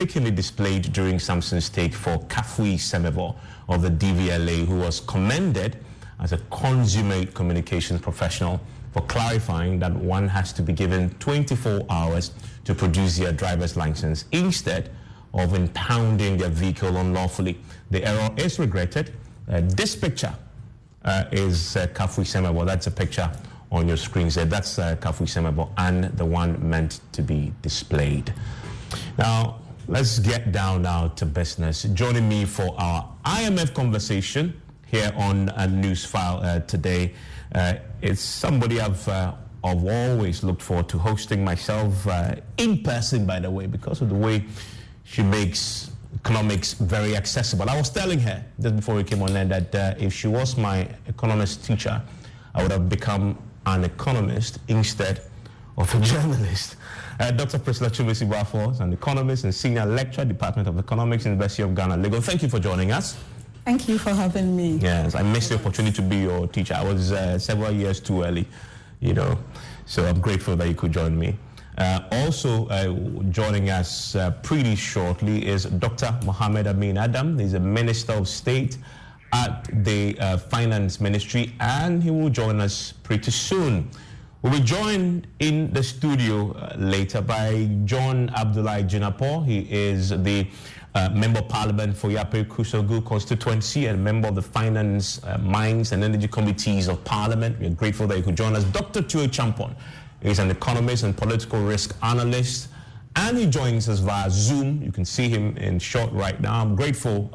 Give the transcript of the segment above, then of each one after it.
mistakenly displayed during Samson's take for Kafui Semebo of the DVLA, who was commended as a consummate communications professional for clarifying that one has to be given 24 hours to produce their driver's license instead of impounding their vehicle unlawfully. The error is regretted. This picture is Kafui Semebo. That's a picture on your screens there. That's Kafui Semebo and the one meant to be displayed. Now, let's get down now to business. Joining me for our IMF conversation here on Newsfile today is somebody I've always looked forward to hosting myself in person, by the way, because of the way she makes economics very accessible. I was telling her just before we came on there that if she was my economist teacher, I would have become an economist instead of a journalist. Dr. Priscilla Chumesi-Bafo is an economist and senior lecturer, Department of Economics, University of Ghana, Lagos. Thank you for joining us. Thank you for having me. Yes, I missed the opportunity to be your teacher. I was several years too early, so I'm grateful that you could join me. Also joining us pretty shortly is Dr. Mohammed Amin Adam. He's a Minister of State at the Finance Ministry, and he will join us pretty soon. We'll be joined in the studio later by John Abdullahi Jinapor. He is the Member of Parliament for Yape Kusogu constituency and member of the Finance, Mines and Energy Committees of Parliament. We're grateful that you could join us. Dr. Tue Champon is an economist and political risk analyst, and he joins us via Zoom. You can see him in short right now. I'm grateful,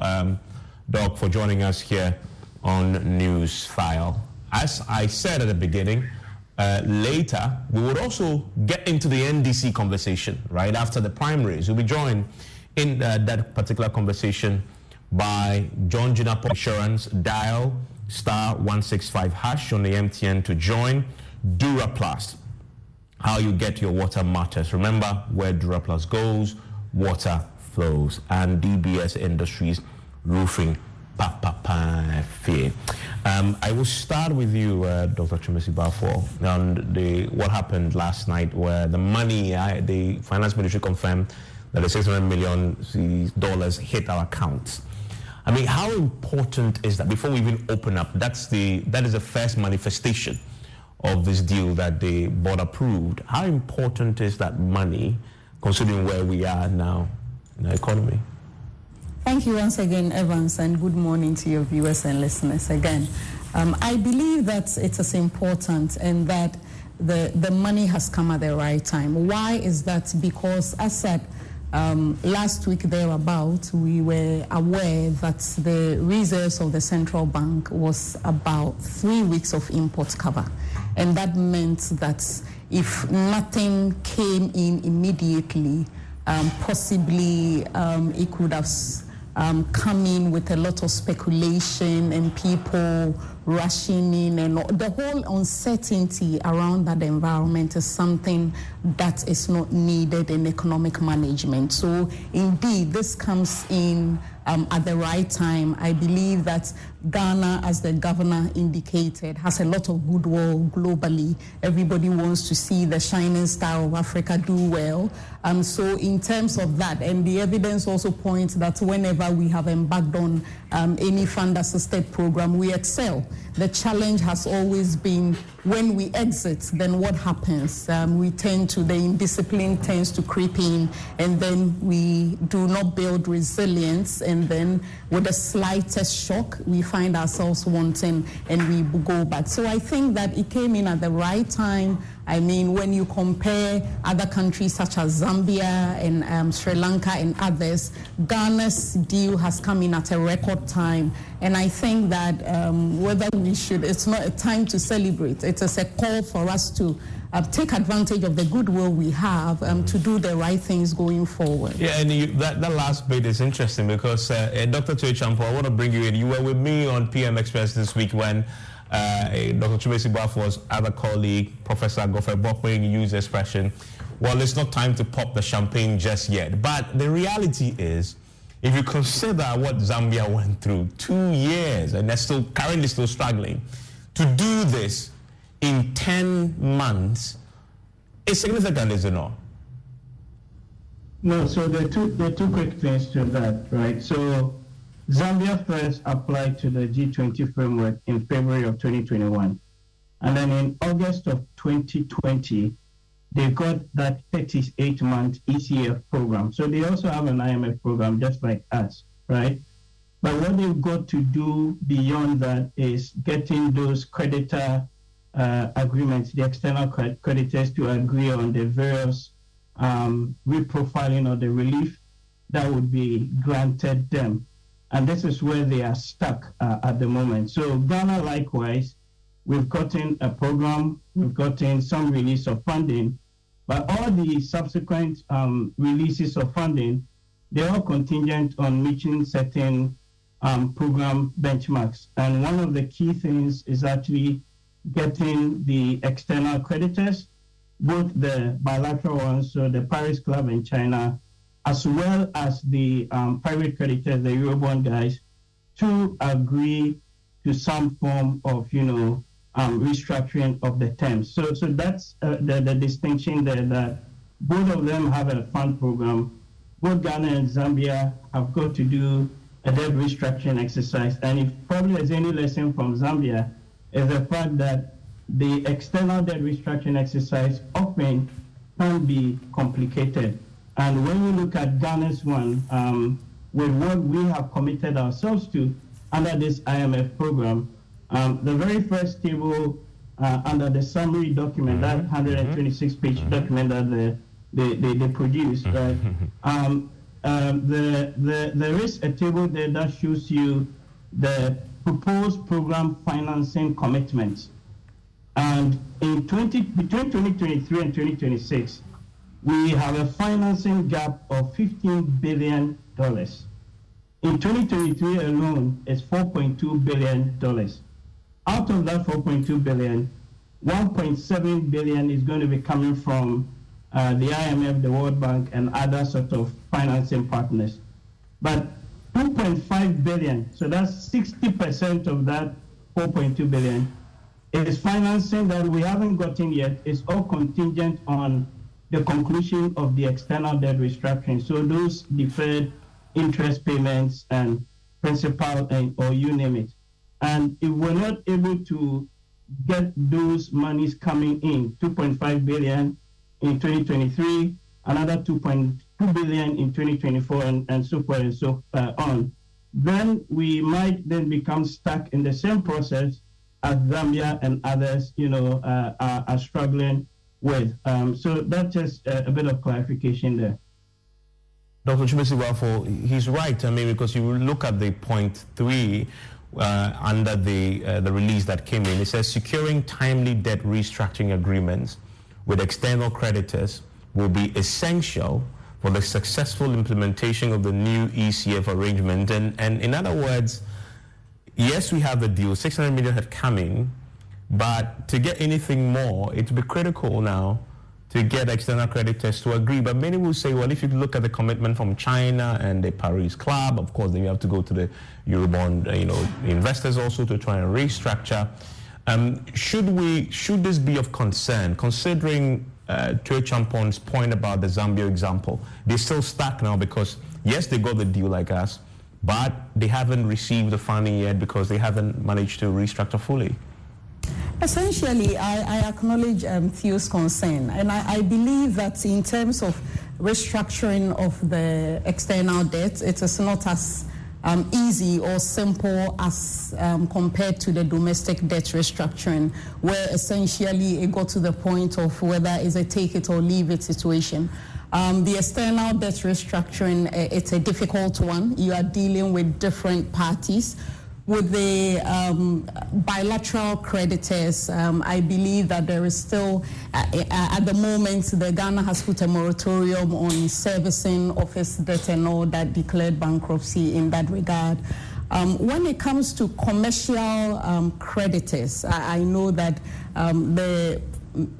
Doc, for joining us here on Newsfile. As I said at the beginning, later we would also get into the NDC conversation right after the primaries. We'll be joined in that particular conversation by John Jinapor Insurance. Dial *165# on the MTN to join. Duraplast, how you get your water matters. Remember, where Duraplast goes, water flows. And DBS Industries Roofing, I will start with you, Dr. Chumesi-Bafo, on what happened last night, where the money, the Finance Ministry confirmed that the $600 million hit our accounts. I mean, how important is that? Before we even open up, that is the first manifestation of this deal that the board approved. How important is that money, considering where we are now in the economy? Thank you once again, Evans, and good morning to your viewers and listeners again. I believe that it is important and that the money has come at the right time. Why is that? Because, as said, last week thereabout, we were aware that the reserves of the central bank was about 3 weeks of import cover. And that meant that if nothing came in immediately, possibly it could have come in with a lot of speculation and people rushing in, and the whole uncertainty around that environment is something that is not needed in economic management. So indeed, this comes in at the right time. I believe that Ghana, as the governor indicated, has a lot of goodwill globally. Everybody wants to see the shining star of Africa do well. So in terms of that, and the evidence also points that whenever we have embarked on any fund-assisted program, we excel. The challenge has always been when we exit, then what happens? The indiscipline tends to creep in, and then we do not build resilience, and then with the slightest shock, we find ourselves wanting and we go back. So I think that it came in at the right time. I mean, when you compare other countries such as Zambia and Sri Lanka and others, Ghana's deal has come in at a record time. And I think that whether we should, it's not a time to celebrate. It is a call for us to take advantage of the goodwill we have to do the right things going forward. Yeah, and that last bit is interesting because Dr. Tue Champon, I want to bring you in. You were with me on PM Express this week when Dr. Chumesi-Bafo's other colleague, Professor Godfrey Bokwing, used the expression, well, it's not time to pop the champagne just yet. But the reality is, if you consider what Zambia went through, 2 years, and they're currently still struggling, to do this in 10 months is significant, is it not? No, so there are two quick things to that, right? So Zambia first applied to the G20 framework in February of 2021. And then in August of 2020, they got that 38-month ECF program. So they also have an IMF program just like us, right? But what they've got to do beyond that is getting those creditor agreements, the external creditors to agree on the various reprofiling of the relief that would be granted them. And this is where they are stuck at the moment. So Ghana, likewise, we've gotten a program, we've gotten some release of funding, but all the subsequent releases of funding, they're all contingent on meeting certain program benchmarks. And one of the key things is actually getting the external creditors, both the bilateral ones, so the Paris Club in China, as well as the private creditors, the Eurobond guys, to agree to some form of, restructuring of the terms. So that's the distinction there, that both of them have a fund program. Both Ghana and Zambia have got to do a debt restructuring exercise. And if probably there's any lesson from Zambia, is the fact that the external debt restructuring exercise often can be complicated. And when you look at Ghana's one, with what we have committed ourselves to under this IMF program, the very first table under the summary document, that 126-page document that they produced, right? There is a table there that shows you the proposed program financing commitments. And between 2023 and 2026, we have a financing gap of $15 billion. In 2023 alone, it's $4.2 billion. Out of that $4.2 billion, $1.7 billion is going to be coming from the IMF, the World Bank, and other sort of financing partners. But $2.5 billion, so that's 60% of that $4.2 billion, is financing that we haven't gotten yet. It's all contingent on the conclusion of the external debt restructuring. So those deferred interest payments and principal, or you name it. And if we're not able to get those monies coming in, $2.5 billion in 2023, another $2.2 billion in 2024, and so forth and so on, then we might then become stuck in the same process as Zambia and others, are struggling with. So that's just a bit of clarification there. Dr. Chubesi-Wafo, he's right. I mean, because you look at the point 3 under the release that came in, it says securing timely debt restructuring agreements with external creditors will be essential for the successful implementation of the new ECF arrangement. And in other words, yes, we have the deal, 600 million had come in, but to get anything more, it will be critical now to get external creditors to agree. But many will say, well, if you look at the commitment from China and the Paris Club, of course, then you have to go to the Eurobond, investors also to try and restructure. Should this be of concern, considering Tue Champon's point about the Zambia example? They're still stuck now because, yes, they got the deal like us, but they haven't received the funding yet because they haven't managed to restructure fully. Essentially, I acknowledge Theo's concern, and I believe that in terms of restructuring of the external debt, it is not as easy or simple as compared to the domestic debt restructuring, where essentially it got to the point of whether it's a take it or leave it situation. The external debt restructuring, it's a difficult one. You are dealing with different parties. With the bilateral creditors, I believe that there is still, at the moment, the Ghana has put a moratorium on servicing of its debt and all that, declared bankruptcy in that regard. When it comes to commercial creditors, I know that the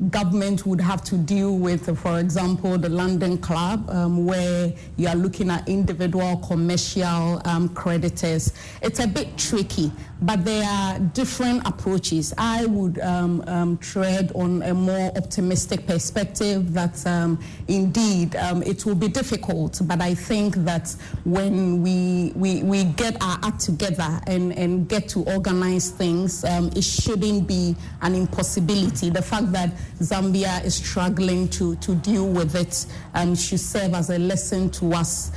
government would have to deal with, for example, the London Club, where you are looking at individual commercial creditors. It's a bit tricky, but there are different approaches. I would tread on a more optimistic perspective that indeed it will be difficult, but I think that when we get our act together and get to organize things, it shouldn't be an impossibility. The fact that Zambia is struggling to deal with it should serve as a lesson to us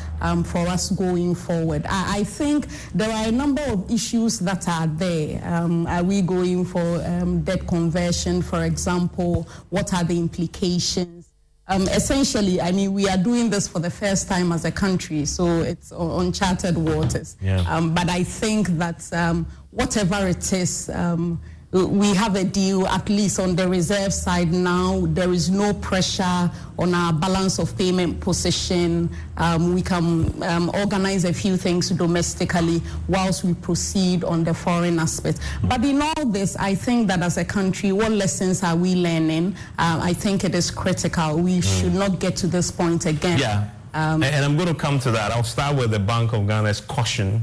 for us going forward. I think there are a number of issues that are there. Are we going for debt conversion, for example? What are the implications? Essentially, I mean, we are doing this for the first time as a country, so it's uncharted waters. Yeah. But I think that whatever it is, we have a deal, at least on the reserve side now. There is no pressure on our balance of payment position. We can organize a few things domestically whilst we proceed on the foreign aspect. But in all this, I think that as a country, what lessons are we learning? I think it is critical. We should not get to this point again. Yeah, and I'm going to come to that. I'll start with the Bank of Ghana's caution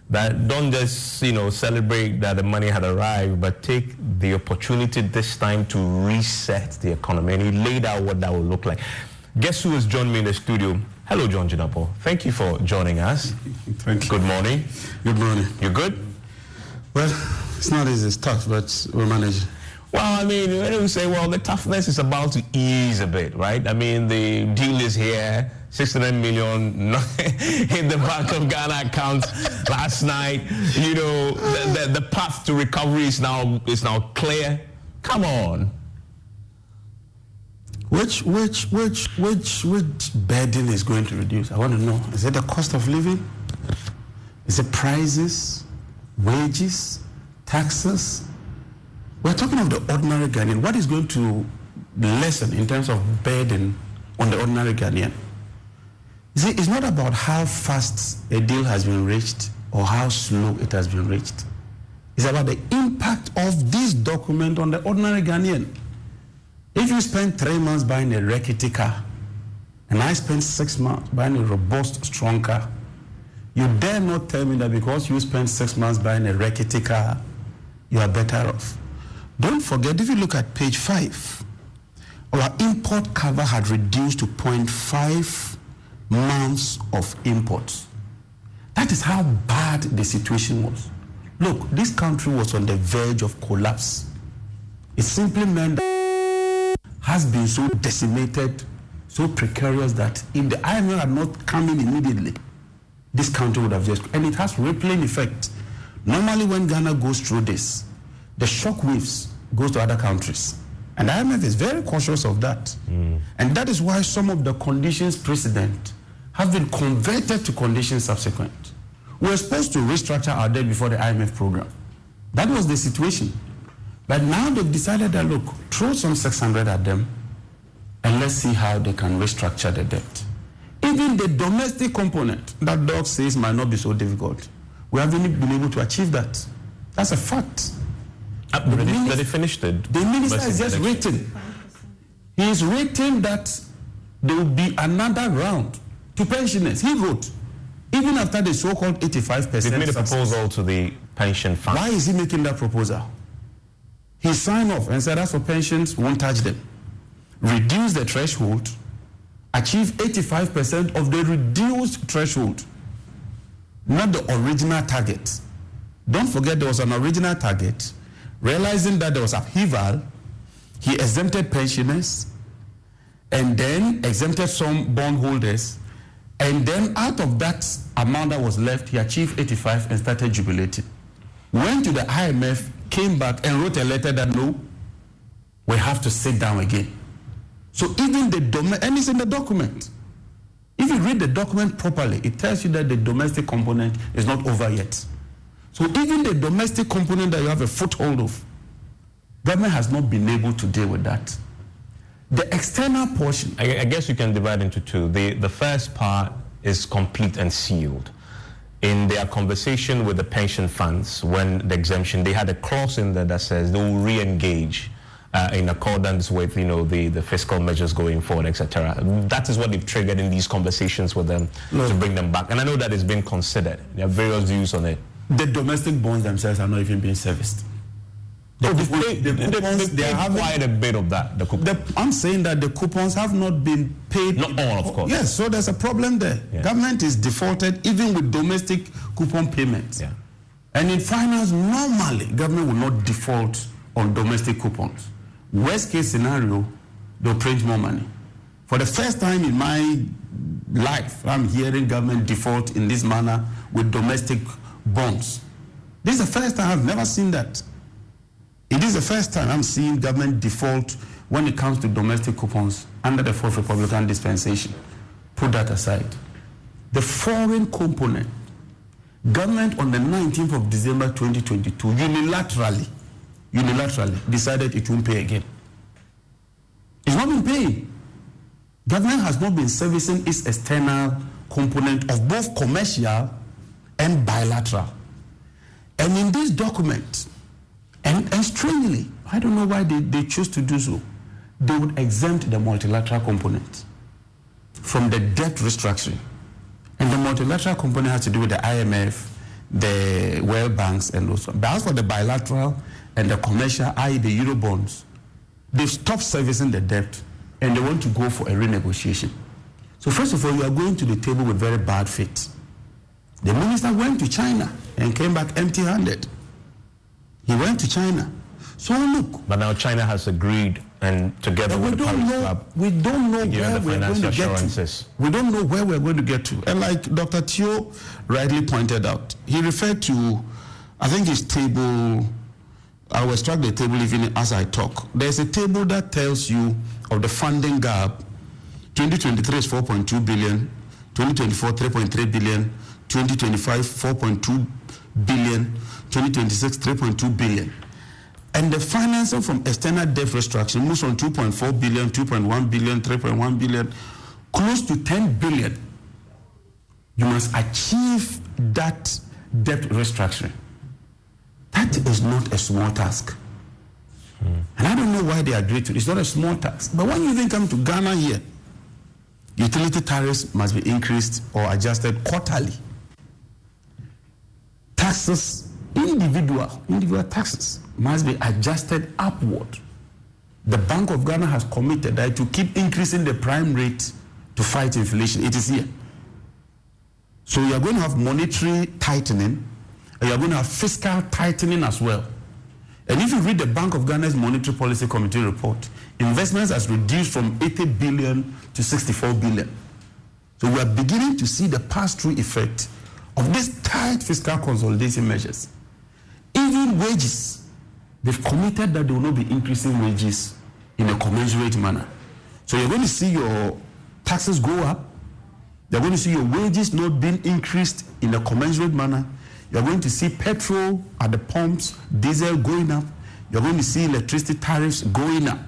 that don't just, celebrate that the money had arrived, but take the opportunity this time to reset the economy. And he laid out what that would look like. Guess who has joined me in the studio? Hello, John Jinapo. Thank you for joining us. Thank you. Good morning. Good morning. You good? Well, it's not easy. It's tough, but we'll manage. Well, I mean, when we say, the toughness is about to ease a bit, right? I mean, the deal is here. 600 million in the Bank of Ghana account last night. The path to recovery is now clear. Come on. Which burden is going to reduce? I want to know. Is it the cost of living? Is it prices, wages, taxes? We're talking of the ordinary Ghanaian. What is going to lessen in terms of burden on the ordinary Ghanaian? You see, it's not about how fast a deal has been reached or how slow it has been reached. It's about the impact of this document on the ordinary Ghanaian. If you spend 3 months buying a rickety car, and I spent 6 months buying a robust, strong car, you dare not tell me that because you spent 6 months buying a rickety car, you are better off. Don't forget, if you look at page 5, our import cover had reduced to 0.5 months of imports. That is how bad the situation was. Look, this country was on the verge of collapse. It simply meant that it has been so decimated, so precarious that if the IMF had not come in immediately, this country would have just, and it has rippling effect. Normally when Ghana goes through this, the shock waves goes to other countries. And the IMF is very cautious of that. And that is why some of the conditions precedent have been converted to conditions subsequent. We were supposed to restructure our debt before the IMF program. That was the situation. But now they've decided that, look, throw some 600 at them and let's see how they can restructure the debt. Even the domestic component that Doug says might not be so difficult. We haven't been able to achieve that. That's a fact. They finished it. The minister has just written. He's written that there will be another round to pensioners. He wrote, even after the so-called 85%. He made a proposal to the pension fund. Why is he making that proposal? He signed off and said, as for pensions, won't touch them. Reduce the threshold, achieve 85% of the reduced threshold, not the original target. Don't forget there was an original target. Realizing that there was upheaval, he exempted pensioners and then exempted some bondholders, and then out of that amount that was left, he achieved 85 and started jubilating. Went to the IMF, came back and wrote a letter that no, we have to sit down again. So even the and it's in the document. If you read the document properly, it tells you that the domestic component is not over yet. So even the domestic component that you have a foothold of, government has not been able to deal with that. The external portion, I guess you can divide into two. The first part is complete and sealed. In their conversation with the pension funds, when the exemption, they had a clause in there that says they will re-engage in accordance with, the fiscal measures going forward, etc. That is what they've triggered in these conversations with them to bring them back. And I know that it's been considered. There are various views on it. The domestic bonds themselves are not even being serviced. They have quite a bit of that. I'm saying that the coupons have not been paid. Not all, of course. Yes, so there's a problem there. Yeah. Government is defaulted even with domestic coupon payments. Yeah. And in finance, normally, government will not default on domestic coupons. Worst case scenario, they'll print more money. For the first time in my life, I'm hearing government default in this manner with domestic bonds. This is the first time. I've never seen that. It is the first time I'm seeing government default when it comes to domestic coupons under the Fourth Republican dispensation. Put that aside. The foreign component, government on the 19th of December 2022 unilaterally decided it won't pay again. It's not been paying. Government has not been servicing its external component of both commercial and bilateral. And in this document, and strangely, I don't know why they choose to do so, they would exempt the multilateral component from the debt restructuring. And the multilateral component has to do with the IMF, the World Banks, and also. But as for the bilateral and the commercial, i.e. the Eurobonds, they've stopped servicing the debt and they want to go for a renegotiation. So first of all, you are going to the table with very bad faith. The minister went to China and came back empty-handed. He went to China. So look. But now China has agreed, and together with the Paris Club, we don't know where we're going to get to. We don't know where we're going to get to. And like Dr. Teo rightly pointed out, he referred to, I think his table, I will extract the table even as I talk. There's a table that tells you of the funding gap. 2023 is 4.2 billion, 2024 3.3 billion, 2025 4.2 billion, 2026 3.2 billion. And the financing from external debt restructuring moves from 2.4 billion, 2.1 billion, 3.1 billion, close to 10 billion. You must achieve that debt restructuring. That is not a small task. And I don't know why they agreed to it. It's not a small task. But when you then come to Ghana here, utility tariffs must be increased or adjusted quarterly. Taxes, individual taxes must be adjusted upward. The Bank of Ghana has committed that to keep increasing the prime rate to fight inflation. It is here. So you are going to have monetary tightening, and you are going to have fiscal tightening as well. And if you read the Bank of Ghana's Monetary Policy Committee report, investments has reduced from 80 billion to 64 billion. So we are beginning to see the pass-through effect of these tight fiscal consolidation measures. Even wages, they've committed that they will not be increasing wages in a commensurate manner. So you're going to see your taxes go up. You're going to see your wages not being increased in a commensurate manner. You're going to see petrol at the pumps, diesel going up. You're going to see electricity tariffs going up.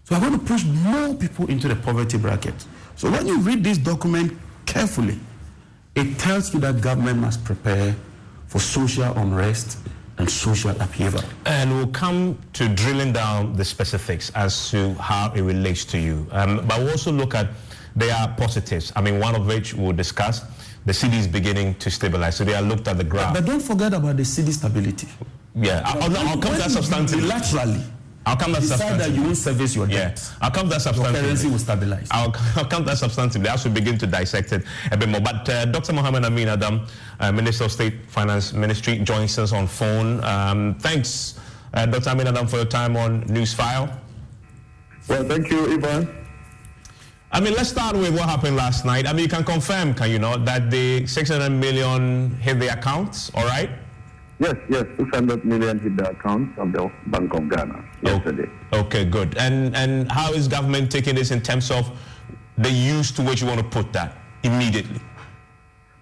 So we're going to push more people into the poverty bracket. So when you read this document carefully, it tells you that government must prepare for social unrest and social upheaval. And we'll come to drilling down the specifics as to how it relates to you. But we'll also look at their positives. I mean, one of which we'll discuss, the cedi is beginning to stabilize. So they are looked at the graph. But don't forget about the cedi stability. Yeah, I'll come to that substantively. Bilaterally, I'll come to that substantively. That you won't service your debt. Yeah, I'll come to that substantively. Your currency will stabilize. I'll come to that substantively as we begin to dissect it a bit more. But Dr. Mohammed Amin Adam, Minister of State Finance Ministry, joins us on phone. Thanks, Dr. Amin Adam, for your time on Newsfile. Well, thank you, Ivan. I mean, let's start with what happened last night. I mean, you can confirm, can you not, that the 600 million hit the accounts, all right? Yes, 600 million hit the accounts of the Bank of Ghana yesterday. Okay, good. And how is government taking this in terms of the use to which you want to put that immediately?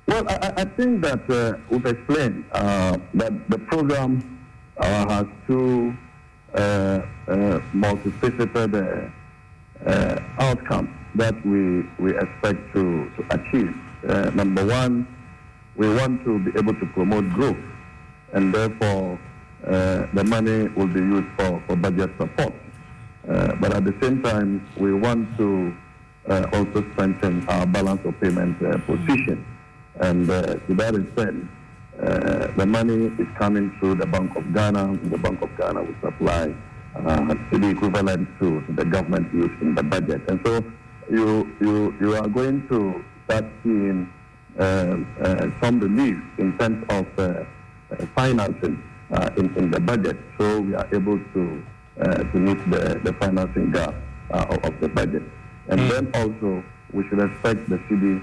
Well, I think that we've explained that the program has two multifaceted outcomes that we expect to achieve. Number one, we want to be able to promote growth, and therefore the money will be used for budget support. But at the same time, we want to also strengthen our balance of payment position. And to that extent, the money is coming through the Bank of Ghana. The Bank of Ghana will supply the equivalent to the government use in the budget. And so you are going to start seeing some relief in terms of financing in the budget. So we are able to meet the financing gap of the budget. And then also we should expect the cedi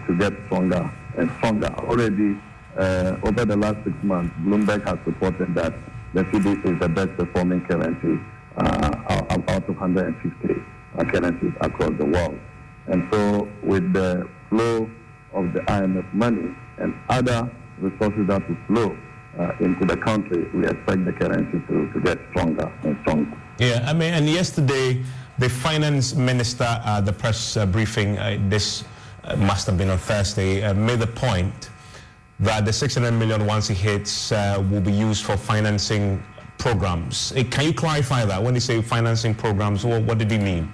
to get stronger and stronger. Already over the last 6 months, Bloomberg has reported that the cedi is the best performing currency out of 150 currencies across the world. And so with the flow of the IMF money and other resources that will flow into the country, we expect the currency to get stronger and stronger. Yeah, I mean, and yesterday, the finance minister at the press briefing, this must have been on Thursday, made the point that the 600 million once it hits will be used for financing programs. Can you clarify that? When you say financing programs, what did he mean?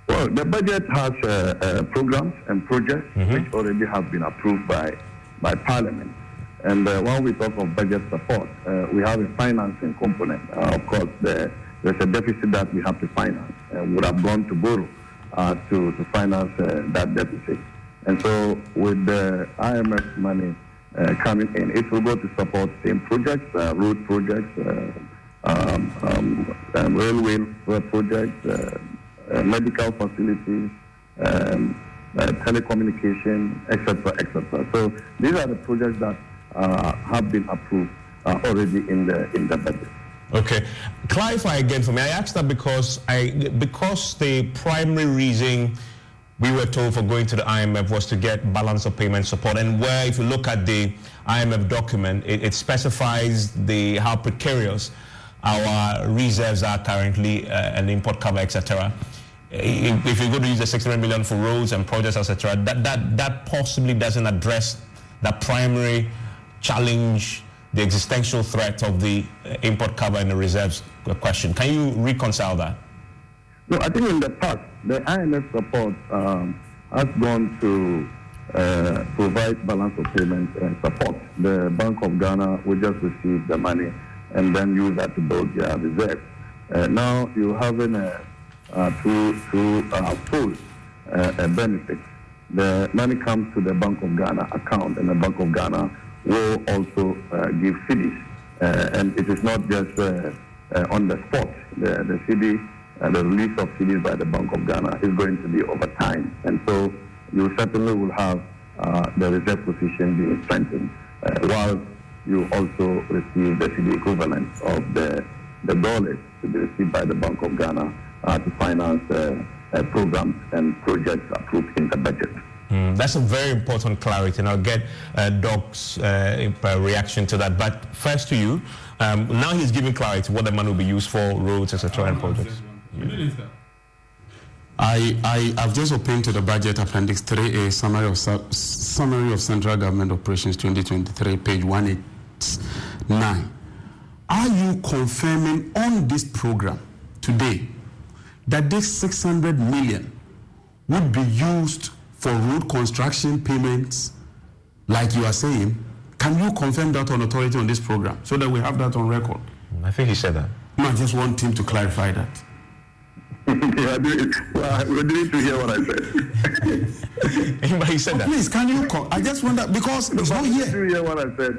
Well, the budget has programs and projects which already have been approved by Parliament. And when we talk of budget support, we have a financing component. Of course, there's a deficit that we have to finance. We would have gone to borrow to finance that deficit. And so with the IMF money coming in, it will go to support same projects, road projects, railway projects, medical facilities, telecommunication, etc., etc. So these are the projects that have been approved already in the budget. Okay, clarify again for me. I asked that because the primary reason we were told for going to the IMF was to get balance of payment support, and where if you look at the IMF document, it specifies how precarious our reserves are currently and import cover, etc. If you're going to use the 600 million for roads and projects, etc., that possibly doesn't address the primary challenge, the existential threat of the import cover and the reserves question. Can you reconcile that? No, I think in the past, the IMF support has gone to provide balance of payment and support. The Bank of Ghana will just receive the money and then use that to build their reserves. Now you're having two full benefits. The money comes to the Bank of Ghana account, and the Bank of Ghana will also give cedis. And it is not just on the spot. The cedi, the release of cedis by the Bank of Ghana is going to be over time. And so you certainly will have the reserve position being strengthened, while you also receive the cedi equivalent of the dollars to be received by the Bank of Ghana to finance programs and projects approved in the budget. That's a very important clarity, and I'll get Doc's reaction to that. But first to you, now he's giving clarity what the money will be used for, roads, etc., and projects. I've just opened to the budget appendix 3A, summary of central government operations 2023, page 189. Are you confirming on this program today that this 600 million would be used for road construction payments, like you are saying? Can you confirm that on authority on this program so that we have that on record? I think he said that. No, I just want him to clarify that. We didn't hear what I said. He said that. Please, can you? I just wonder because it's not here. Did you hear what I said?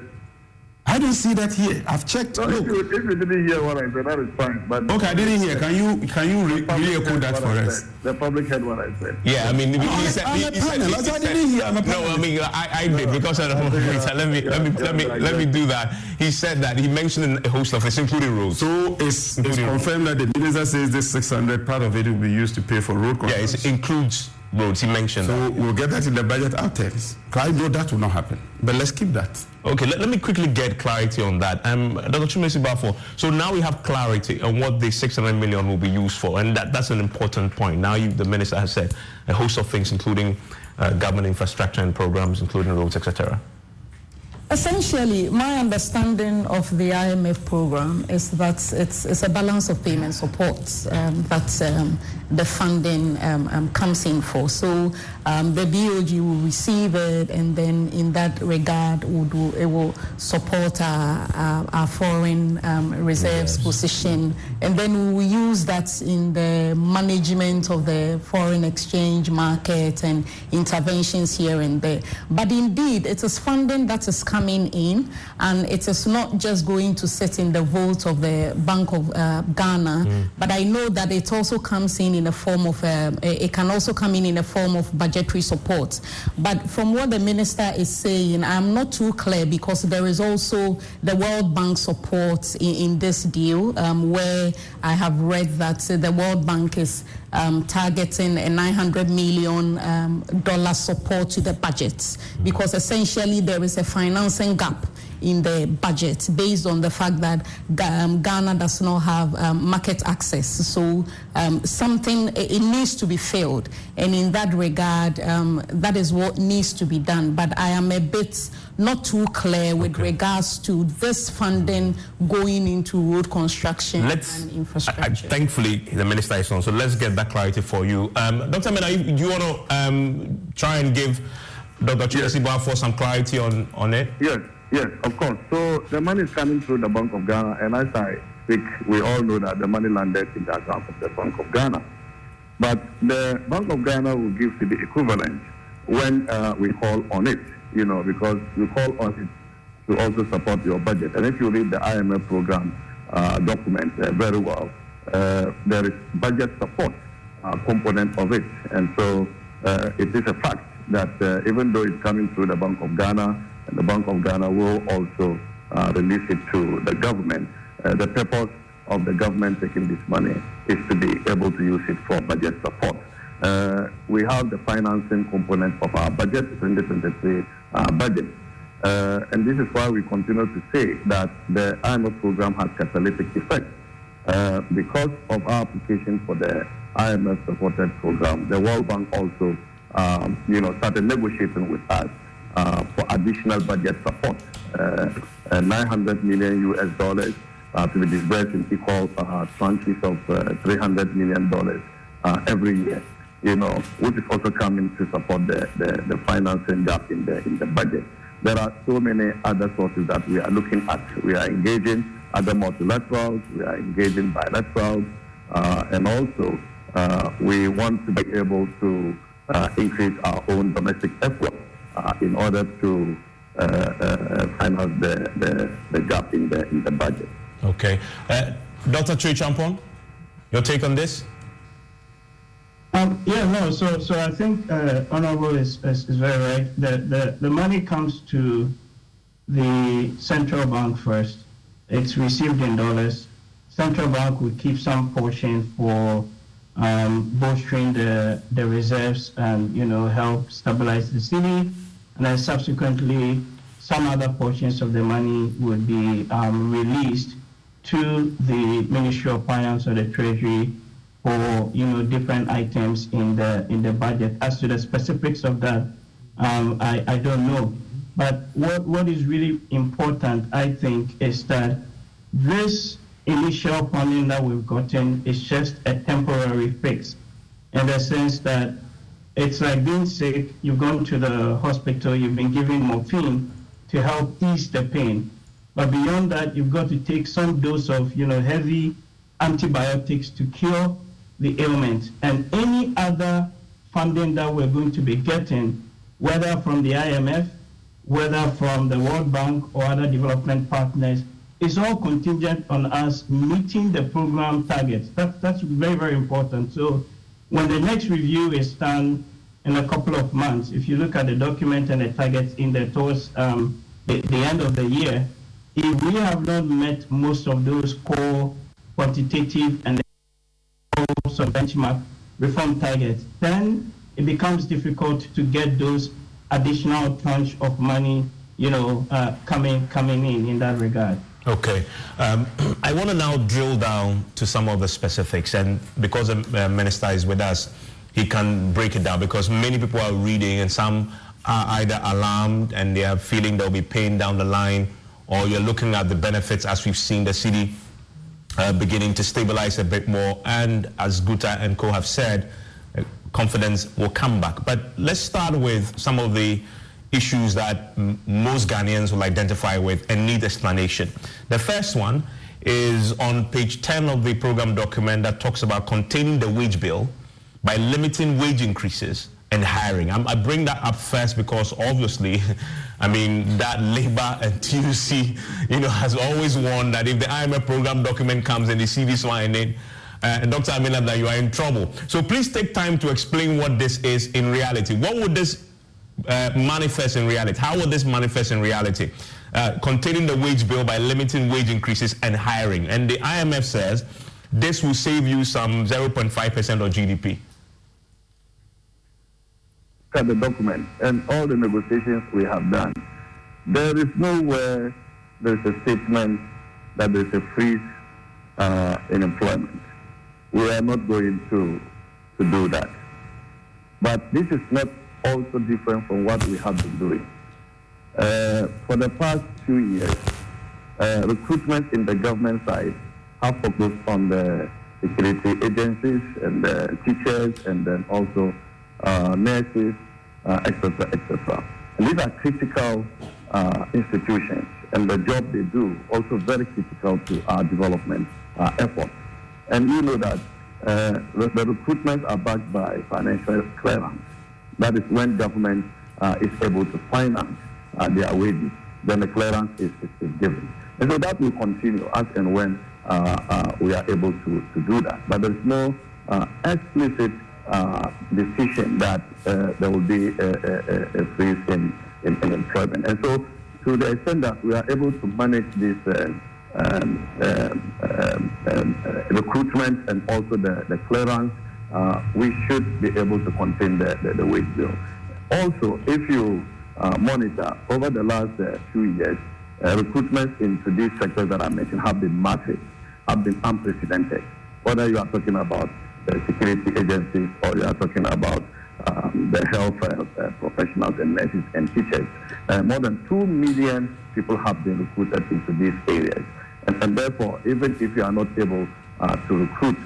I don't see that here. I've checked. No, if you didn't hear what I said, that is fine. But okay, I didn't hear. Can you re-echo that for us? The public heard what I said. Yeah, I mean, I didn't hear. No, I mean, I did because of the let me do that. He said that he mentioned a host of things, including roads. So it's confirmed that the minister says this 600 part of it will be used to pay for road construction. Yeah, it includes roads. He mentioned. So we'll get that in the budget outtakes. I know that will not happen, but let's keep that. Okay, let me quickly get clarity on that. Dr. Chumesi Bafo, so now we have clarity on what the 600 million will be used for, and that's an important point. Now the minister has said a host of things, including government infrastructure and programs, including roads, etc. Essentially, my understanding of the IMF program is that it's a balance of payment support that the funding comes in for. So the BOG will receive it, and then in that regard, it will support our foreign reserves position, and then we will use that in the management of the foreign exchange market and interventions here and there. But indeed, it is funding that is coming in, and it is not just going to sit in the vault of the Bank of Ghana, but I know that it also comes in a form of, it can also come in a form of budgetary support. But from what the minister is saying, I'm not too clear, because there is also the World Bank support in this deal, where I have read that the World Bank is targeting a $900 million support to the budget, because essentially there is a financing gap in the budget based on the fact that Ghana does not have market access. So something, it needs to be filled. And in that regard, that is what needs to be done. But I am a bit not too clear with regards to this funding going into road construction and infrastructure. Thankfully, the minister is on, so let's get that clarity for you. Dr. Mena, do you want to try and give Dr. Chidesiba for some clarity on it? Yes, of course. So the money is coming through the Bank of Ghana, and as I speak, we all know that the money landed in the account of the Bank of Ghana. But the Bank of Ghana will give to the equivalent when we call on it, because we call on it to also support your budget. And if you read the IMF program document very well, there is budget support component of it. And so it is a fact that even though it's coming through the Bank of Ghana, and the Bank of Ghana will also release it to the government. The purpose of the government taking this money is to be able to use it for budget support. We have the financing component of our budget, 2023 budget. And this is why we continue to say that the IMF program has catalytic effect. Because of our application for the IMF-supported program, the World Bank also started negotiating with us for additional budget support, $900 million to be disbursed in equal tranches of $300 million every year, which is also coming to support the financing gap in the budget. There are so many other sources that we are looking at. We are engaging other multilaterals, we are engaging bilaterals, and also we want to be able to increase our own domestic effort in order to finance the gap in the budget. Okay. Dr. Trey Champon, your take on this? So I think Honorable is very right. The money comes to the central bank first. It's received in dollars. Central bank will keep some portion for bolstering the reserves and help stabilize the city, and then subsequently some other portions of the money would be released to the Ministry of Finance or the Treasury for different items in the budget. As to the specifics of that, I don't know. But what is really important, I think, is that this initial funding that we've gotten is just a temporary fix, in the sense that it's like being sick. You've gone to the hospital, you've been given morphine to help ease the pain. But beyond that, you've got to take some dose of heavy antibiotics to cure the ailment. And any other funding that we're going to be getting, whether from the IMF, whether from the World Bank or other development partners, is all contingent on us meeting the program targets. That's very, very important. So when the next review is done in a couple of months, if you look at the document and the targets in there towards the end of the year, if we have not met most of those core quantitative and also benchmark reform targets, then it becomes difficult to get those additional tranche of money, coming in that regard. Okay. I want to now drill down to some of the specifics, and because the minister is with us, he can break it down, because many people are reading and some are either alarmed and they are feeling they'll be paying down the line, or you're looking at the benefits as we've seen the city beginning to stabilize a bit more, and as Guta and co have said, confidence will come back. But let's start with some of the issues that most Ghanaians will identify with and need explanation. The first one is on page 10 of the program document that talks about containing the wage bill by limiting wage increases and hiring. I bring that up first because obviously, I mean, that Labour and TUC, has always warned that if the IMF program document comes and they see this line in, Dr. Amina, that you are in trouble. So please take time to explain what this is in reality. What would this manifest in reality? How would this manifest in reality? Containing the wage bill by limiting wage increases and hiring. And the IMF says this will save you some 0.5% of GDP. At the document and all the negotiations we have done, there is nowhere there is a statement that there is a freeze in employment. We are not going to do that. But this is not also different from what we have been doing. For the past 2 years, recruitment in the government side have focused on the security agencies and the teachers and then also nurses, etc., etc. And these are critical institutions, and the job they do also very critical to our development efforts. And you know that the recruitments are backed by financial clearance. That is when government is able to finance their wages, then the clearance is given. And so that will continue as and when we are able to do that. But there is no explicit decision that there will be a freeze in employment. And so to the extent that we are able to manage this recruitment and also the clearance, we should be able to contain the wage bill. Also, if you monitor over the last 2 years, recruitments into these sectors that I mentioned have been massive, have been unprecedented. Whether you are talking about the security agencies or you are talking about the health professionals and nurses and teachers, more than 2 million people have been recruited into these areas. And therefore, even if you are not able to recruit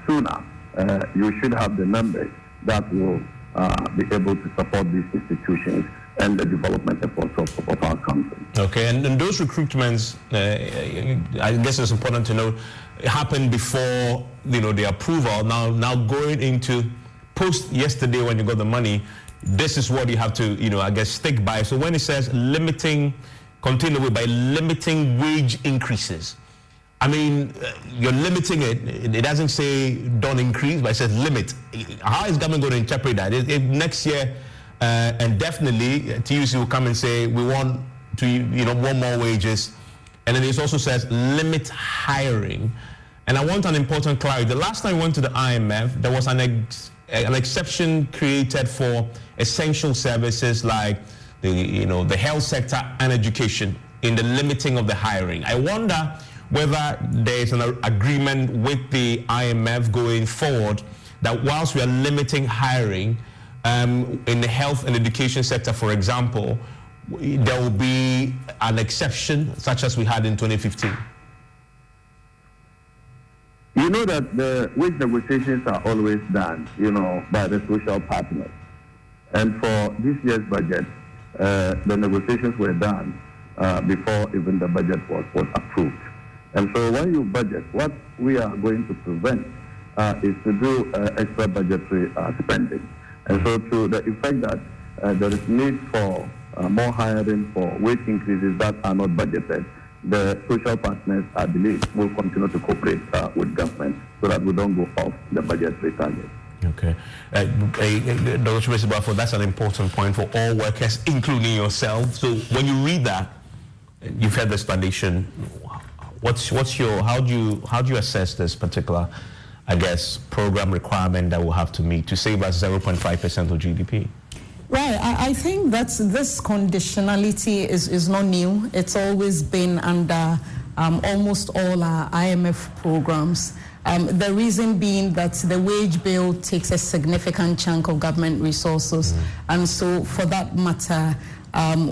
sooner, you should have the numbers that will be able to support these institutions and the development efforts of our country. Okay, and those recruitments, I guess it's important to know, happened before the approval. Now going into post yesterday when you got the money, this is what you have to I guess stick by. So when it says continue by limiting wage increases, I mean, you're limiting it. It doesn't say don't increase, but it says limit. How is government going to interpret that? If next year, and definitely TUC will come and say we want to want more wages, and then it also says limit hiring. And I want an important clarity. The last time I went to the IMF, there was an exception created for essential services like the health sector and education in the limiting of the hiring. I wonder whether there is an agreement with the IMF going forward that whilst we are limiting hiring in the health and education sector, for example, there will be an exception such as we had in 2015. You know that the wage negotiations are always done, by the social partners. And for this year's budget, the negotiations were done before even the budget was approved. And so when you budget, what we are going to prevent is to do extra budgetary spending. And so to the effect that there is need for more hiring for wage increases that are not budgeted, the social partners, I believe, will continue to cooperate with government so that we don't go off the budgetary target. Okay. Dr. Bafo, that's an important point for all workers, including yourself. So when you read that, you've heard the explanation. How do you assess this particular, I guess, program requirement that we'll have to meet to save us 0.5% of GDP? Right. I think that this conditionality is not new. It's always been under almost all our IMF programs. The reason being that the wage bill takes a significant chunk of government resources. And so for that matter,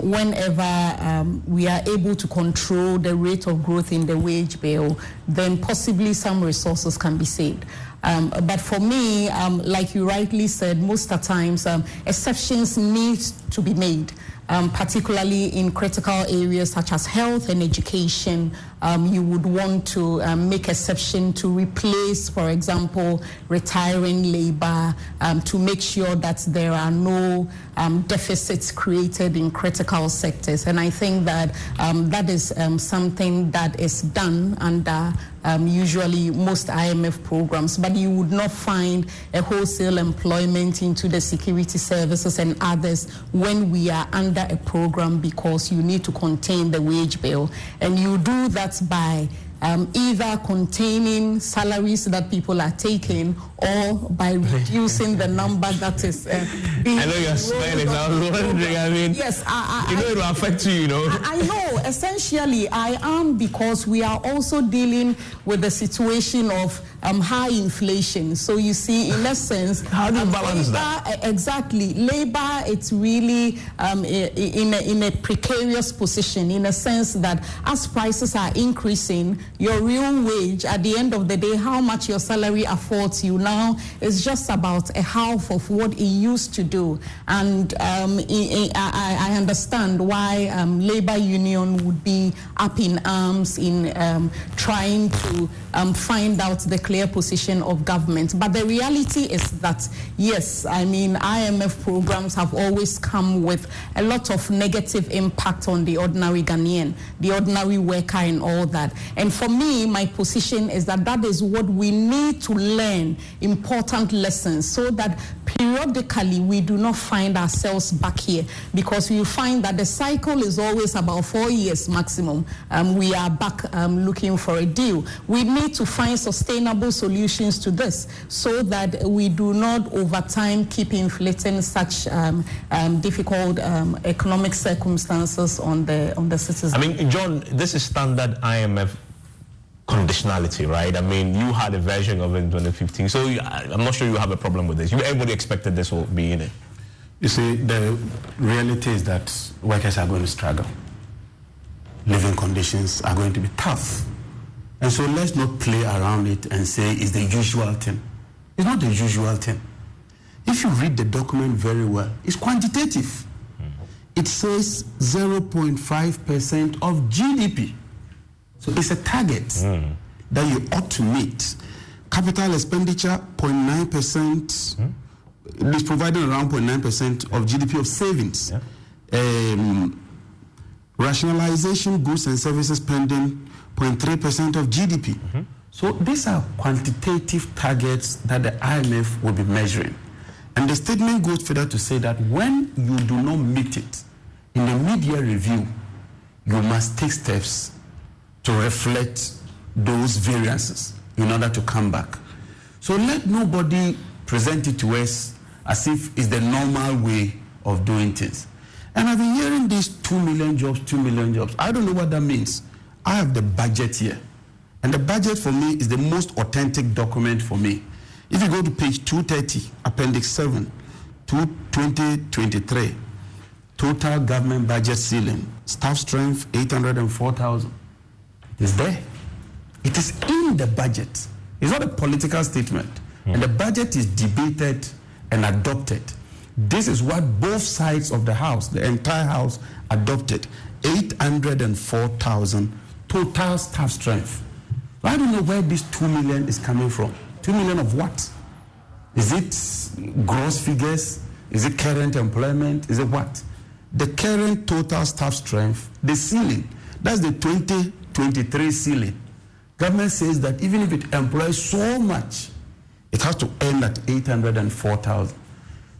whenever we are able to control the rate of growth in the wage bill, then possibly some resources can be saved. But for me, like you rightly said, most of the times exceptions need to be made, particularly in critical areas such as health and education. You would want to make exception to replace, for example, retiring labor, to make sure that there are no deficits created in critical sectors. And I think that that is something that is done under usually most IMF programs, but you would not find a wholesale employment into the security services and others when we are under a program, because you need to contain the wage bill. And you do that by either containing salaries that people are taking or by reducing the number that is being... I know you're smiling. I was wondering, I mean, yes, it will affect you, you know. I know, essentially I am, because we are also dealing with the situation of high inflation. So you see, in essence, how do you balance that? Exactly. Labor, it's really in a precarious position, in a sense that as prices are increasing, your real wage, at the end of the day, how much your salary affords you now is just about a half of what it used to do. And I understand why labor union would be up in arms in trying to find out the clear position of government. But the reality is that, yes, I mean, IMF programs have always come with a lot of negative impact on the ordinary Ghanaian, the ordinary worker and all that. And for me, my position is that that is what we need to learn, important lessons, so that periodically we do not find ourselves back here, because you find that the cycle is always about 4 years maximum. We are back looking for a deal. We need to find sustainable solutions to this, so that we do not over time keep inflicting such difficult economic circumstances on the citizens. I mean, John, this is standard IMF conditionality, right? I mean, you had a version of it in 2015, so I'm not sure you have a problem with this. Everybody expected this will be in it. You see, the reality is that workers are going to struggle. Living conditions are going to be tough. And so let's not play around it and say it's the usual thing. It's not the usual thing. If you read the document very well, it's quantitative. It says 0.5% of GDP. So it's a target that you ought to meet. Capital expenditure, 0.9%. It's providing around 0.9% of GDP of savings. Yeah. Rationalization, goods and services spending, 0.3% of GDP. So these are quantitative targets that the IMF will be measuring. And the statement goes further to say that when you do not meet it, in the mid-year review, you must take steps to reflect those variances in order to come back. So let nobody present it to us as if it's the normal way of doing things. And I've been hearing these 2 million jobs, 2 million jobs. I don't know what that means. I have the budget here. And the budget for me is the most authentic document for me. If you go to page 230, Appendix 7, 2023, total government budget ceiling, staff strength 804,000. It is there. It is in the budget. It's not a political statement. And the budget is debated and adopted. This is what both sides of the House, the entire House, adopted. 804,000 total staff strength. I don't know where this 2 million is coming from. 2 million of what? Is it gross figures? Is it current employment? Is it what? The current total staff strength, the ceiling, that's the 2023 ceiling. Government says that even if it employs so much, it has to end at 804,000.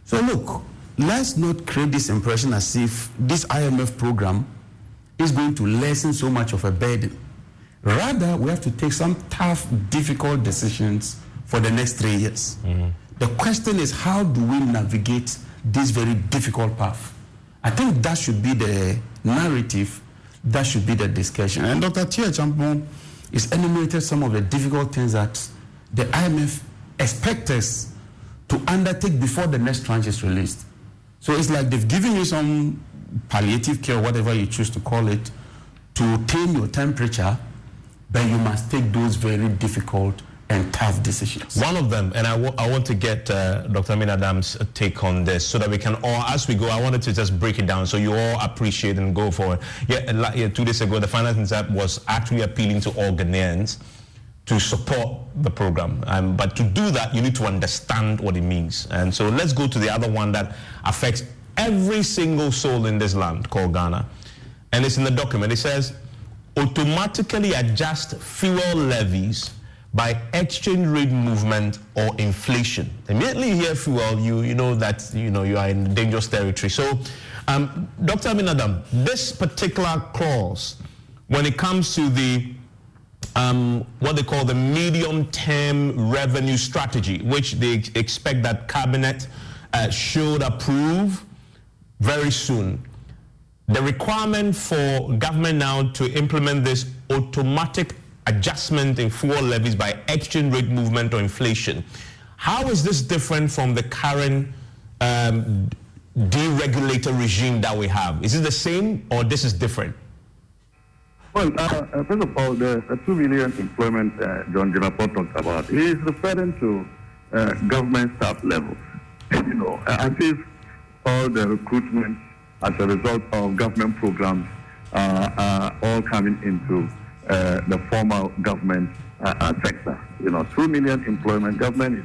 So look, let's not create this impression as if this IMF program is going to lessen so much of a burden. Rather, we have to take some tough, difficult decisions for the next 3 years. The question is, how do we navigate this very difficult path? I think that should be the narrative, that should be the discussion. And Dr. Tia Champon has enumerated some of the difficult things that the IMF expects us to undertake before the next tranche is released. So it's like they've given you some palliative care, whatever you choose to call it, to tame your temperature, but you must take those very difficult and tough decisions. One of them, and I want to get Dr. Amin Adam's take on this so that we can all, as we go, I wanted to just break it down so you all appreciate and go forward. 2 days ago, the Finance Minister was actually appealing to all Ghanaians to support the program. But to do that, you need to understand what it means. And so let's go to the other one that affects every single soul in this land called Ghana. And it's in the document. It says, automatically adjust fuel levies by exchange rate movement or inflation. Immediately you hear fuel, you know that you are in dangerous territory. So, Dr. Amin Adam, this particular clause, when it comes to the what they call the medium-term revenue strategy, which they expect that Cabinet should approve very soon. The requirement for government now to implement this automatic adjustment in fuel levies by exchange rate movement or inflation. How is this different from the current deregulator regime that we have? Is it the same or this is different? Well, first of all, the 2 million employment John Jinapor talked about, he is referring to government staff levels. As if all the recruitment as a result of government programs are all coming into the formal government sector. 2 million employment. Government is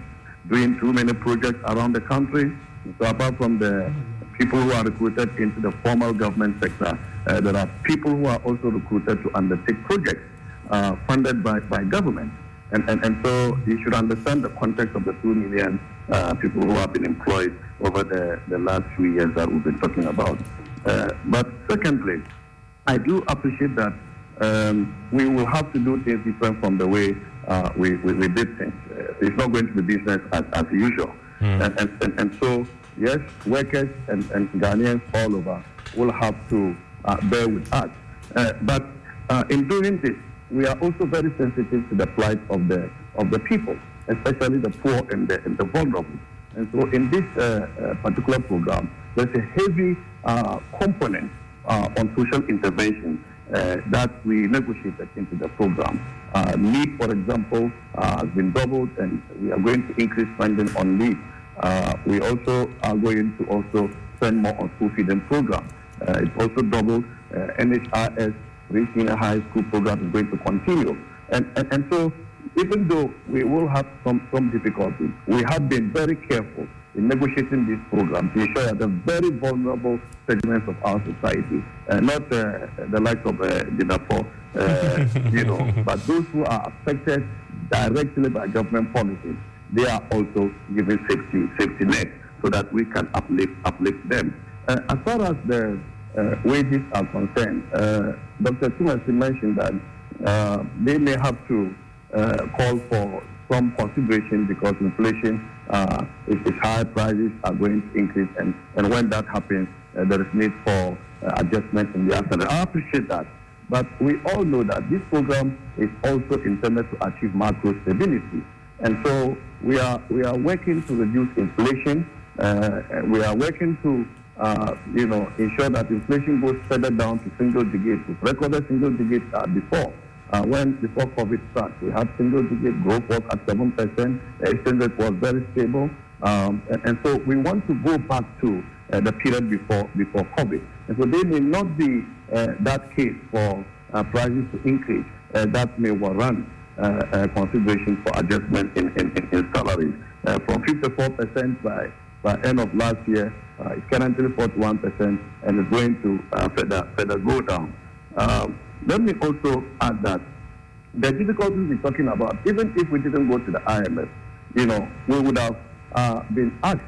doing too many projects around the country. So apart from the people who are recruited into the formal government sector, there are people who are also recruited to undertake projects funded by government. And so you should understand the context of the 2 million people who have been employed over the last few years that we've been talking about. But secondly, I do appreciate that we will have to do things different from the way we did things. It's not going to be business as usual. And so, yes, workers and Ghanaians all over will have to bear with us. But in doing this, we are also very sensitive to the plight of the people, especially the poor and the vulnerable. And so in this particular program, there's a heavy component on social intervention that we negotiated into the program. Leave, for example, has been doubled, and we are going to increase funding on leave. We also are going to also spend more on school feeding program. It's also doubled. NHIS, senior high school program, is going to continue. And so, even though we will have some difficulties, we have been very careful in negotiating this program to ensure that the very vulnerable segments of our society, not the likes of Jinapor, but those who are affected directly by government policies, they are also given safety net so that we can uplift them. As far as the wages are concerned, Dr. Tumasi mentioned that they may have to call for some consideration because inflation is high, prices are going to increase, and when that happens, there is need for adjustment in the salary. I appreciate that, but we all know that this program is also intended to achieve macro stability, and so we are working to reduce inflation. We are working to ensure that inflation goes further down to single digits. We've recorded single digits before. Before COVID started, we had single-digit growth was at 7%. Exchange rate was very stable, and so we want to go back to the period before COVID. And so there may not be that case for prices to increase. That may warrant consideration for adjustment in salaries from 54% by end of last year. It's currently 41%, and it's going to further go down. Let me also add that the difficulties we're talking about, even if we didn't go to the IMF, we would have been asked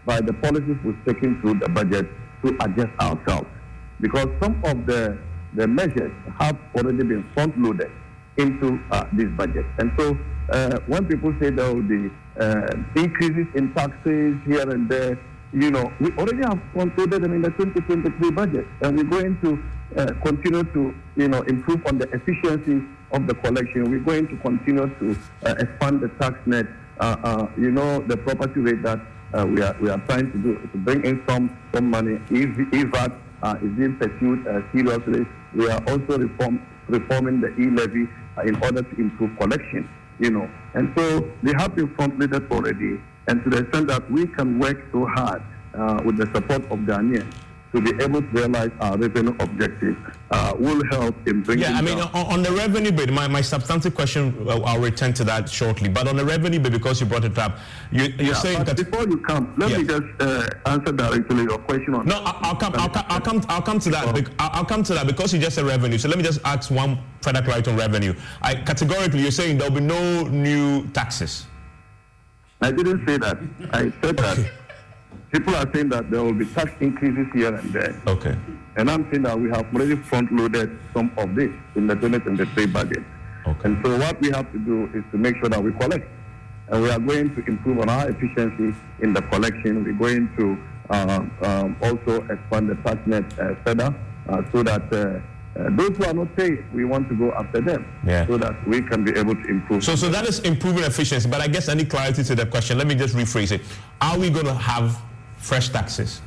by the policies we've taken through the budget to adjust ourselves, because some of the measures have already been front-loaded into this budget. And so when people say there will be increases in taxes here and there, we already have front-loaded them in the 2023 budget, and we're going to continue to, improve on the efficiency of the collection. We're going to continue to expand the tax net. The property rate that we are trying to do to bring in some money. If that is being pursued seriously, we are also reforming the e-levy in order to improve collection. And so they have been front-loaded already, and to the extent that we can work so hard with the support of Ghanaians to be able to realize our revenue objectives will help in bringing on the revenue bit, my substantive question, I'll return to that shortly, but on the revenue bit, because you brought it up, you're saying that... Before you come, let me just answer directly your question on... No, I'll come to that. I'll come to that because you just said revenue. So let me just ask one further clarity on revenue. Categorically, you're saying there'll be no new taxes. I didn't say that. I said that people are saying that there will be tax increases here and there. Okay. And I'm saying that we have already front-loaded some of this in the 2023 budget. Okay. And so what we have to do is to make sure that we collect. And we are going to improve on our efficiency in the collection. We're going to also expand the tax net further so that those who are not paying, we want to go after them so that we can be able to improve. So that is improving efficiency. But I guess any clarity to the question, let me just rephrase it. Are we going to have fresh taxes?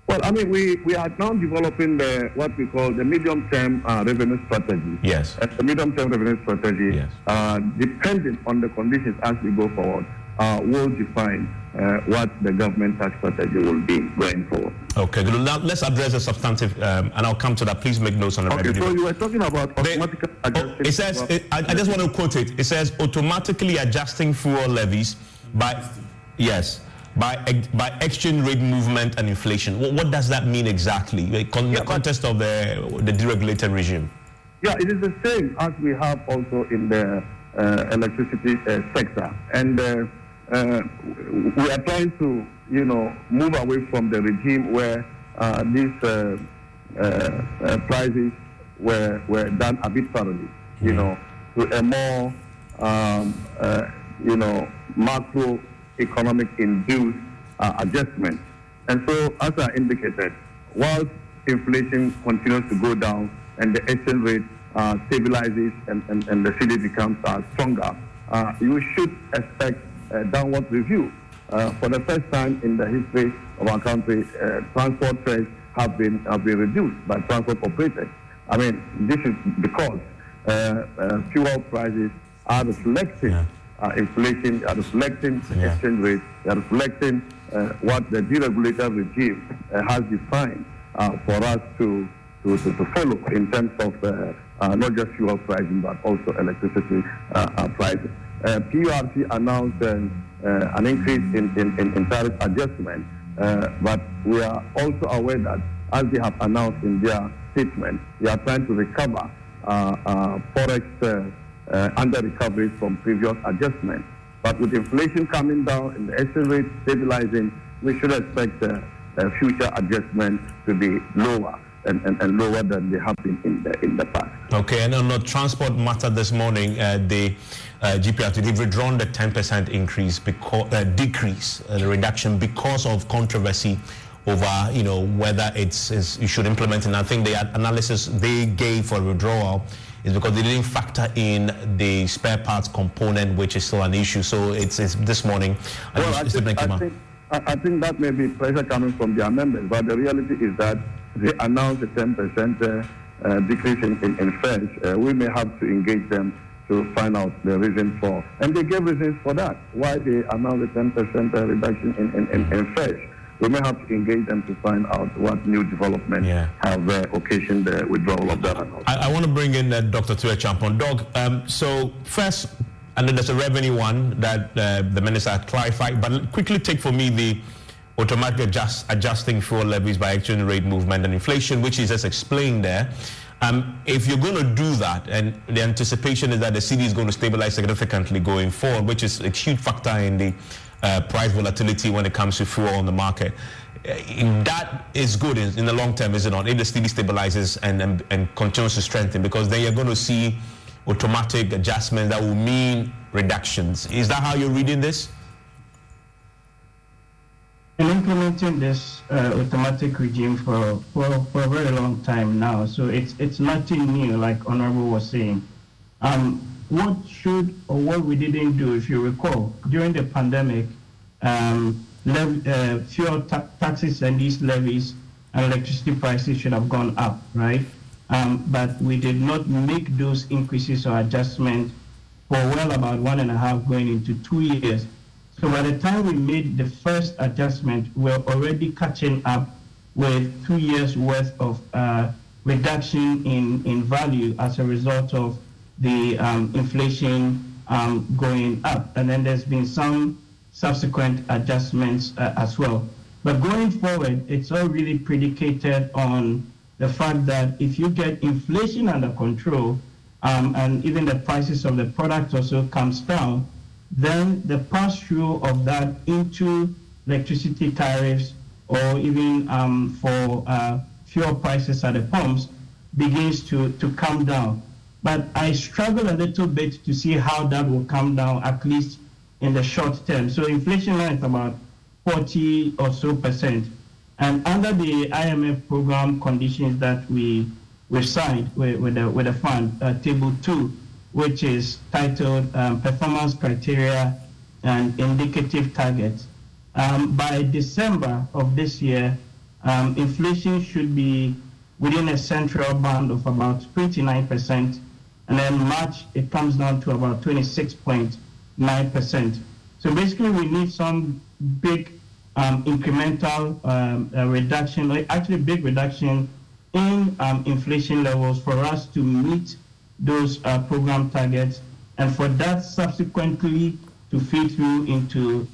Well, I mean, we are now developing what we call the medium-term revenue strategy. Yes. The medium-term revenue strategy, depending on the conditions as we go forward, will define what the government tax strategy will be going forward. Okay, now let's address the substantive, and I'll come to that. Please make notes on the revenue. Okay, so you were talking about automatically adjusting... It says, I just want to quote it. It says, automatically adjusting fuel levies by exchange rate movement and inflation. What does that mean exactly? In the context of the deregulated regime? Yeah, it is the same as we have also in the electricity sector. And we are trying to, move away from the regime where these prices were done arbitrarily, to a more, macroeconomic induced adjustment. And so, as I indicated, whilst inflation continues to go down and the exchange rate stabilizes and the cedi becomes stronger, you should expect a downward review. For the first time in the history of our country, transport fares have been reduced by transport operators. I mean, this is because fuel prices are reflecting inflation, are reflecting the exchange rate, are reflecting what the deregulated regime has defined for us to follow in terms of not just fuel pricing but also electricity pricing. PURC announced an increase in tariff adjustment, but we are also aware that, as they have announced in their statement, they are trying to recover forex under recovery from previous adjustments. But with inflation coming down and the exchange rate stabilizing, we should expect future adjustments to be lower and lower than they have been in the past. Okay, and on the transport matter this morning, the GPRT, they've withdrawn the 10% increase decrease, the reduction because of controversy over, whether you should implement it. And I think the analysis they gave for withdrawal is because they didn't factor in the spare parts component, which is still an issue. So it's this morning. Well, I think that may be pressure coming from their members, but the reality is that they announced a 10% decrease in fares. We may have to engage them to find out the reason for, and they gave reasons for that, why they announced a 10% reduction in fares. We may have to engage them to find out what new developments have occasioned the withdrawal of that. I want to bring in Dr. Tua Champon. Doc, so first, and then there's a revenue one that the minister clarified, but quickly take for me the automatic adjusting fuel levies by exchange rate movement and inflation, which is just explained there. If you're going to do that, and the anticipation is that the cedi is going to stabilize significantly going forward, which is a huge factor in the price volatility when it comes to fuel on the market. That is good in the long term, is it not? If the cedi stabilizes and continues to strengthen, because then you're going to see automatic adjustments that will mean reductions. Is that how you're reading this? In implementing this automatic regime for a very long time now, so it's nothing new, like Honorable was saying. What should or what we didn't do, if you recall, during the pandemic, fuel taxes and these levies and electricity prices should have gone up, right? But we did not make those increases or adjustments for well about 1.5 going into 2 years. So by the time we made the first adjustment, we're already catching up with 2 years worth of reduction in value as a result of the inflation going up. And then there's been some subsequent adjustments as well. But going forward, it's all really predicated on the fact that if you get inflation under control, and even the prices of the product also comes down, then the pass-through of that into electricity tariffs or even for fuel prices at the pumps begins to come down. But I struggle a little bit to see how that will come down, at least in the short term. So inflation line is about 40 or so percent. And under the IMF program conditions that we signed with the fund, Table 2, which is titled Performance Criteria and Indicative Targets, by December of this year, inflation should be within a central band of about 29%, and then March it comes down to about 26.9%. So basically we need some big incremental reduction, or actually big reduction in inflation levels for us to meet those program targets, and for that subsequently to feed through into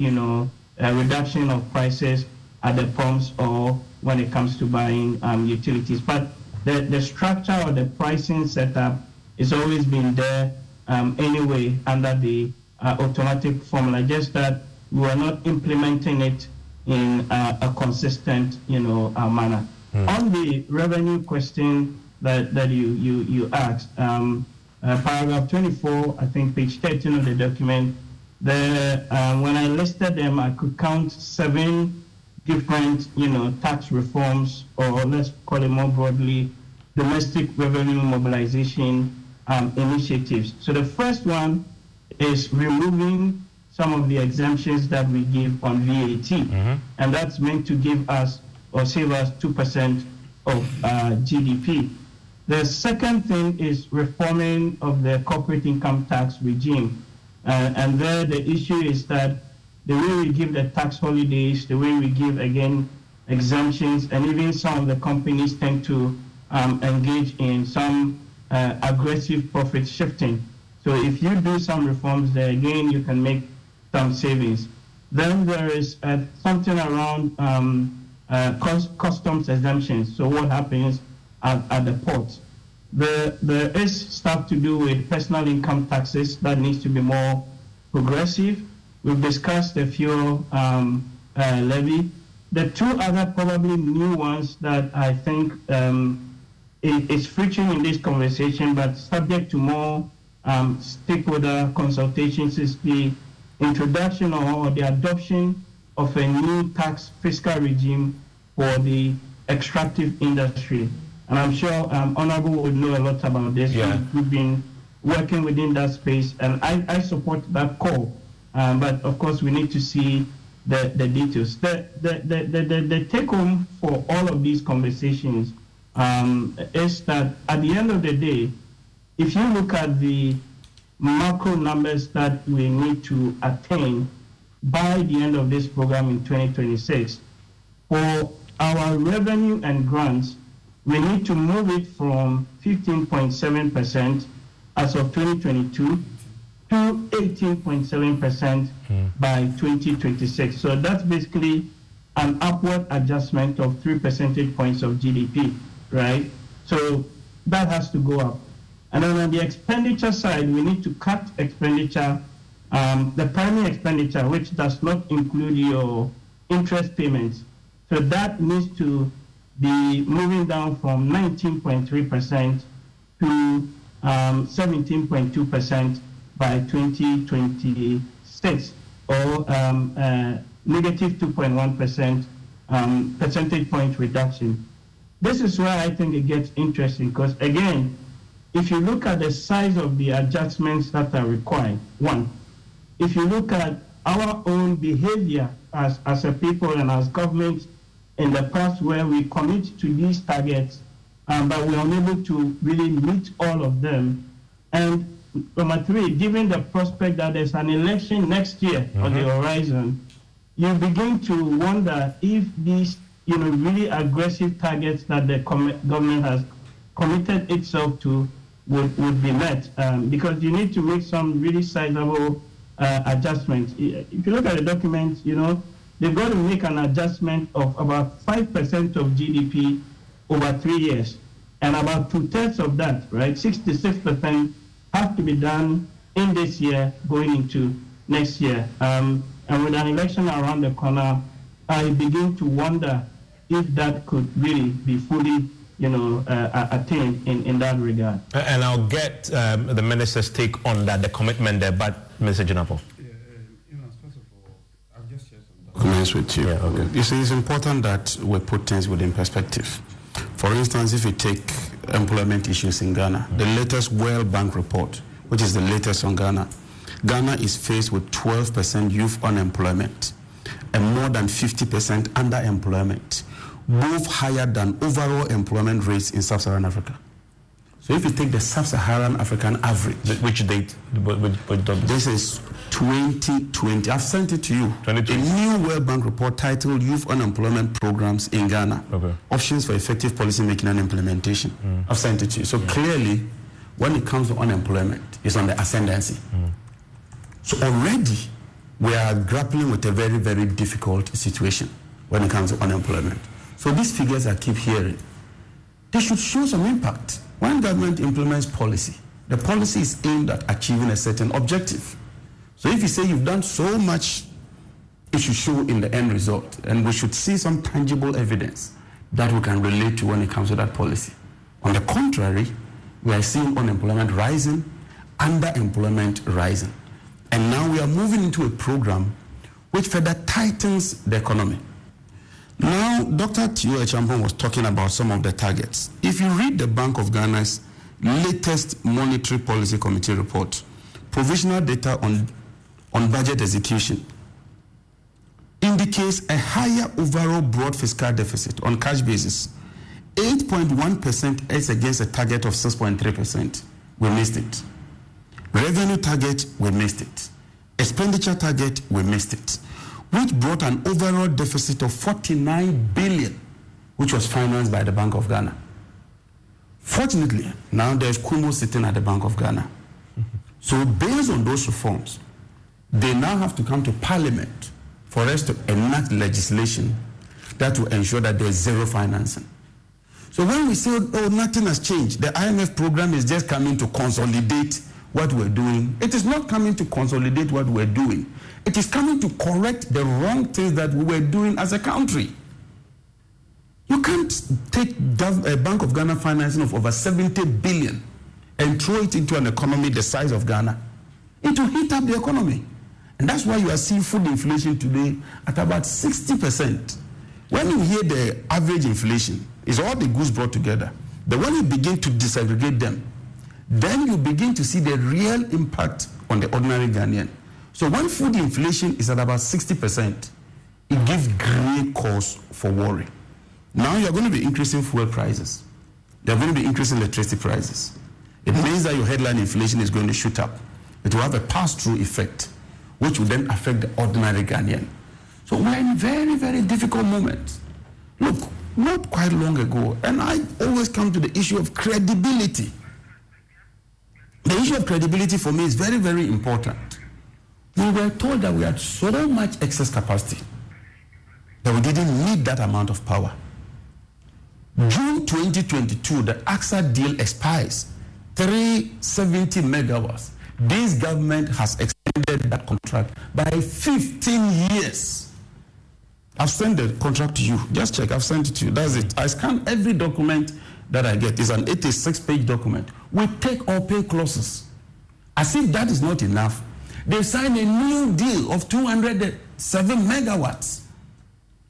a reduction of prices at the pumps or when it comes to buying utilities. But the structure or the pricing setup has always been there anyway under the automatic formula, just that we are not implementing it in a consistent manner. On the revenue question that you asked, paragraph 24, I think page 13 of the document, when I listed them, I could count 7 different tax reforms, or let's call it more broadly, domestic revenue mobilization initiatives. So the first one is removing some of the exemptions that we give on VAT, and that's meant to give us or save us 2% of GDP. The second thing is reforming of the corporate income tax regime, and there the issue is that the way we give the tax holidays, the way we give again exemptions, and even some of the companies tend to engage in some aggressive profit shifting. So if you do some reforms there, again, you can make some savings. Then there is something around customs exemptions. So what happens at the ports? There is stuff to do with personal income taxes that needs to be more progressive. We've discussed the fuel levy. The 2 other probably new ones that I think is featuring in this conversation, but subject to more stakeholder consultations, is the introduction or the adoption of a new tax fiscal regime for the extractive industry. And I'm sure Honorable would know a lot about this. Yeah. We've been working within that space, and I support that call. But of course, we need to see the details. The take home for all of these conversations is that at the end of the day, if you look at the macro numbers that we need to attain by the end of this program in 2026, for our revenue and grants, we need to move it from 15.7% as of 2022 to 18.7% by 2026. So that's basically an upward adjustment of 3 percentage points of GDP, right? So that has to go up. And then on the expenditure side, we need to cut expenditure, the primary expenditure, which does not include your interest payments. So that needs to be moving down from 19.3% to 17.2% by 2026, or negative 2.1% percentage point reduction. This is where I think it gets interesting, because again, if you look at the size of the adjustments that are required, one, if you look at our own behavior as a people and as government in the past where we commit to these targets, but we're unable to really meet all of them. And number three, given the prospect that there's an election next year on the horizon, you begin to wonder if these really aggressive targets that the government has committed itself to would be met, because you need to make some really sizable adjustments. If you look at the document, they've got to make an adjustment of about 5% of GDP over 3 years, and about 2/3 of that, right, 66%, have to be done in this year going into next year. And with an election around the corner, I begin to wonder if that could really be fully attained in that regard. And I'll get the minister's take on that, the commitment there, but Mr. Jinapo. First of all, I'll just share some documents with you. Yeah, okay. You see, it's important that we put things within perspective. For instance, if you take employment issues in Ghana, the latest World Bank report, which is the latest on Ghana, Ghana is faced with 12% youth unemployment and more than 50% underemployment, both higher than overall employment rates in sub-Saharan Africa. So if you take the sub-Saharan African average, Which date? this is 2020. I've sent it to you. 2020. A new World Bank report titled Youth Unemployment Programs in Ghana. Okay. Options for Effective Policy Making and Implementation. I've sent it to you. So clearly, when it comes to unemployment, it's on the ascendancy. So already, we are grappling with a very, very difficult situation when it comes to unemployment. So these figures I keep hearing, they should show some impact. When government implements policy, the policy is aimed at achieving a certain objective. So if you say you've done so much, it should show in the end result. And we should see some tangible evidence that we can relate to when it comes to that policy. On the contrary, we are seeing unemployment rising, underemployment rising. And now we are moving into a program which further tightens the economy. Now, Dr. Tio Echampong was talking about some of the targets. If you read the Bank of Ghana's latest Monetary Policy Committee report, provisional data on budget execution indicates a higher overall broad fiscal deficit on cash basis. 8.1% is against a target of 6.3%. We missed it. Revenue target, we missed it. Expenditure target, we missed it, which brought an overall deficit of 49 billion, which was financed by the Bank of Ghana. Fortunately, now there's Kumo sitting at the Bank of Ghana. So based on those reforms, they now have to come to Parliament for us to enact legislation that will ensure that there's zero financing. So when we say, oh, nothing has changed, the IMF program is just coming to consolidate what we're doing, it is not coming to consolidate what we're doing. It is coming to correct the wrong things that we were doing as a country. You can't take a Bank of Ghana financing of over 70 billion and throw it into an economy the size of Ghana. It will hit up the economy. And that's why you are seeing food inflation today at about 60%. When you hear the average inflation, it's all the goods brought together. But when you begin to disaggregate them, then you begin to see the real impact on the ordinary Ghanaian. So when food inflation is at about 60%, it gives great cause for worry. Now you're going to be increasing fuel prices. You're going to be increasing electricity prices. It means that your headline inflation is going to shoot up. It will have a pass-through effect, which will then affect the ordinary Ghanaian. So we're in very, very difficult moments. Look, not quite long ago, and I always come to the issue of credibility. The issue of credibility for me is very, very important. We were told that we had so much excess capacity that we didn't need that amount of power. June 2022, the AXA deal expires, 370 megawatts. This government has extended that contract by 15 years. I've sent the contract to you. Just check, I've sent it to you. That's it. I scan every document that I get. It's an 86-page document with take or pay clauses. As if that is not enough, they signed a new deal of 207 megawatts.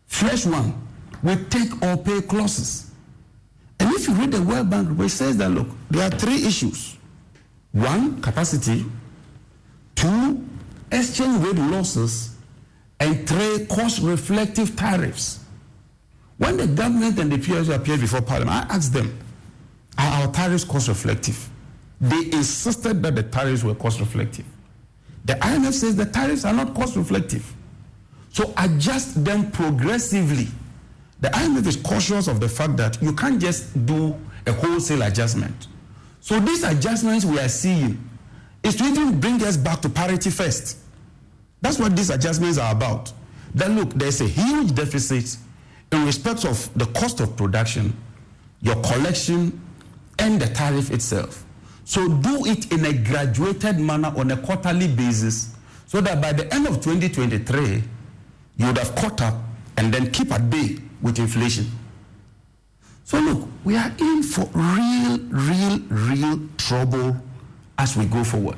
Fresh one with take or pay clauses. And if you read the World Bank report, it says that, look, there are 3 issues. 1, capacity. 2, exchange rate losses. And 3, cost-reflective tariffs. When the government and the PSU appeared before Parliament, I asked them, are our tariffs cost-reflective? They insisted that the tariffs were cost-reflective. The IMF says the tariffs are not cost-reflective. So adjust them progressively. The IMF is cautious of the fact that you can't just do a wholesale adjustment. So these adjustments we are seeing is to even bring us back to parity first. That's what these adjustments are about. That look, there's a huge deficit in respect of the cost of production, your collection, and the tariff itself. So do it in a graduated manner on a quarterly basis so that by the end of 2023, you would have caught up and then keep at bay with inflation. So look, we are in for real trouble as we go forward.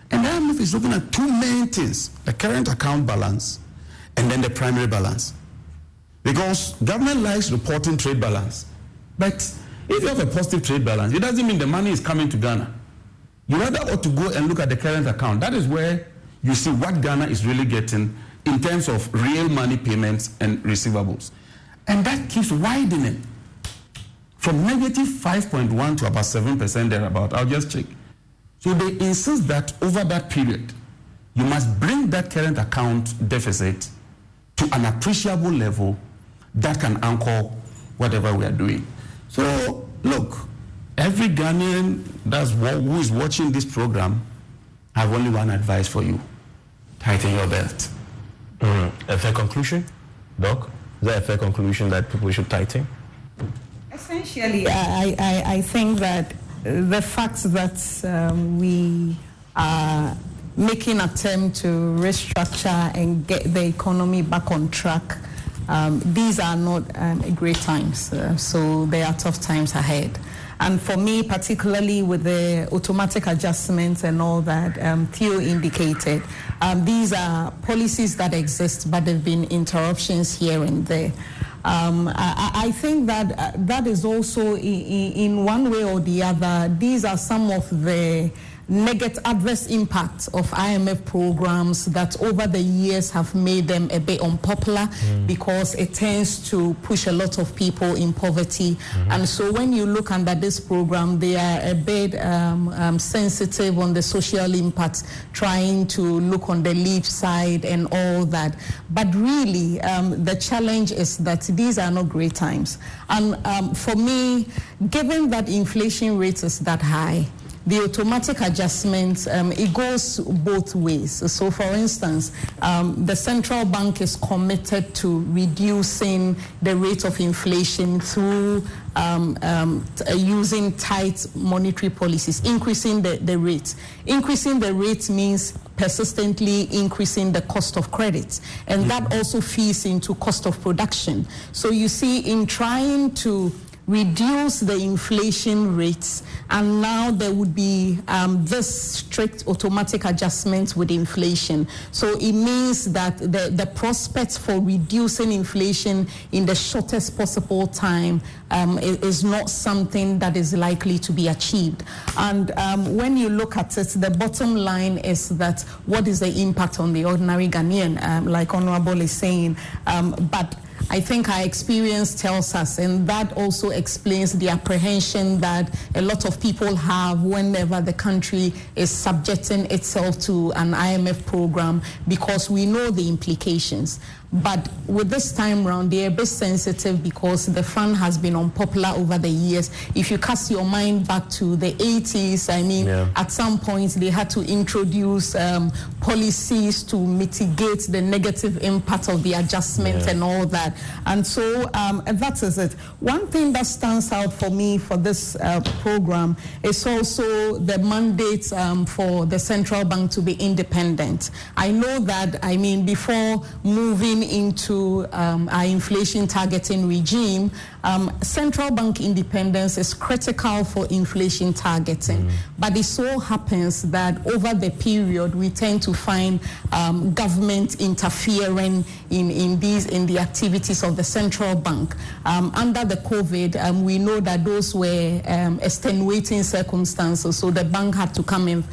And the IMF is looking at 2 main things, the current account balance and then the primary balance. Because government likes reporting trade balance. But if you have a positive trade balance, it doesn't mean the money is coming to Ghana. You rather ought to go and look at the current account. That is where you see what Ghana is really getting in terms of real money payments and receivables. And that keeps widening from negative 5.1 to about 7% thereabout. I'll just check. So they insist that over that period, you must bring that current account deficit to an appreciable level that can anchor whatever we are doing. So look, every Ghanaian who is watching this program, I have only one advice for you. Tighten your belt. A fair conclusion, Doc? Is that a fair conclusion that people should tighten? Essentially, I think that the fact that we are making an attempt to restructure and get the economy back on track, these are not great times. So there are tough times ahead. And for me, particularly with the automatic adjustments and all that Theo indicated, these are policies that exist, but there have been interruptions here and there. I think that that is also, in one way or the other, these are some of the negative adverse impacts of IMF programs that over the years have made them a bit unpopular because it tends to push a lot of people in poverty. And so when you look under this program, they are a bit sensitive on the social impacts, trying to look on the leave side and all that. But really, the challenge is that these are not great times. And for me, given that inflation rate is that high, the automatic adjustments, it goes both ways. So for instance, the central bank is committed to reducing the rate of inflation through using tight monetary policies, increasing the rate. Increasing the rate means persistently increasing the cost of credit, and that also feeds into cost of production. So you see, in trying to reduce the inflation rates, and now there would be this strict automatic adjustment with inflation. So it means that the prospects for reducing inflation in the shortest possible time is not something that is likely to be achieved. And when you look at it, the bottom line is that what is the impact on the ordinary Ghanaian, like Honorable is saying, but I think our experience tells us, and that also explains the apprehension that a lot of people have whenever the country is subjecting itself to an IMF program, because we know the implications. But with this time round, they're a bit sensitive because the fund has been unpopular over the years. If you cast your mind back to the 80s, I mean, at some point they had to introduce policies to mitigate the negative impact of the adjustment and all that. And so that is it. One thing that stands out for me for this program is also the mandate for the central bank to be independent. I know that, I mean, before moving going into our inflation targeting regime, central bank independence is critical for inflation targeting. But it so happens that over the period, we tend to find government interfering in the activities of the central bank. Under the COVID, we know that those were extenuating circumstances, so the bank had to come in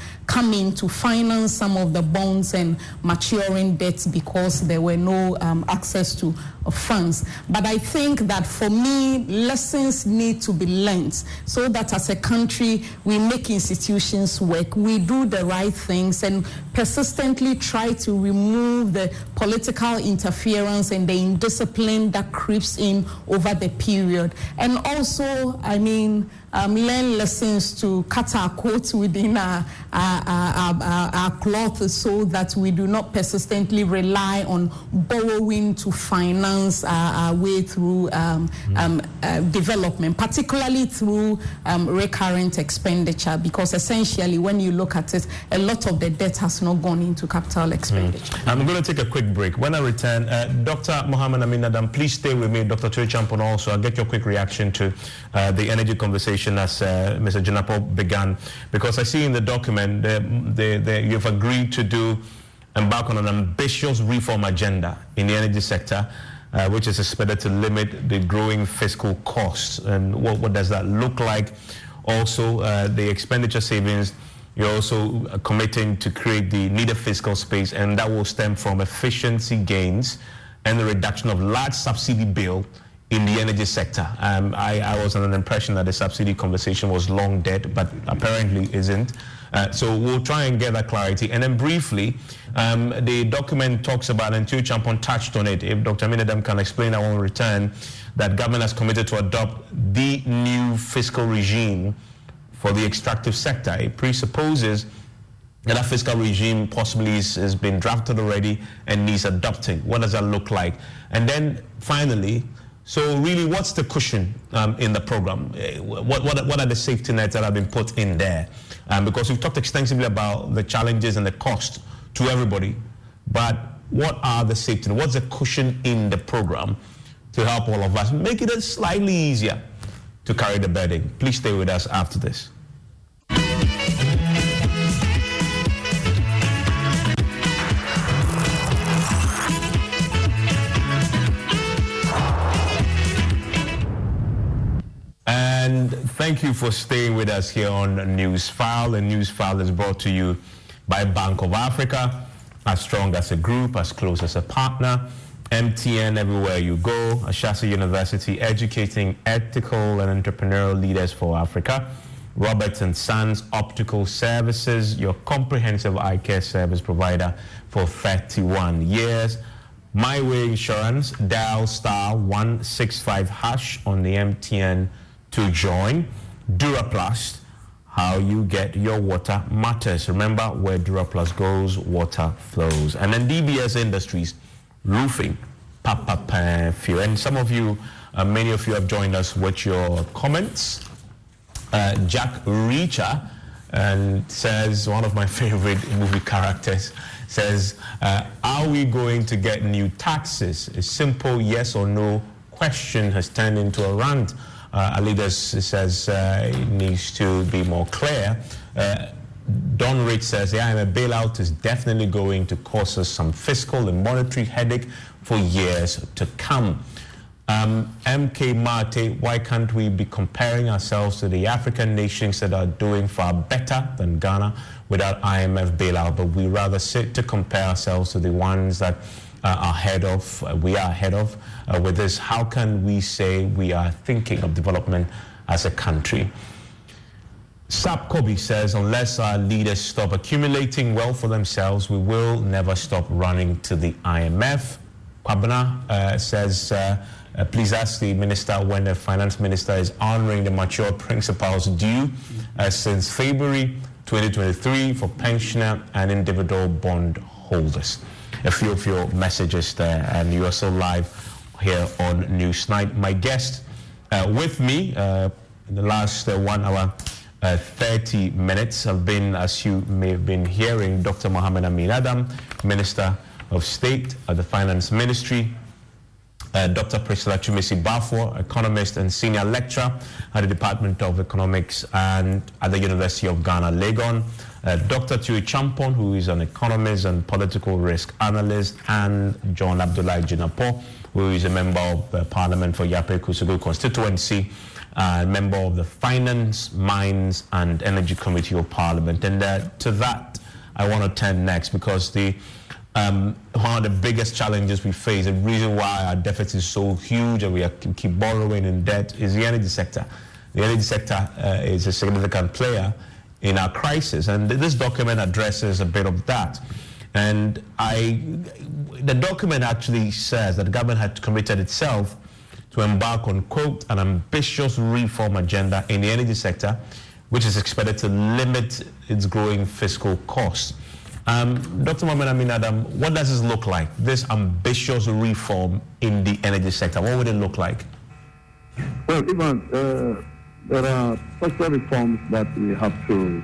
to finance some of the bonds and maturing debts because there were no access to funds. But I think that for me, lessons need to be learned so that as a country, we make institutions work, we do the right things, and persistently try to remove the political interference and the indiscipline that creeps in over the period. And also, learn lessons to cut our coats within our cloth so that we do not persistently rely on borrowing to finance our way through development, particularly through recurrent expenditure, because essentially when you look at it, a lot of the debt has not gone into capital expenditure. I'm going to take a quick break. When I return, Dr. Mohammed Amin Adam, please stay with me. Dr. Tui Champon also. I'll get your quick reaction to the energy conversation as Mr. Jinapo began, because I see in the document you've agreed to embark on an ambitious reform agenda in the energy sector, which is expected to limit the growing fiscal costs. And what does that look like? Also, the expenditure savings, you're also committing to create the needed fiscal space, and that will stem from efficiency gains and the reduction of large subsidy bill in the energy sector. I was under the impression that the subsidy conversation was long dead, but apparently isn't. So we'll try and get that clarity. And then briefly, the document talks about, and Tui Champon touched on it, if Dr. Aminadam can explain, I will return, that government has committed to adopt the new fiscal regime for the extractive sector. It presupposes that fiscal regime possibly has been drafted already and needs adopting. What does that look like? And then finally, so really, what's the cushion in the program? What are the safety nets that have been put in there? Because we've talked extensively about the challenges and the cost to everybody, but what are the safety nets? What's the cushion in the program to help all of us make it slightly easier to carry the burden? Please stay with us after this. And thank you for staying with us here on Newsfile. The Newsfile is brought to you by Bank of Africa, as strong as a group, as close as a partner. MTN everywhere you go. Ashasi University, educating ethical and entrepreneurial leaders for Africa. Roberts & Sons Optical Services, your comprehensive eye care service provider for 31 years. My Way Insurance, dial *165# on the MTN to join. Duraplast, how you get your water matters. Remember, where Duraplast goes, water flows. And then DBS Industries, roofing, few. And some of you, many of you have joined us with your comments. Jack Reacher and says, one of my favorite movie characters, says, are we going to get new taxes? A simple yes or no question has turned into a rant. Alidas says it needs to be more clear. Don Rich says the IMF bailout is definitely going to cause us some fiscal and monetary headache for years to come. MK Mate, why can't we be comparing ourselves to the African nations that are doing far better than Ghana without IMF bailout, but we rather sit to compare ourselves to the ones that we are ahead of with this? How can we say we are thinking of development as a country? Sap Kobe says, unless our leaders stop accumulating wealth for themselves, we will never stop running to the IMF. Kwabena says, please ask the minister when the finance minister is honoring the mature principles due since February 2023 for pensioner and individual bond holders. A few of your messages there, and you are so live here on Newsnight. My guest with me in the last 1 hour 30 minutes have been, as you may have been hearing, Dr. Mohammed Amin Adam, Minister of State at the Finance Ministry, Dr. Priscilla Chumesi-Bafo, economist and senior lecturer at the Department of Economics and at the University of Ghana, Legon, Dr. Tui Champon, who is an economist and political risk analyst, and John Abdullahi Jinapo, who is a member of Parliament for Yape Kusugu constituency, member of the Finance, Mines and Energy Committee of Parliament. And to that, I want to turn next, because one of the biggest challenges we face, the reason why our deficit is so huge and we keep borrowing in debt, is the energy sector. The energy sector is a significant player in our crisis, and this document addresses a bit of that. And the document actually says that the government had committed itself to embark on, quote, an ambitious reform agenda in the energy sector, which is expected to limit its growing fiscal costs. Dr. Mohamed Amin Adam, what does this look like, this ambitious reform in the energy sector? What would it look like? Well, Ivan, there are structural reforms that we have to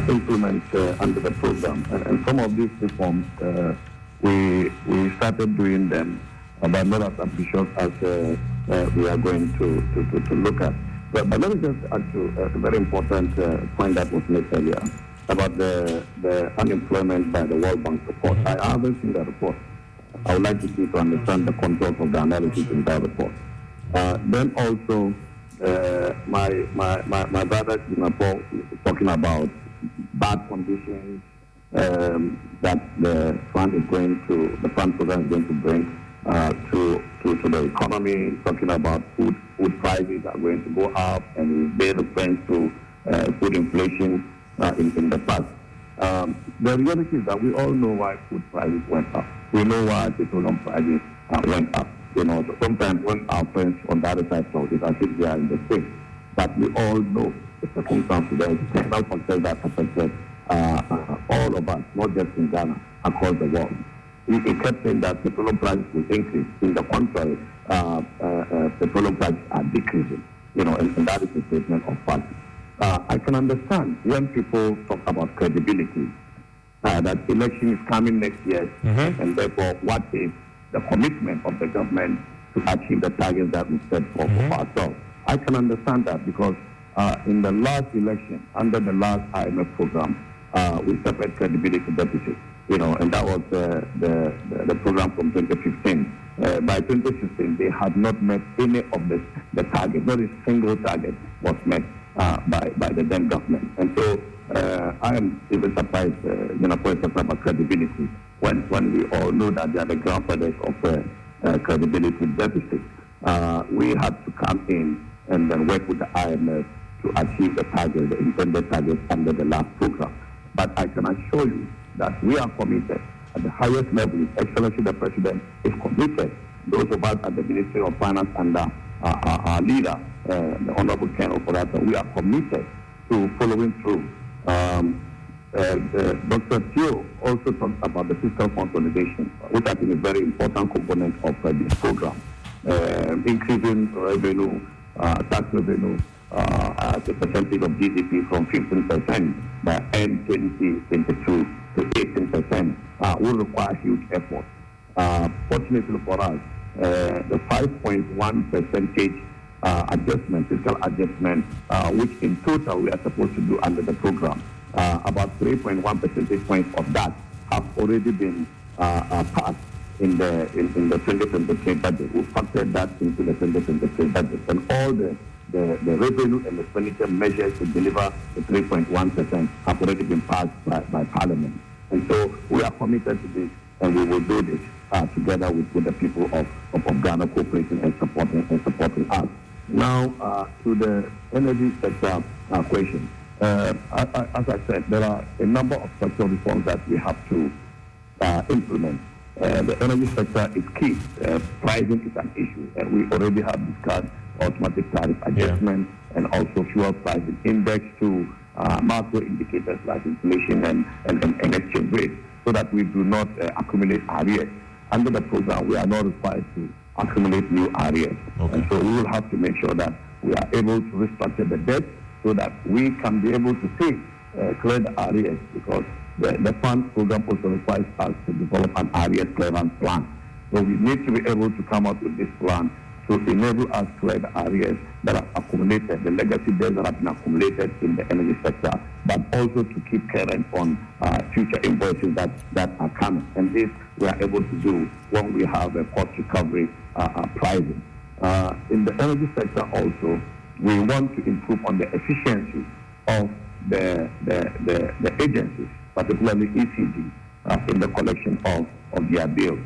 implement under the program. And some of these reforms, we started doing them, but not as ambitious as we are going to look at. But let me just add to a very important point that was made earlier about the unemployment by the World Bank report. I haven't seen the report. I would like to see to understand the contours of the analysis in that report. Then also, my brother Singapore is talking about bad conditions that the fund program is going to bring to the economy. Talking about food prices are going to go up, and we made reference to food inflation in the past. The reality is that we all know why food prices went up. We know why petroleum prices went up. You know, so sometimes when our friends on the other side talk, it's as if they are in the same. But we all know the circumstances, the external factors that affected all of us, not just in Ghana, across the world. He kept saying that petroleum prices will increase. In the contrary, petroleum prices are decreasing. You know, and that is a statement of fact. I can understand when people talk about credibility, that election is coming next year, and therefore what is the commitment of the government to achieve the targets that we set for ourselves. I can understand that, because in the last election, under the last IMF program, we suffered credibility deficit, you know, and that was the program from 2015. By 2016, they had not met any of the targets. Not a single target was met by the then government. And so I am even surprised, about credibility when we all know that they are the grandfathers of credibility deficit. We had to come in and then work with the IMF to achieve the target, the intended targets under the last program. But I can assure you that we are committed at the highest level. His Excellency the President is committed. Those of us at the Ministry of Finance and our leader, the Honorable Colonel Forata, we are committed to following through. Dr. Teo also talked about the fiscal consolidation, which I think is a very important component of this program. Increasing revenue, tax revenue, as a percentage of GDP from 15% by end 2022 to 18% will require huge effort. Fortunately for us, the 5.1 percentage adjustment, fiscal adjustment, which in total we are supposed to do under the program, about 3.1 percentage points of that have already been passed in the 2023 budget. We factored that into the 2023 budget, and all the revenue and expenditure measures to deliver the 3.1% have already been passed by Parliament. And so we are committed to this, and we will do this together with the people of Ghana cooperating and supporting us. Now, to the energy sector question. As I said, there are a number of structural reforms that we have to implement. The energy sector is key. Pricing is an issue, and we already have discussed automatic tariff adjustment and also fuel pricing index to macro indicators like inflation and exchange rate, so that we do not accumulate arrears. Under the program, we are not required to accumulate new arrears. Okay. And so we will have to make sure that we are able to restructure the debt so that we can be able to clear the arrears, because the funds program also requires us to develop an arrears clearance plan. So we need to be able to come up with this plan to enable us to clear the arrears that are accumulated, the legacy debts that have been accumulated in the energy sector, but also to keep current on future invoices that are coming. And this we are able to do when we have a cost recovery pricing. In the energy sector also, we want to improve on the efficiency of the agencies, particularly ECG, in the collection of their bills.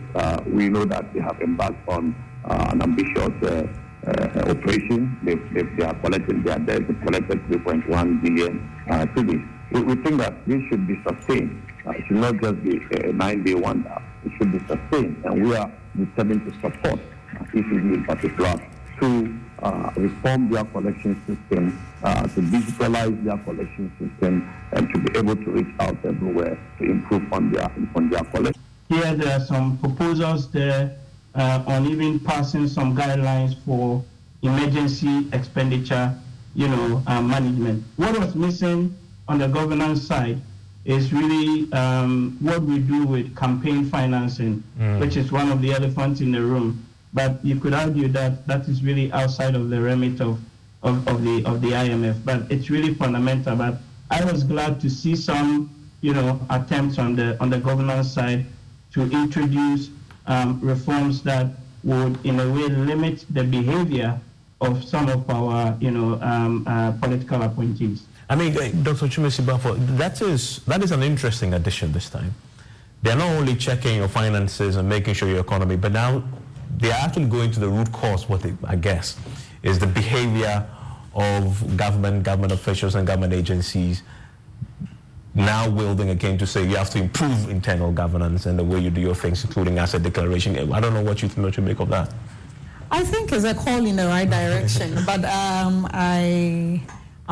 We know that they have embarked on an ambitious operation. They are collecting their debt. They collected 3.1 billion to this. We think that this should be sustained. It should not just be a 9-day wonder. It should be sustained, and we are determined to support ECG in particular to reform their collection system, to digitalize their collection system, and to be able to reach out everywhere to improve on their collection. Here there are some proposals there on even passing some guidelines for emergency expenditure, management. What was missing on the governance side is really what we do with campaign financing, which is one of the elephants in the room. But you could argue that that is really outside of the remit of the IMF. But it's really fundamental. But I was glad to see some, attempts on the governance side to introduce reforms that would, in a way, limit the behavior of some of our, political appointees. I mean, Dr. Chumesi-Bafo, that is an interesting addition this time. They're not only checking your finances and making sure your economy, but now they are actually going to the root cause, I guess, is the behavior of government officials and government agencies now wielding again to say you have to improve internal governance and the way you do your things, including asset declaration. I don't know what you make of that. I think it's a call in the right direction, but I'm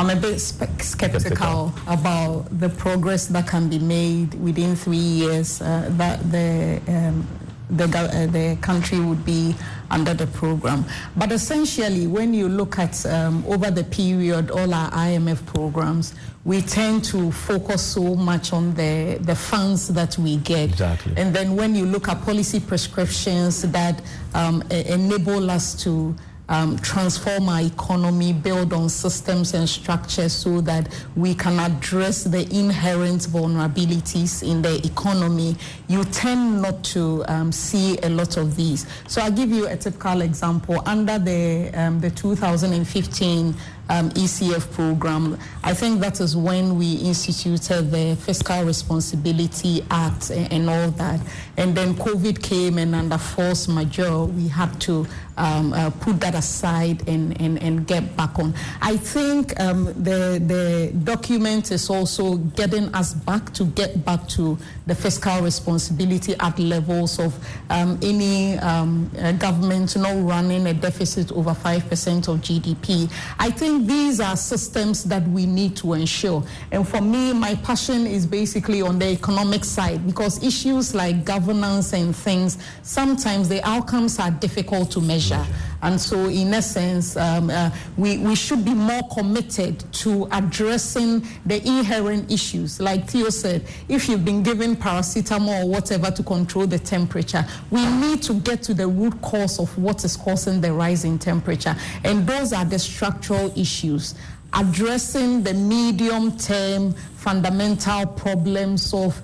a bit skeptical about the progress that can be made within 3 years that the country would be under the program. But essentially, when you look at over the period, all our IMF programs, we tend to focus so much on the funds that we get. Exactly. And then when you look at policy prescriptions that enable us to transform our economy, build on systems and structures so that we can address the inherent vulnerabilities in the economy, you tend not to see a lot of these. So I'll give you a typical example. Under the 2015 ECF program, I think that is when we instituted the Fiscal Responsibility Act and all that. And then COVID came, and under force majeure, we had to put that aside and get back on. I think the document is also getting us get back to the Fiscal Responsibility Act levels of any government not running a deficit over 5% of GDP. I think these are systems that we need to ensure. And for me, my passion is basically on the economic side, because issues like governance and things, sometimes the outcomes are difficult to measure. And so in essence, we should be more committed to addressing the inherent issues. Like Theo said, if you've been given paracetamol or whatever to control the temperature, we need to get to the root cause of what is causing the rise in temperature. And those are the structural issues. Addressing the medium-term fundamental problems of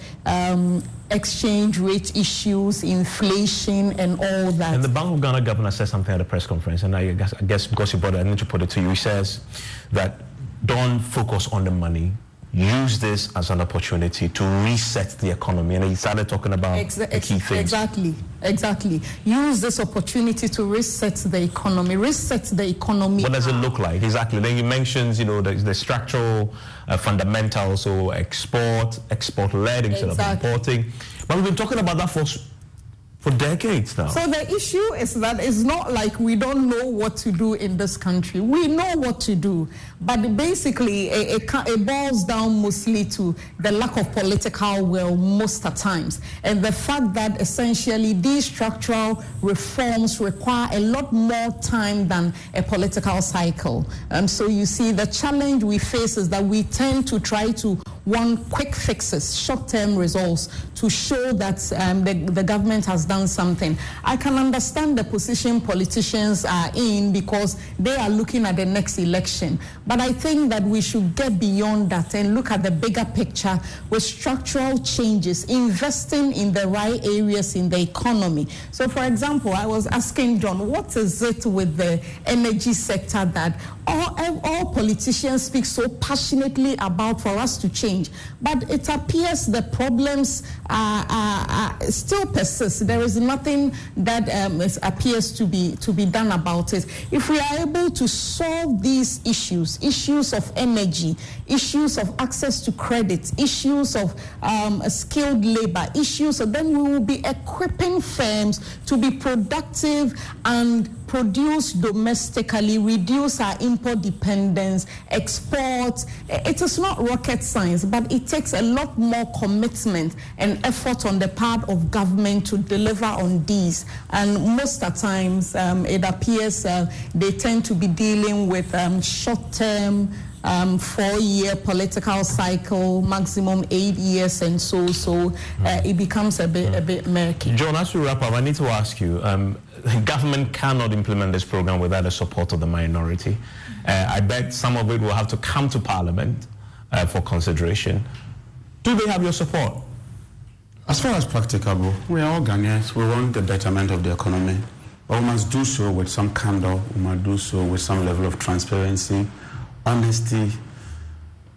exchange rate issues, inflation, and all that. And the Bank of Ghana governor said something at a press conference, and I guess because you brought it, I need to put it to you. He says that don't focus on the money. Use this as an opportunity to reset the economy. And he started talking about the key things. Exactly. Use this opportunity to reset the economy. What does it look like? Exactly. Then he mentions, the structural fundamentals, so export-led instead of importing. But we've been talking about that for decades now. So the issue is that it's not like we don't know what to do in this country. We know what to do, but basically it boils down mostly to the lack of political will most of times, and the fact that essentially these structural reforms require a lot more time than a political cycle. So you see, the challenge we face is that we tend to try to want quick fixes, short-term results to show that the government has done something. I can understand the position politicians are in because they are looking at the next election. But I think that we should get beyond that and look at the bigger picture with structural changes, investing in the right areas in the economy. So, for example, I was asking John, what is it with the energy sector that all politicians speak so passionately about for us to change? But it appears the problems still persist. There is nothing that appears to be done about it. If we are able to solve these issues of energy, issues of access to credit, issues of skilled labor, then we will be equipping firms to be productive and produce domestically, reduce our import dependence, export. It is not rocket science, but it takes a lot more commitment and effort on the part of government to deliver on these. And most of the times, it appears they tend to be dealing with short-term, 4-year political cycle, maximum 8 years, and so it becomes a bit murky. John, as we wrap up, I need to ask you, government cannot implement this program without the support of the minority. I bet some of it will have to come to Parliament for consideration. Do they have your support? As far as practicable, we are all Ghanaians. We want the betterment of the economy. But we must do so with some candor. We must do so with some level of transparency, honesty,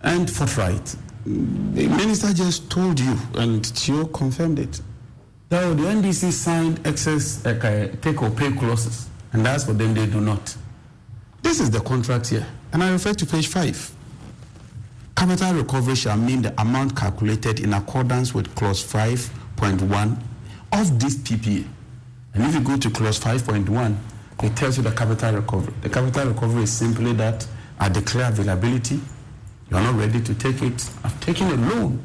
and forthright. The minister just told you, and Chio confirmed it. Now, the NDC signed excess take-or-pay clauses, and that's for them they do not. This is the contract here, and I refer to page 5. Capital recovery shall mean the amount calculated in accordance with clause 5.1 of this PPA. And if you go to clause 5.1, it tells you the capital recovery. The capital recovery is simply that I declare availability, you are not ready to take it. I've taken a loan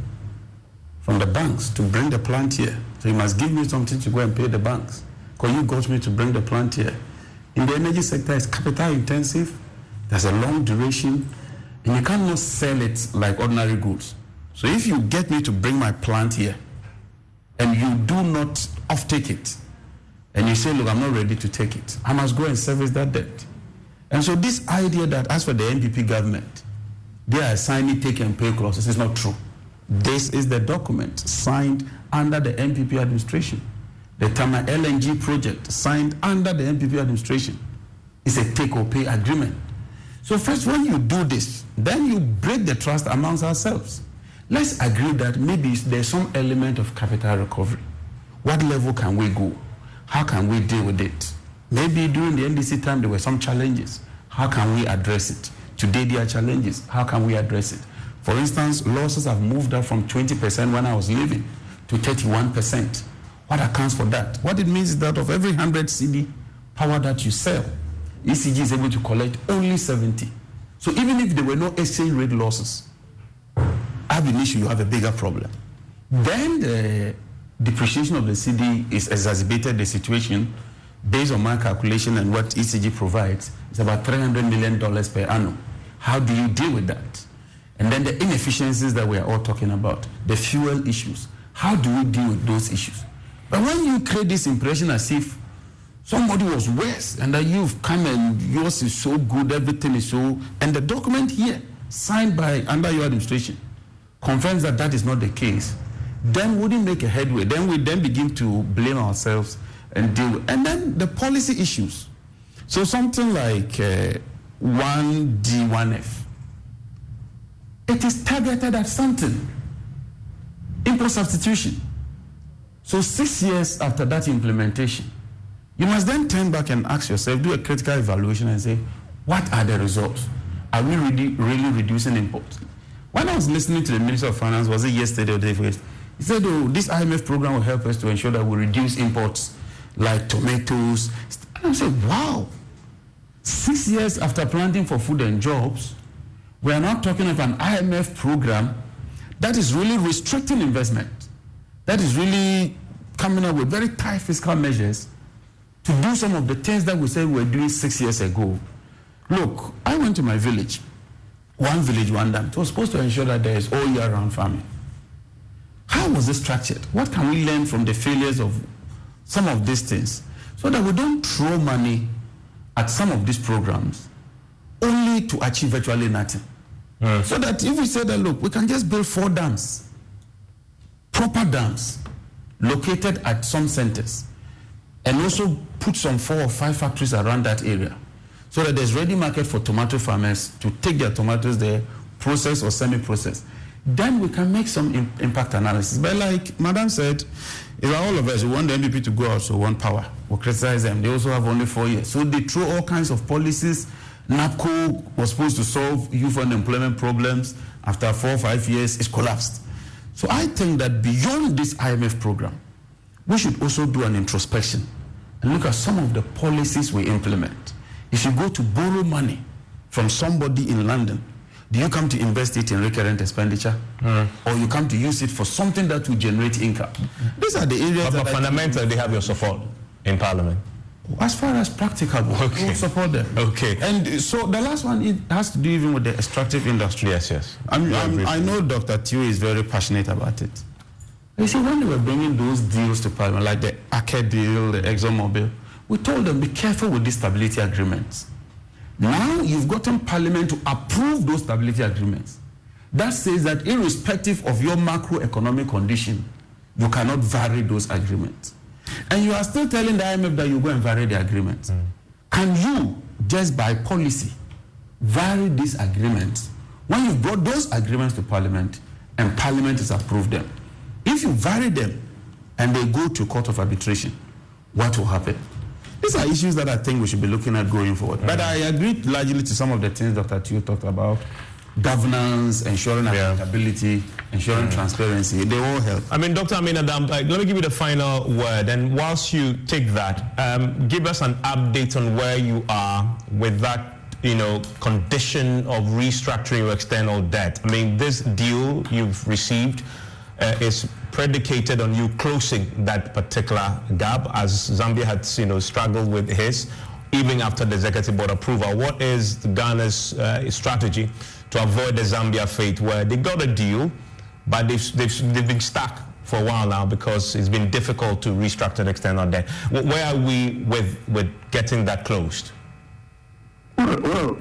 from the banks to bring the plant here. So you must give me something to go and pay the banks, because you got me to bring the plant here. In the energy sector, it's capital intensive, there's a long duration, and you cannot sell it like ordinary goods. So if you get me to bring my plant here, and you do not offtake it, and you say, look, I'm not ready to take it, I must go and service that debt. And so this idea that as for the NPP government, they are signing take and pay clauses is not true. This is the document signed under the NPP administration. The Tama LNG project signed under the NPP administration is a take or pay agreement. So first, when you do this, then you break the trust amongst ourselves. Let's agree that maybe there's some element of capital recovery. What level can we go? How can we deal with it? Maybe during the NDC time there were some challenges. How can we address it? Today there are challenges. How can we address it? For instance, losses have moved up from 20% when I was leaving to 31%. What accounts for that? What it means is that of every 100 CD power that you sell, ECG is able to collect only 70. So even if there were no exchange rate losses, ab initio you have a bigger problem. Then the depreciation of the CD is exacerbated the situation. Based on my calculation and what ECG provides, it's about $300 million per annum. How do you deal with that? And then the inefficiencies that we are all talking about, the fuel issues. How do we deal with those issues? But when you create this impression as if somebody was worse and that you've come and yours is so good, everything is so, and the document here, signed by under your administration, confirms that that is not the case, then we wouldn't make a headway. Then we begin to blame ourselves and deal with. And then the policy issues. So something like 1D, 1F. It is targeted at something. Import substitution. So 6 years after that implementation, you must then turn back and ask yourself, do a critical evaluation and say, what are the results? Are we really reducing imports? When I was listening to the Minister of Finance, was it yesterday or the day before? He said, oh, this IMF program will help us to ensure that we reduce imports like tomatoes. And I said, wow. 6 years after planting for food and jobs, we are now talking of an IMF program that is really restricting investment, that is really coming up with very tight fiscal measures to do some of the things that we said we were doing 6 years ago. Look, I went to my village one village, one dam. It was supposed to ensure that there is all year-round farming. How was it structured? What can we learn from the failures of some of these things so that we don't throw money at some of these programs only to achieve virtually nothing? So that if we say that, look, we can just build 4 dams, proper dams, located at some centers, and also put some 4 or 5 factories around that area, so that there's ready market for tomato farmers to take their tomatoes there, process or semi-process. Then we can make some impact analysis. But like Madam said, if all of us, we want the MPP to go out, so want power. We'll criticize them. They also have only 4 years. So they throw all kinds of policies. NAPCO was supposed to solve youth unemployment problems. After 4 or 5 years, it's collapsed. So I think that beyond this IMF program, we should also do an introspection and look at some of the policies we implement. If you go to borrow money from somebody in London, do you come to invest it in recurrent expenditure? Or you come to use it for something that will generate income? These are the areas but fundamentally, they have your support in Parliament. As far as practicable, we'll support them. Okay. And so the last one, it has to do even with the extractive industry. Yes. I know Dr. Teo is very passionate about it. You see, when they were bringing those deals to Parliament, like the Aker deal, the ExxonMobil, we told them, be careful with these stability agreements. Now you've gotten Parliament to approve those stability agreements. That says that irrespective of your macroeconomic condition, you cannot vary those agreements. And you are still telling the IMF that you go and vary the agreements. Can you, just by policy, vary these agreements when you've brought those agreements to Parliament and Parliament has approved them? If you vary them and they go to court of arbitration, what will happen? These are issues that I think we should be looking at going forward. But I agree largely to some of the things Dr. Teo talked about. Governance, ensuring accountability, ensuring transparency, they all help. I mean, Dr. Amin Adam, let me give you the final word. And whilst you take that, give us an update on where you are with that, condition of restructuring your external debt. I mean, this deal you've received is predicated on you closing that particular gap, as Zambia had, struggled with his, even after the executive board approval. What is Ghana's strategy to avoid the Zambia fate, where they got a deal, but they've been stuck for a while now because it's been difficult to restructure the external debt? Where are we with getting that closed? Well,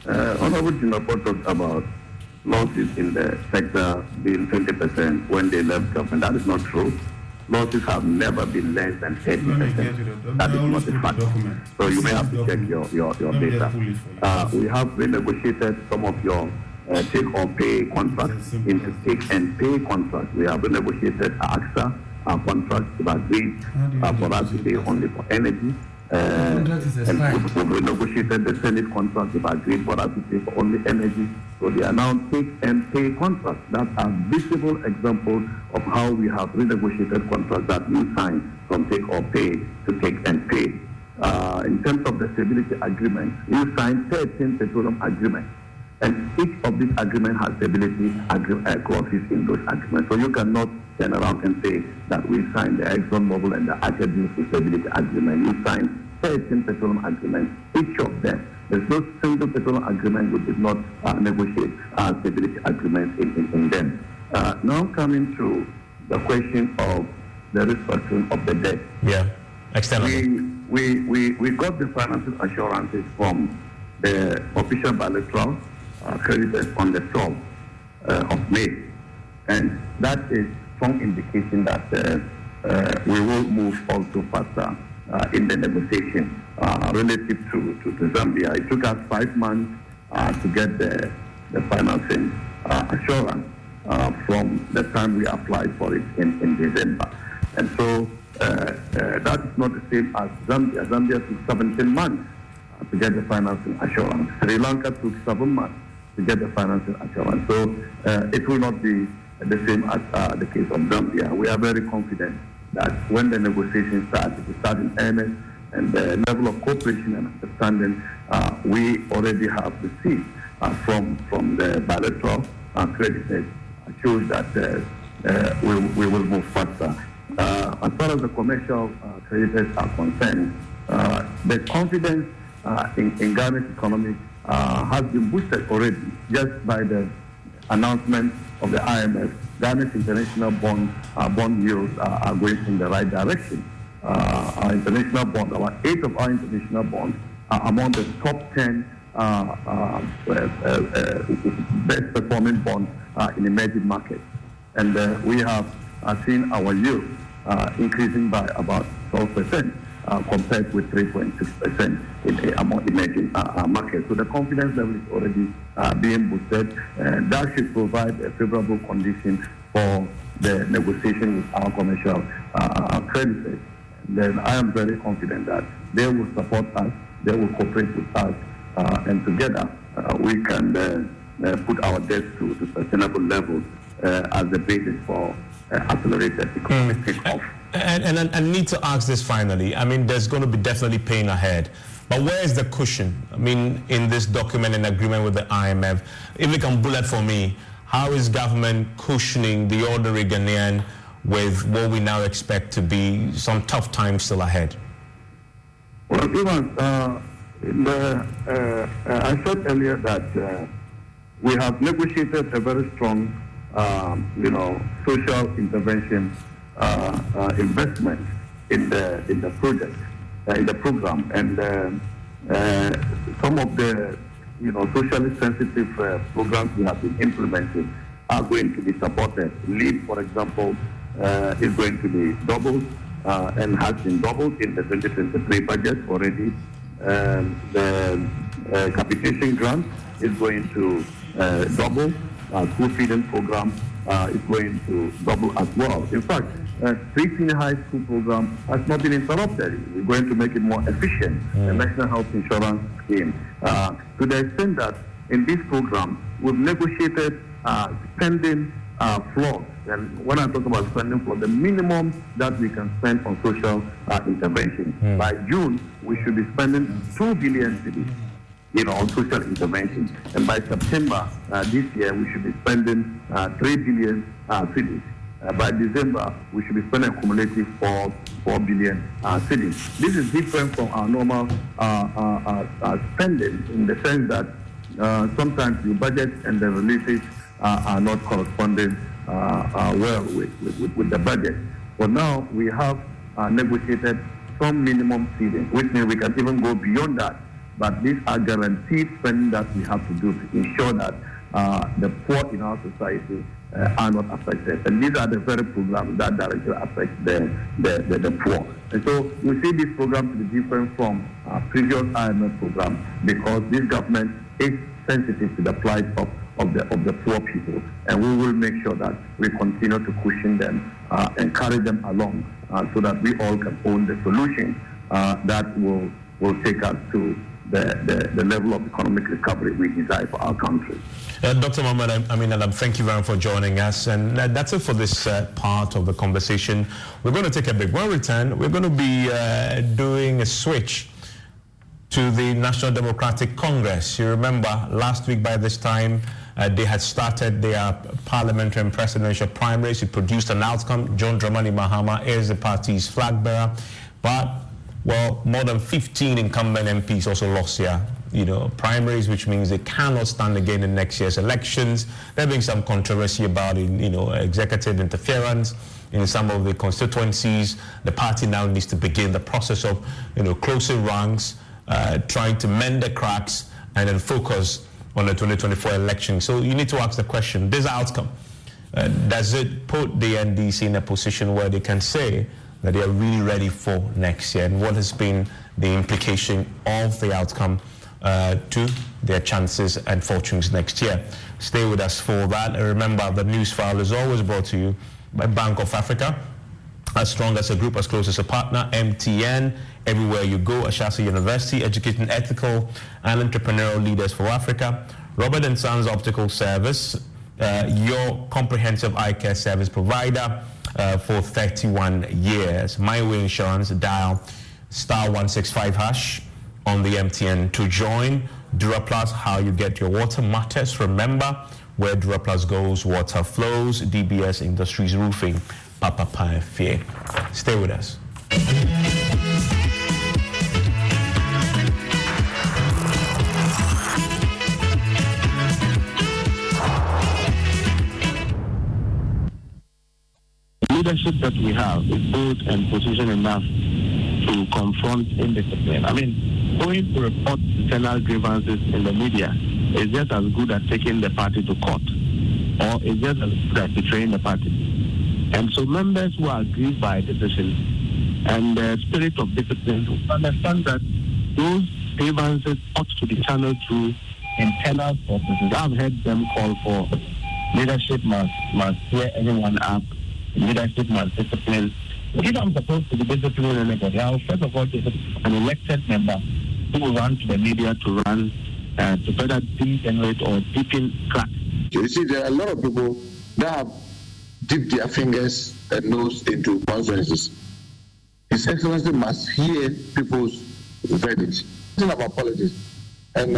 Honorable Jinapor talked about losses in the sector being 20% when they left government. That is not true. Losses have never been less than 30%. That is not a fact. So you may have to check your data. We have renegotiated some of your take-or-pay contracts into take-and-pay contracts. We have renegotiated AXA contracts to agreed for us to pay only for energy. And we negotiated the Senate contract with agreed for us to pay for only energy. So they are now take-and-pay contracts. That are visible examples of how we have renegotiated contracts that we sign from take-or-pay to take-and-pay. In terms of the stability agreement, we signed 13 petroleum agreements. And each of these agreements has stability clauses in those agreements. So you cannot turn around and say that we signed the ExxonMobil and the Aker stability agreement. We signed 13 petroleum agreements, each of them. There's no single petroleum agreement we did not negotiate stability agreements in them. Now coming to the question of the restructuring of the debt. Yeah, externally. We got the financial assurances from the official bilateral credited on the 12th of May. And that is strong indication that we will move also faster in the negotiation relative to Zambia. It took us 5 months to get the financing assurance from the time we applied for it in December. And so that is not the same as Zambia. Zambia took 17 months to get the financing assurance. Sri Lanka took 7 months to get the financing assurance. So it will not be the same as the case of Zambia. We are very confident that when the negotiations start, it will start in earnest, and the level of cooperation and understanding we already have received from the bilateral creditors shows that we will move faster. As far as the commercial creditors are concerned, the confidence in Ghana's economy has been boosted already just by the announcement of the IMF, Ghana's international bond yields are going in the right direction. Our international bond, about 8 of our international bonds are among the top 10 best performing bonds in emerging markets. And we have seen our yield increasing by about 12%. Compared with 3.6% among emerging markets. So the confidence level is already being boosted, and that should provide a favorable condition for the negotiation with our commercial creditors. Then I am very confident that they will support us, they will cooperate with us, and together we can put our debt to sustainable levels as the basis for accelerated economic takeoff. And I need to ask this finally. I mean, there's going to be definitely pain ahead. But where is the cushion? I mean, in this document and agreement with the IMF, if you can bullet for me, how is government cushioning the ordinary Ghanaian with what we now expect to be some tough times still ahead? Well, Ivan, I said earlier that we have negotiated a very strong, social intervention investment in the project, in the program, and some of the socially sensitive programs we have been implementing are going to be supported. LEAD, for example, is going to be doubled and has been doubled in the 2023 budget already. The capitation grant is going to double. School feeding program is going to double as well. In fact, pre-senior high school program has not been interrupted. We're going to make it more efficient. The National Health Insurance Scheme. To the extent that in this program, we've negotiated spending floors. And when I talk about spending floor, the minimum that we can spend on social intervention. By June, we should be spending 2 billion cedis, on social intervention. And by September this year, we should be spending 3 billion cedis. By December, we should be spending a cumulative 4 billion cedis. This is different from our normal spending in the sense that sometimes you budget and the releases are not corresponding well with the budget. But now we have negotiated some minimum ceding, which means we can even go beyond that. But these are guaranteed spending that we have to do to ensure that the poor in our society are not affected. And these are the very programs that directly affect the poor. And so we see this program to be different from previous IMF programs because this government is sensitive to the plight of the poor people. And we will make sure that we continue to cushion them, encourage them along so that we all can own the solution that will take us to the level of economic recovery we desire for our country. Dr. Mohamed Alam, thank you very much for joining us. And that's it for this part of the conversation. We're going to take a break. When we return, we're going to be doing a switch to the National Democratic Congress. You remember last week by this time, they had started their parliamentary and presidential primaries. It produced an outcome. John Dramani Mahama is the party's flag bearer. But well, more than 15 incumbent MPs also lost their, primaries, which means they cannot stand again in next year's elections. There being some controversy about, executive interference in some of the constituencies. The party now needs to begin the process of, closing ranks, trying to mend the cracks, and then focus on the 2024 election. So you need to ask the question: this outcome, does it put the NDC in a position where they can say that they are really ready for next year, and what has been the implication of the outcome to their chances and fortunes next year? Stay with us for that. And remember, the news file is always brought to you by Bank of Africa, as strong as a group, as close as a partner. MTN, everywhere you go. Ashasi University, educating ethical and entrepreneurial leaders for Africa. Robert & Sons Optical Service, your comprehensive eye care service provider for 31 years. My Way Insurance, dial *165# on the MTN to join. Duraplus, how you get your water matters. Remember, where Duraplus goes, water flows. DBS Industries Roofing, Papa Pie. Stay with us. leadership that we have is bold and positioned enough to confront indiscipline. I mean, going to report internal grievances in the media is just as good as taking the party to court, or is just as good as betraying the party. And so members who are aggrieved by decisions and the spirit of discipline understand that those grievances ought to be channeled through internal processes. I've heard them call for leadership must hear everyone up, leadership must discipline. If I'm supposed to be disciplining anybody, I'll first of all discipline an elected member who will run to the media to run to further degenerate or deepen cracks. You see, there are a lot of people that have dipped their fingers and nose into conferences. His Excellency must hear people's verdict. It's not about politics. And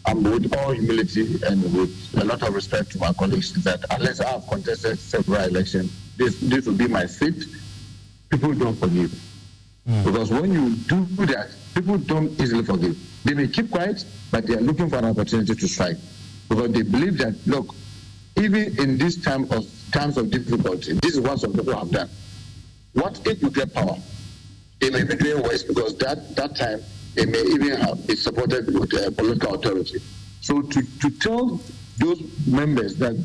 I'm with all humility and with a lot of respect to my colleagues that unless I have contested several elections, this will be my fate. People don't forgive. Because when you do that, people don't easily forgive. They may keep quiet, but they are looking for an opportunity to strike. Because they believe that, look, even in this times of difficulty, this is what some people have done. What if you get power? They may be doing worse because that time they may even have been supported with political authority. So to tell those members that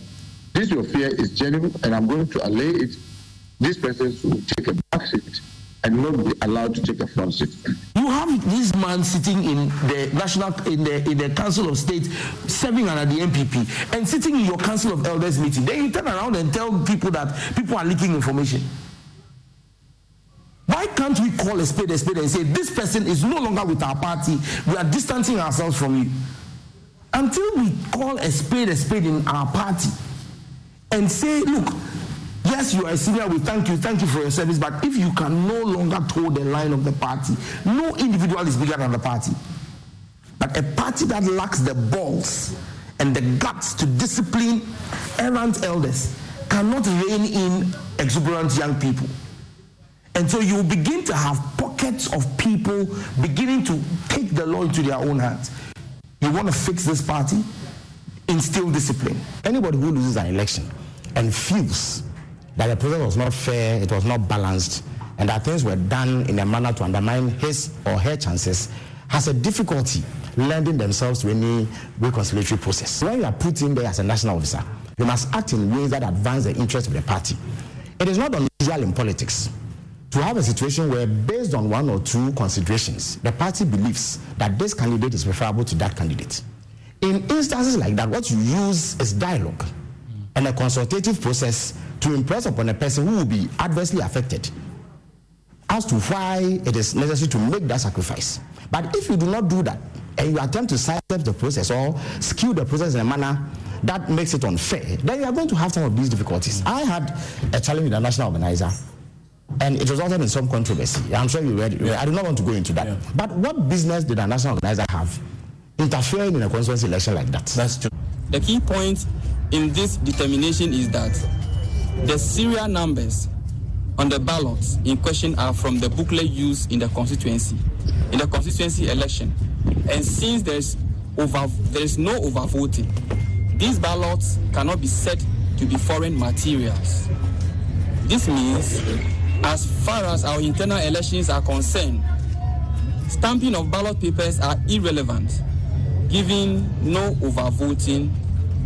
this your fear is genuine and I'm going to allay it, these persons will take a back seat and not be allowed to take a front seat. You have this man sitting in the in the Council of State, serving under the MPP, and sitting in your Council of Elders meeting. Then you turn around and tell people that people are leaking information. Why can't we call a spade and say this person is no longer with our party? We are distancing ourselves from you. Until we call a spade in our party and say, look, yes, you are a senior, we thank you for your service, but if you can no longer toe the line of the party, no individual is bigger than the party. But a party that lacks the balls and the guts to discipline errant elders cannot rein in exuberant young people. And so you begin to have pockets of people beginning to take the law into their own hands. You want to fix this party? Instill discipline. Anybody who loses an election and feels that the process was not fair, it was not balanced, and that things were done in a manner to undermine his or her chances, has a difficulty lending themselves to any reconciliatory process. When you are put in there as a national officer, you must act in ways that advance the interest of the party. It is not unusual in politics to have a situation where, based on one or two considerations, the party believes that this candidate is preferable to that candidate. In instances like that, what you use is dialogue and a consultative process to impress upon a person who will be adversely affected as to why it is necessary to make that sacrifice. But if you do not do that, and you attempt to sidestep the process or skew the process in a manner that makes it unfair, then you are going to have some of these difficulties. I had a challenge with a national organizer, and it resulted in some controversy. I'm sure you read it. Yeah. I do not want to go into that. Yeah. But what business did a national organizer have interfering in a constituency election like that? That's true. The key point in this determination is that the serial numbers on the ballots in question are from the booklet used in the constituency election. And since there is no overvoting, these ballots cannot be said to be foreign materials. This means, as far as our internal elections are concerned, stamping of ballot papers are irrelevant, given no overvoting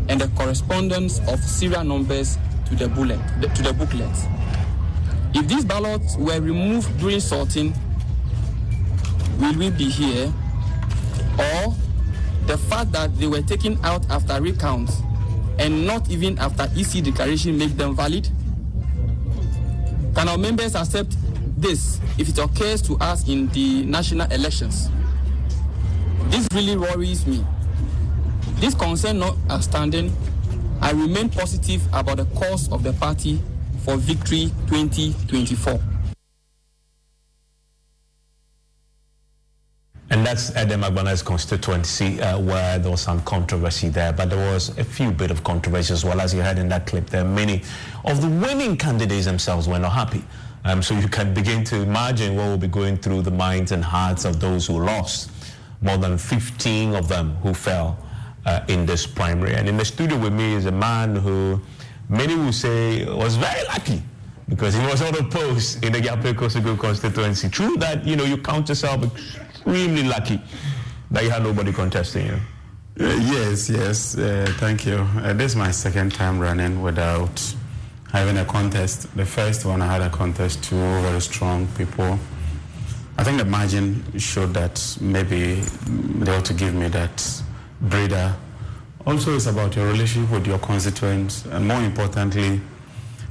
and the correspondence of serial numbers to the booklet. If these ballots were removed during sorting, will we be here? Or the fact that they were taken out after recount and not even after EC declaration make them valid? Can our members accept this if it occurs to us in the national elections? This really worries me. This concern notwithstanding, I remain positive about the course of the party for victory 2024. And that's Edem Agbana's constituency where there was some controversy there, but there was a few bit of controversy as well. As you heard in that clip there, many of the winning candidates themselves were not happy. So you can begin to imagine what will be going through the minds and hearts of those who lost. More than 15 of them who fell in this primary. And in the studio with me is a man who many will say was very lucky because he was not opposed in the Yape-Kosoko constituency. True that, you count yourself extremely lucky that you had nobody contesting you. Yes, thank you. This is my second time running without having a contest. The first one I had a contest, two very strong people. I think the margin showed that maybe they ought to give me that breather. Also, it's about your relationship with your constituents, and more importantly,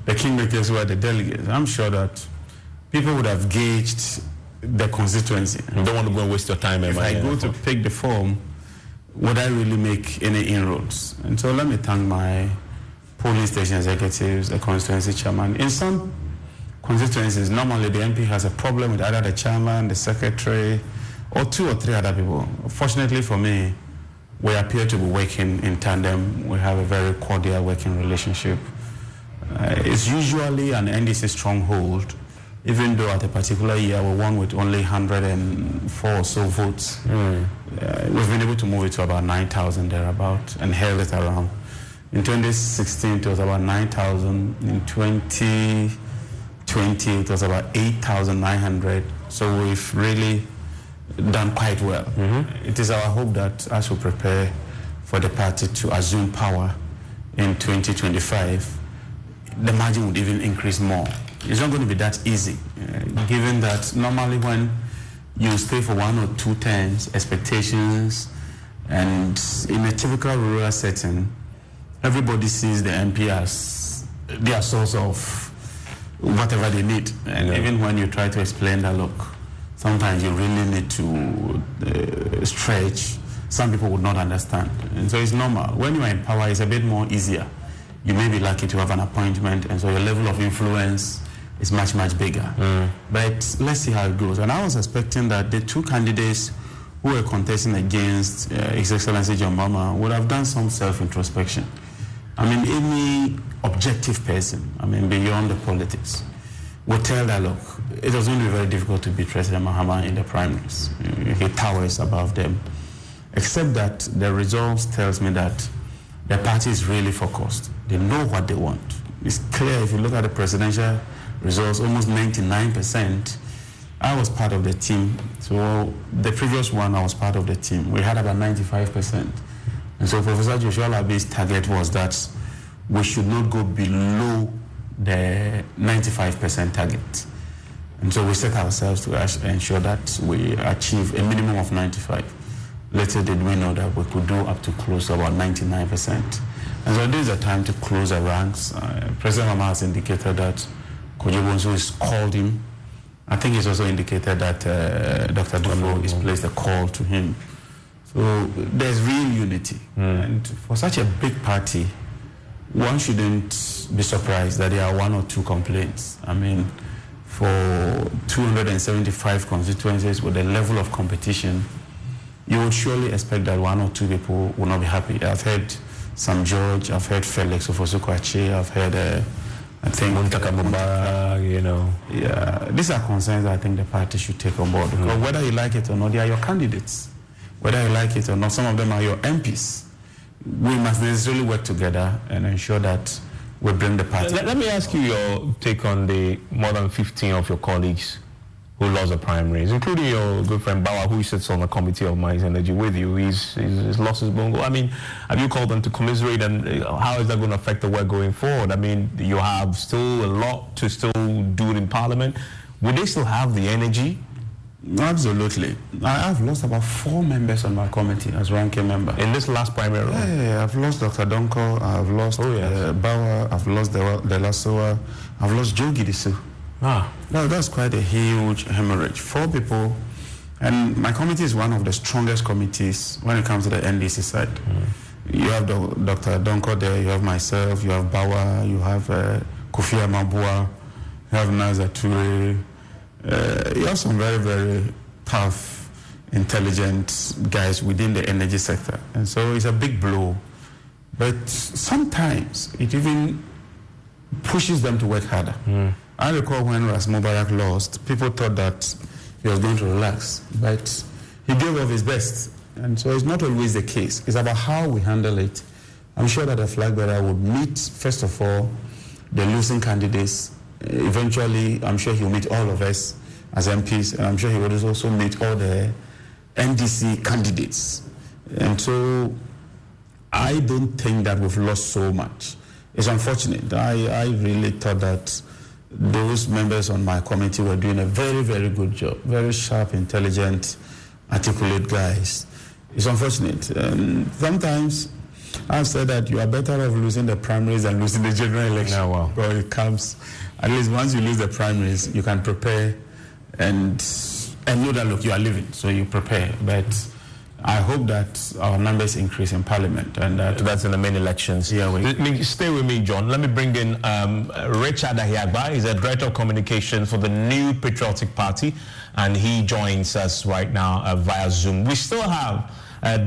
the kingmakers who are the delegates. I'm sure that people would have gauged the constituency. You don't want to go and waste your time. If I go to pick the form, would I really make any inroads? And so let me thank my polling station executives, the constituency chairman. In some constituencies, normally the MP has a problem with either the chairman, the secretary, or two or three other people. Fortunately for me, we appear to be working in tandem. We have a very cordial working relationship. It's usually an NDC stronghold, even though at a particular year we won with only 104 or so votes. We've been able to move it to about 9,000 thereabout and held it around. In 2016, it was about 9,000. In 2020, it was about 8,900. So we've really done quite well. It is our hope that as we prepare for the party to assume power in 2025, the margin would even increase more. It's not going to be that easy, given that normally when you stay for 1 or 2 terms, expectations, and in a typical rural setting, everybody sees the MP as their source of whatever they need. And even when you try to explain that, look, sometimes you really need to stretch, some people would not understand. And so it's normal. When you are in power, it's a bit more easier. You may be lucky to have an appointment, and so your level of influence is much, much bigger. But let's see how it goes. And I was expecting that the two candidates who were contesting against His Excellency John Mahama would have done some self-introspection. I mean, any objective person, beyond the politics, would tell that, look, it was going to be very difficult to beat President Mahama in the primaries. He towers above them. Except that the results tells me that the party is really focused. They know what they want. It's clear if you look at the presidential results, almost 99%. I was part of the team. So the previous one, I was part of the team. We had about 95%. And so Professor Joshua Labi's target was that we should not go below the 95% target. And so we set ourselves to ensure that we achieve a minimum of 95. Later did we know that we could do up to close to about 99%. And so this is the time to close the ranks. President Mahama has indicated that Kojo Bonsu has called him. I think he's also indicated that Dr. Dufo has placed a call to him. So there's real unity. And for such a big party, one shouldn't be surprised that there are 1 or 2 complaints. For 275 constituencies with the level of competition, you would surely expect that 1 or 2 people will not be happy. I've heard Sam George, I've heard Felix Ofosu-Kwakye, I've heard, I think... Muntaka Mubarak, Yeah, these are concerns that I think the party should take on board. Because whether you like it or not, they are your candidates. Whether you like it or not, some of them are your MPs. We must necessarily work together and ensure that we bring the party. Let me ask you your take on the more than 15 of your colleagues who lost the primaries, including your good friend Bawa, who sits on the Committee of Mines and Energy with you. He's lost his bongo. Have you called them to commiserate, and how is that going to affect the work going forward? You have still a lot to still do in Parliament. Would they still have the energy? Absolutely. I've lost about 4 members on my committee as ranking member. In this last primary? Yeah, I've lost Dr. Donko, I've lost Bawa, I've lost De La Soa, I've lost Joe Gidisu. No, that's quite a huge hemorrhage. 4 people, and my committee is one of the strongest committees when it comes to the NDC side. You have Dr. Donko there, you have myself, you have Bawa, you have Kofi Amabua, you have Naza Toure. You have some very, very tough, intelligent guys within the energy sector. And so it's a big blow. But sometimes it even pushes them to work harder. I recall when Ras Mubarak lost, people thought that he was going to relax. But he gave of his best. And so it's not always the case. It's about how we handle it I'm sure that the flag bearer would meet, first of all, the losing candidates. Eventually, I'm sure he'll meet all of us as MPs, and I'm sure he will also meet all the NDC candidates. And so I don't think that we've lost so much. It's unfortunate. I really thought that those members on my committee were doing a very, very good job. Very sharp, intelligent, articulate guys. It's unfortunate. Sometimes I've said that you are better off losing the primaries than losing the general election. No, well. But it comes, at least once you lose the primaries, you can prepare and know that, look, you are living, so you prepare. But I hope that our numbers increase in Parliament, and that's in the main elections. Yeah, stay with me, John. Let me bring in Richard Ahiagba. He's a director of communication for the New Patriotic Party, and he joins us right now via Zoom. We still have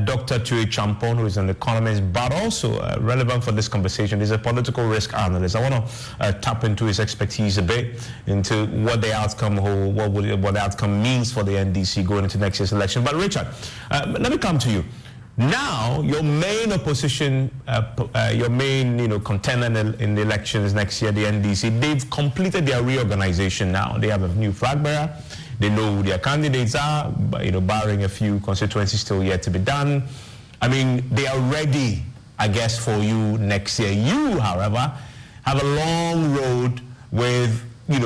Dr. Tue Champon, who is an economist, but also relevant for this conversation. He's a political risk analyst. I want to tap into his expertise a bit, into what the outcome what the outcome means for the NDC going into next year's election. But Richard, let me come to you. Now, your main opposition, your main contender in the elections next year, the NDC, they've completed their reorganization now. They have a new flag bearer. They know who their candidates are, barring a few constituencies still yet to be done. I mean, they are ready, I guess, for you next year. You, however, have a long road with,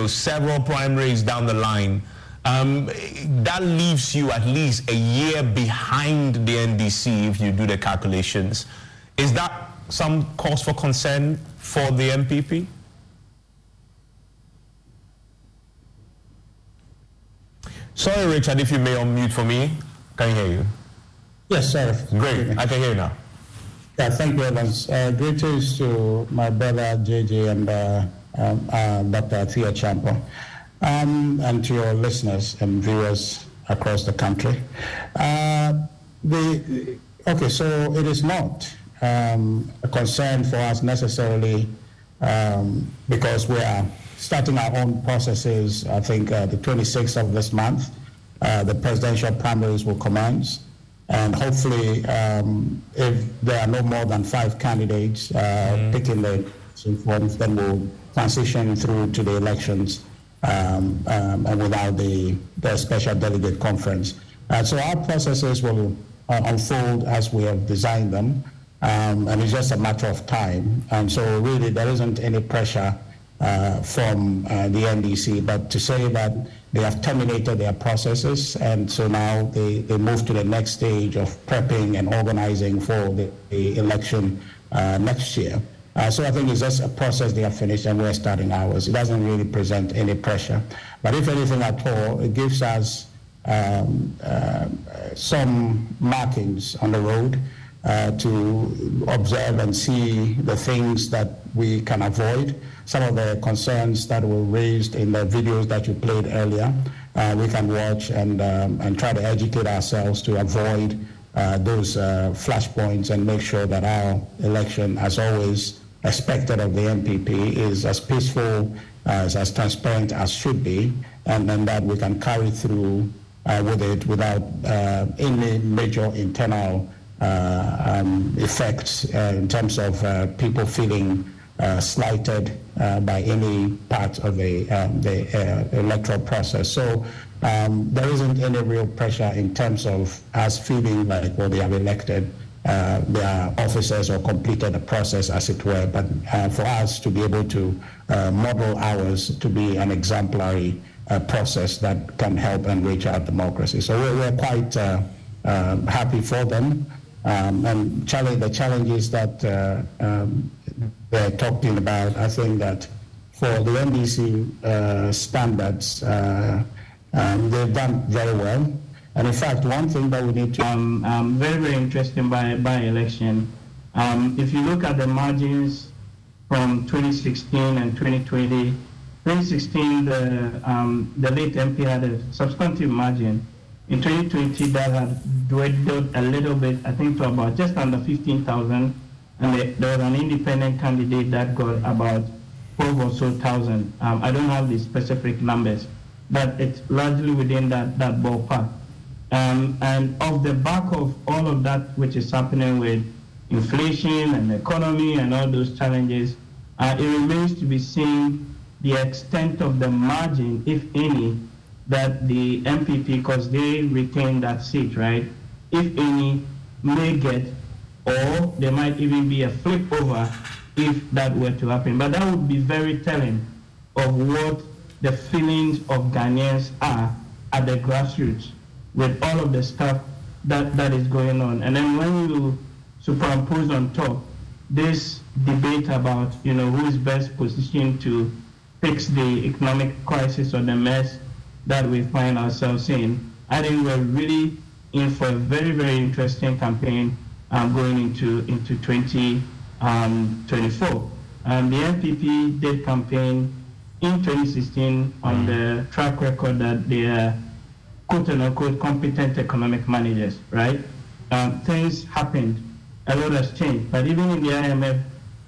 several primaries down the line. That leaves you at least a year behind the NDC if you do the calculations. Is that some cause for concern for the MPP? Sorry, Richard, if you may unmute for me. Can you hear you? Yes, sir. Great. I can hear you now. Yeah, thank you, Evans. Greetings to my brother JJ and Dr. Tue Champon, and to your listeners and viewers across the country. So it is not a concern for us necessarily because we are starting our own processes. I think the 26th of this month, the presidential primaries will commence. And hopefully, if there are no more than 5 candidates picking the forms, then we'll transition through to the elections and without the special delegate conference. So our processes will unfold as we have designed them, and it's just a matter of time. And so really, there isn't any pressure from the NDC, but to say that they have terminated their processes, and so now they move to the next stage of prepping and organizing for the election next year. So I think it's just a process they have finished, and we're starting ours. It doesn't really present any pressure. But if anything at all, it gives us some markings on the road to observe and see the things that we can avoid. Some of the concerns that were raised in the videos that you played earlier, we can watch and try to educate ourselves to avoid those flashpoints and make sure that our election, as always expected of the MPP, is as peaceful, as transparent as should be, and then that we can carry through with it without any major internal effects in terms of people feeling slighted by any part of the electoral process. So there isn't any real pressure in terms of us feeling like, well, they have elected their officers or completed the process, as it were, but for us to be able to model ours to be an exemplary process that can help enrich our democracy. So we're quite happy for them. And the challenges that they're talking about, I think that for the NDC standards, they've done very well. And in fact, one thing that we need to... very, very interesting by-election. If you look at the margins from 2016 and 2020, 2016, the late MP had a substantive margin. In 2020, that had dwindled a little bit, I think, to about just under 15,000. And there was an independent candidate that got about 12 or so thousand. I don't have the specific numbers, but it's largely within that ballpark. And off the back of all of that which is happening with inflation and economy and all those challenges, it remains to be seen the extent of the margin, if any, that the MPP, because they retain that seat, right, if any, may get, or there might even be a flip over if that were to happen. But that would be very telling of what the feelings of Ghanaians are at the grassroots with all of the stuff that is going on. And then when you superimpose on top this debate about, who is best positioned to fix the economic crisis or the mess that we find ourselves in, I think we're really in for a very, very interesting campaign going into 2024. The NPP did campaign in 2016 on the track record that they are quote-unquote competent economic managers, right? Things happened, a lot has changed, but even in the IMF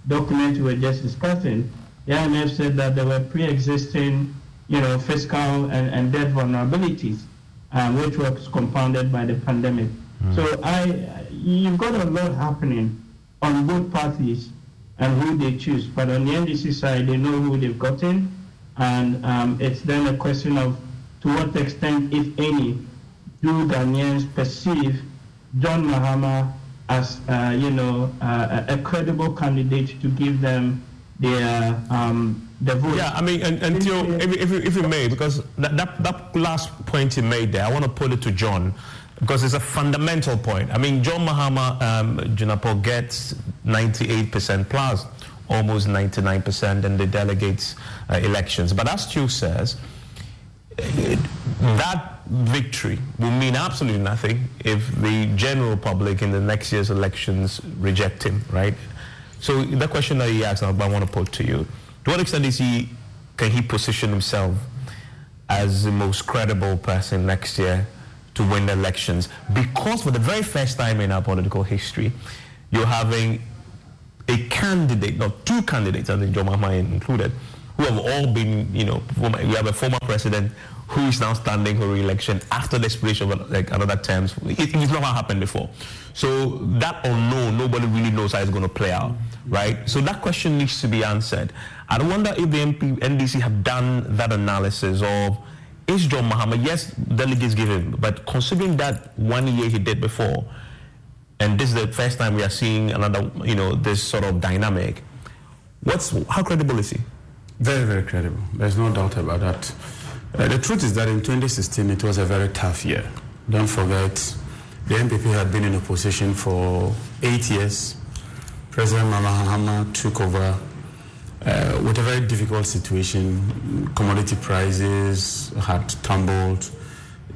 document we were just discussing, the IMF said that there were pre-existing, fiscal and debt vulnerabilities, which was compounded by the pandemic. So you've got a lot happening on both parties and who they choose, but on the NDC side, they know who they've gotten, and it's then a question of to what extent, if any, do Ghanaians perceive John Mahama as, a credible candidate to give them their the vote. Yeah, I mean, until if you may, because that last point you made there, I want to put it to John, because it's a fundamental point. I mean, John Mahama, Junapo, gets 98% plus, almost 99% in the delegates' elections. But as Stu says, that victory will mean absolutely nothing if the general public in the next year's elections reject him, right? So the question that he asked, I want to put to you: to what extent can he position himself as the most credible person next year to win the elections? Because for the very first time in our political history, you're having a candidate, not two candidates, I think John Mahama included, who have all been, we have a former president who is now standing for re-election after the expiration of another term. It's not happened before. So that unknown, nobody really knows how it's going to play out, right? So that question needs to be answered. I wonder if the NDC have done that analysis of, is John Mahama, yes, delegates give him, but considering that 1 year he did before, and this is the first time we are seeing another, this sort of dynamic, how credible is he? Very, very credible. There's no doubt about that. The truth is that in 2016, it was a very tough year. Don't forget, the NPP had been in opposition for 8 years. President Mahama took over with a very difficult situation. Commodity prices had tumbled.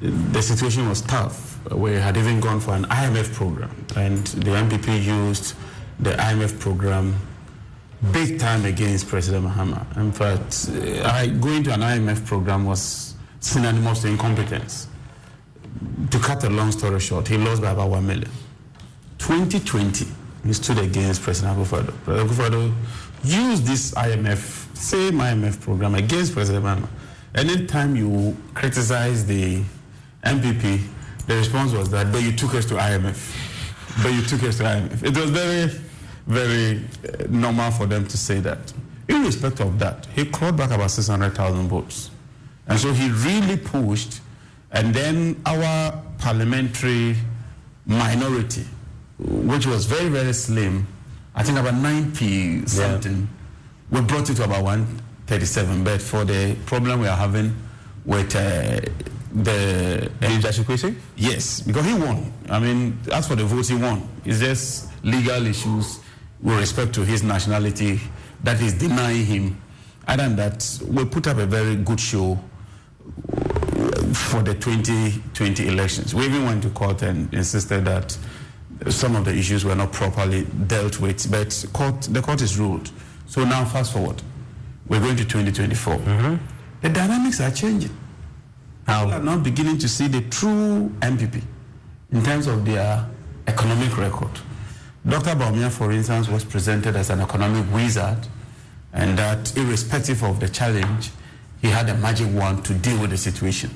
The situation was tough. We had even gone for an IMF program, and the NPP used the IMF program big time against President Mahama. In fact, going to an IMF program was synonymous to incompetence. To cut a long story short, he lost by about 1 million. 2020, he stood against President Akufo-Addo. President Akufo-Addo used this same IMF program against President Mahama. Anytime you criticize the MPP, the response was that, but you took us to IMF. It was very, very normal for them to say that. In respect of that, he clawed back about 600,000 votes. And so he really pushed, and then our parliamentary minority, which was very, very slim, I think about 90 something, we brought it to about 137. But for the problem we are having with the Jashikwe? Yes, because he won. I mean, as for the votes, he won. It's just legal issues with respect to his nationality that is denying him. Other than that, we put up a very good show for the 2020 elections. We even went to court and insisted that some of the issues were not properly dealt with, but the court is ruled. So now fast forward, we're going to 2024. The dynamics are changing. People are now beginning to see the true MPP in terms of their economic record. Dr. Bawumia, for instance, was presented as an economic wizard, and that irrespective of the challenge, he had a magic wand to deal with the situation.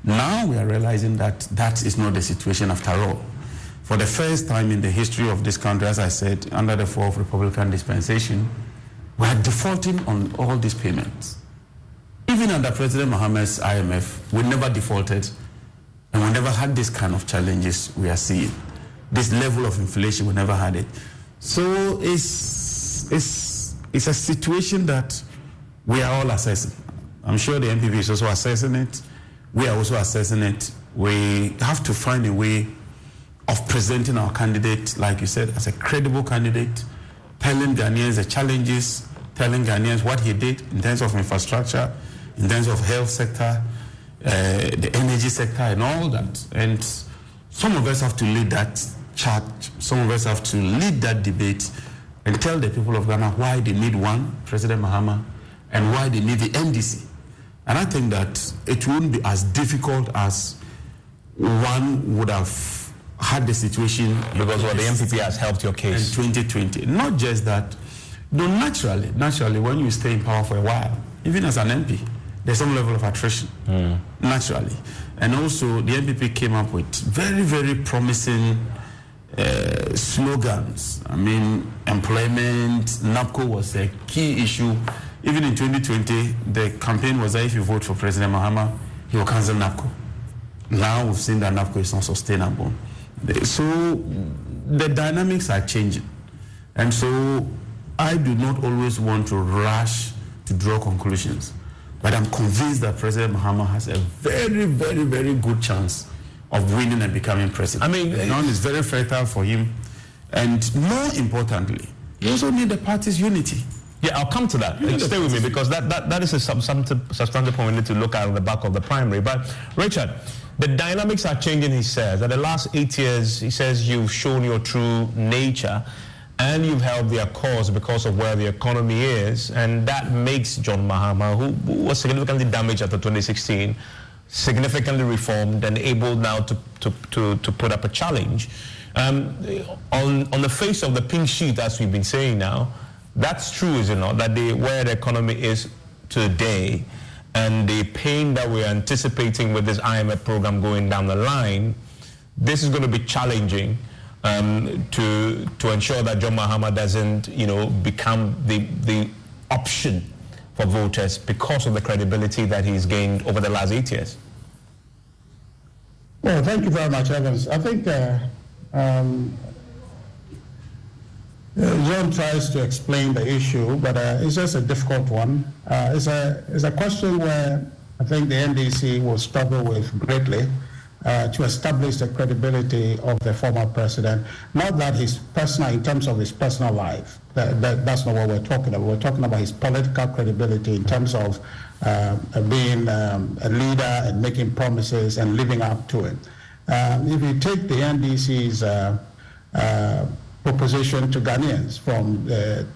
Now we are realizing that that is not the situation after all. for the first time in the history of this country, as I said, under the fourth Republican dispensation, we are defaulting on all these payments. Even under President Mohammed's IMF, we never defaulted, and we never had this kind of challenges we are seeing. This level of inflation, we never had it. So it's a situation that we are all assessing. I'm sure the NPP is also assessing it. We are also assessing it. We have to find a way of presenting our candidate, like you said, as a credible candidate, telling Ghanaians the challenges, telling Ghanaians what he did in terms of infrastructure, in terms of health sector, the energy sector and all that. And some of us have to lead that charge. Some of us have to lead that debate and tell the people of Ghana why they need one, President Mahama, and why they need the NDC. And I think that it wouldn't be as difficult as one would have had the situation. Because the MPP has helped your case. In 2020. Not just that, though naturally, when you stay in power for a while, even as an MP, there's some level of attrition, naturally. And also, the MPP came up with very, very promising slogans. I mean, employment, NAPCO was a key issue. Even in 2020, the campaign was that if you vote for President Mahama, he will cancel NAPCO. Now we've seen that NAPCO is not sustainable. So the dynamics are changing. And so I do not always want to rush to draw conclusions. But I'm convinced that President Mahama has a very, very, very good chance of winning and becoming president. I mean, the ground is very fertile for him. And more importantly, you also need the party's unity. Yeah, I'll come to that. Stay with me, because that is a substantive point we need to look at on the back of the primary. But Richard, the dynamics are changing, he says. That the last 8 years, he says, you've shown your true nature and you've held their cause because of where the economy is. And that makes John Mahama, who was significantly damaged after 2016, significantly reformed and able now to put up a challenge. On the face of the pink sheet, as we've been saying now, that's true, is it not? That where the economy is today and the pain that we're anticipating with this IMF program going down the line, this is going to be challenging to ensure that John Mahama doesn't, become the option for voters because of the credibility that he's gained over the last 8 years. Well, thank you very much, Evans. I think John tries to explain the issue, but it's just a difficult one. It's a question where I think the NDC will struggle with greatly to establish the credibility of the former president. Not that his personal, in terms of his personal life, that's not what we're talking about. We're talking about his political credibility in terms of being a leader and making promises and living up to it. If you take the NDC's proposition to Ghanaians from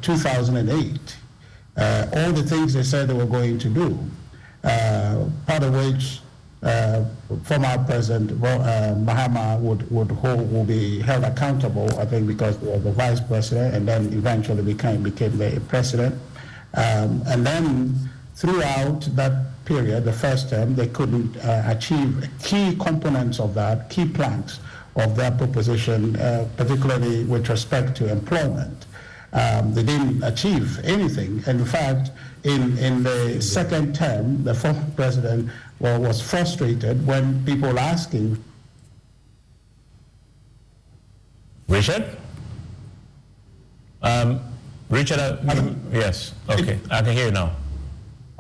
2008, all the things they said they were going to do, part of which former President Mahama will be held accountable, I think, because he was the vice president and then eventually became the president. And then throughout that period, the first term, they couldn't achieve key components of that, key planks of their proposition, particularly with respect to employment. They didn't achieve anything. And in fact, in the second term, the former president was frustrated when people asking. Richard? Richard, yes, okay, I can hear you now.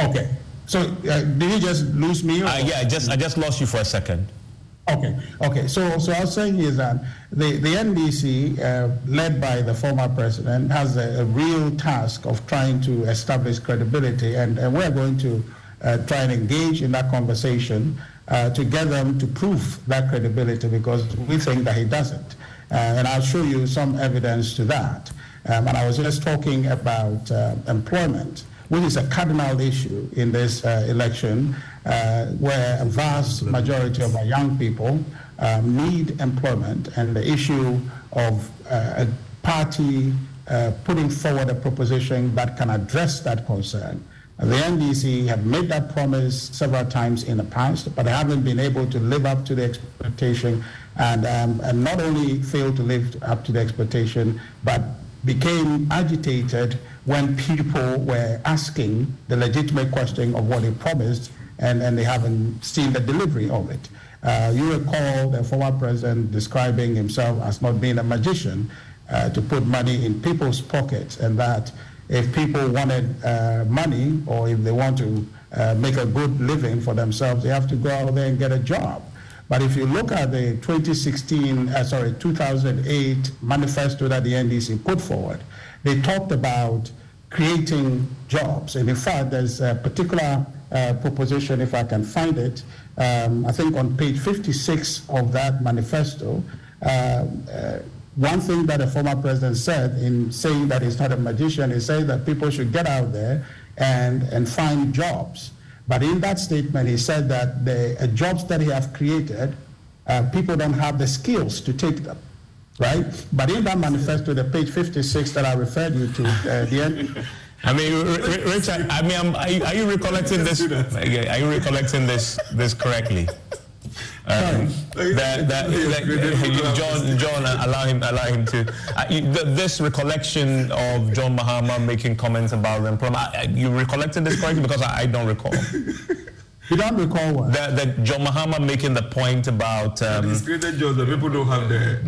Okay, so did you just lose me? Yeah, I just lost you for a second. Okay. So I was saying is that the NDC, led by the former president, has a real task of trying to establish credibility, and we're going to try and engage in that conversation to get them to prove that credibility, because we think that he doesn't. And I'll show you some evidence to that. And I was just talking about employment, which is a cardinal issue in this election, where a vast majority of our young people need employment, and the issue of a party putting forward a proposition that can address that concern The NDC have made that promise several times in the past, but haven't been able to live up to the expectation, and not only failed to live up to the expectation, but became agitated when people were asking the legitimate question of what they promised, and they haven't seen the delivery of it. You recall the former president describing himself as not being a magician, to put money in people's pockets, and that if people wanted money, or if they want to make a good living for themselves, they have to go out there and get a job. But if you look at the 2008 manifesto that the NDC put forward, they talked about creating jobs. And in fact, there's a particular proposition, if I can find it, I think on page 56 of that manifesto, one thing that the former president said in saying that he's not a magician, he said that people should get out there and find jobs. But in that statement, he said that the jobs that he have created, people don't have the skills to take them, right? But in that manifesto, the page 56 that I referred you to, the end. I mean, Richard, I mean, are you recollecting this? Are you recollecting this correctly? John, allow him to. This recollection of John Mahama making comments about employment, you recollected this correctly? Because I don't recall. You don't recall what? That John Mahama making the point about he's created jobs that people don't have the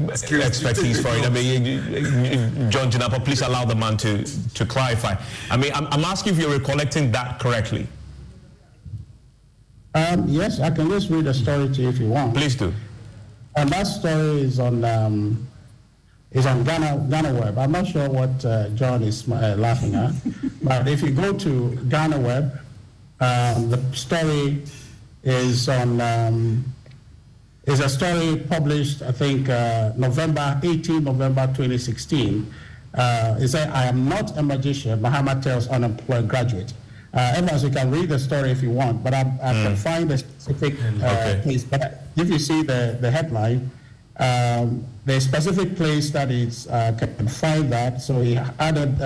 expertise for it. I mean, John Jinapa, please allow the man to clarify. I mean, I'm asking if you're recollecting that correctly. Yes, I can just read a story to you if you want. Please do. And that story is on Ghana Web. I'm not sure what John is laughing at, but if you go to Ghana Web, the story is on is a story published, I think, November 2016. It said, "I am not a magician," Mahama tells unemployed graduate. Evans, you can read the story if you want, but I can find the specific place. But if you see the headline, the specific place that is can find that. So he added.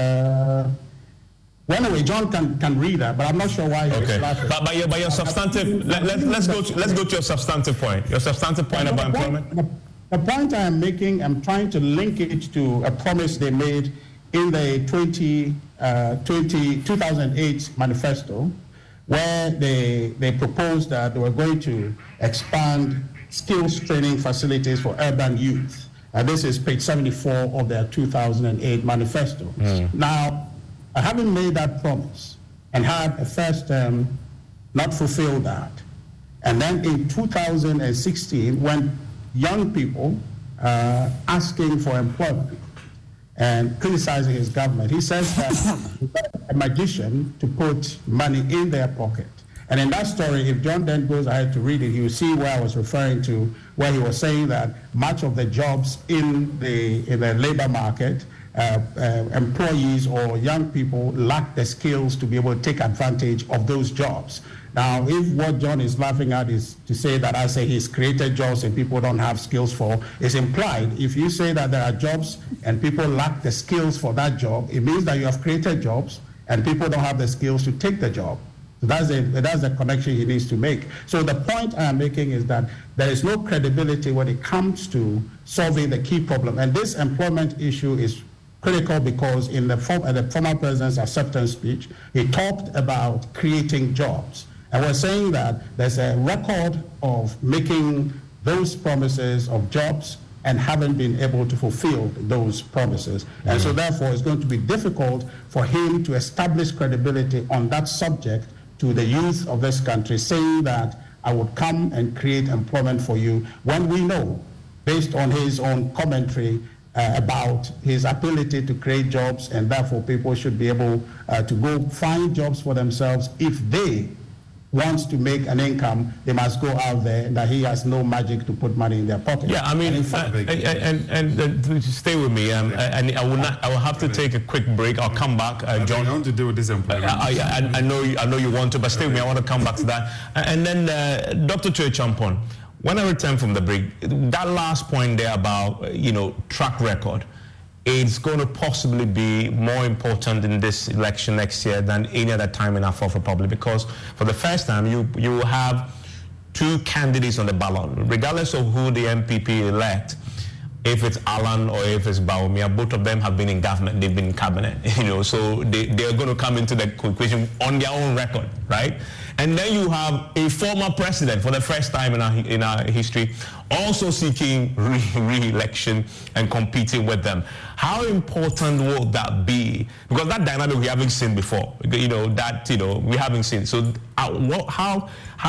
Well, anyway, John can read that, but I'm not sure why. Okay, but your substantive. Let's go to your substantive point. Your substantive point about employment. The point I am making, I'm trying to link it to a promise they made in the 2008 manifesto, where they proposed that they were going to expand skills training facilities for urban youth. This is page 74 of their 2008 manifesto. Now, having made that promise and had a first term not fulfilled that, and then in 2016, when young people asking for employment and criticizing his government, he says that a magician to put money in their pocket. And in that story, if John then goes ahead to read it, he will see where I was referring to, where he was saying that much of the jobs in the labor market, employees or young people lack the skills to be able to take advantage of those jobs. Now, if what John is laughing at is to say that I say he's created jobs and people don't have skills for, it's implied. If you say that there are jobs and people lack the skills for that job, it means that you have created jobs and people don't have the skills to take the job. So that's the connection he needs to make. So the point I am making is that there is no credibility when it comes to solving the key problem. And this employment issue is critical because in the former president's acceptance speech, he talked about creating jobs. And we're saying that there's a record of making those promises of jobs and haven't been able to fulfill those promises. And so therefore, it's going to be difficult for him to establish credibility on that subject to the youth of this country, saying that I would come and create employment for you, when we know, based on his own commentary, about his ability to create jobs, and therefore people should be able to go find jobs for themselves. If they want to make an income, they must go out there, and that he has no magic to put money in their pocket. Yeah, I mean, and stay with me. And I will have to take a quick break. I'll come back, John. I want to deal with this employment. I know you want to, but stay with me. I want to come back to that. And then Dr. Choi Champon, when I return from the break, that last point there about track record, it's going to possibly be more important in this election next year than any other time in our Fourth Republic, because for the first time you will have two candidates on the ballot, regardless of who the MPP elect. If it's Alan or if it's Bawumia, both of them have been in government, they've been in cabinet, so they're going to come into the equation on their own record, right? And then you have a former president for the first time in our history also seeking re-election and competing with them. How important will that be? Because that dynamic we haven't seen before, we haven't seen. So how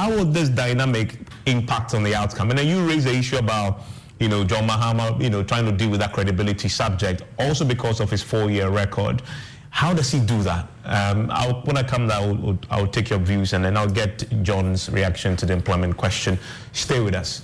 will this dynamic impact on the outcome? And then you raise the issue about John Mahama, trying to deal with that credibility subject, also because of his 4-year record. How does he do that? When I come down, I'll take your views, and then I'll get John's reaction to the employment question. Stay with us.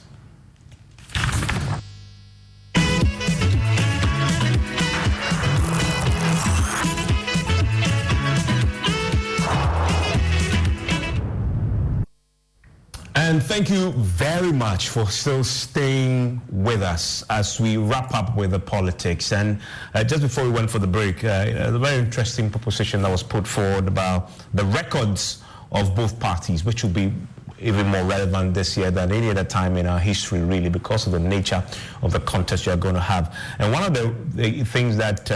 And thank you very much for still staying with us as we wrap up with the politics. And just before we went for the break, a very interesting proposition that was put forward about the records of both parties, which will be even more relevant this year than any other time in our history, really, because of the nature of the contest you're going to have. And one of the things that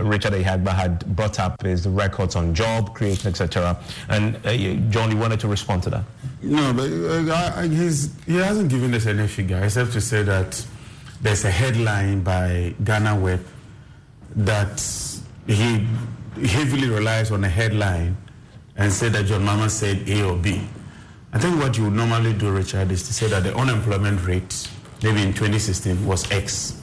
Richard Ihagba had brought up is the records on job creation, etc. And John, you wanted to respond to that? No, but he hasn't given us any figure, except to say that there's a headline by Ghana Web that he heavily relies on a headline and said that John Mahama said A or B. I think what you would normally do, Richard, is to say that the unemployment rate, maybe in 2016, was X.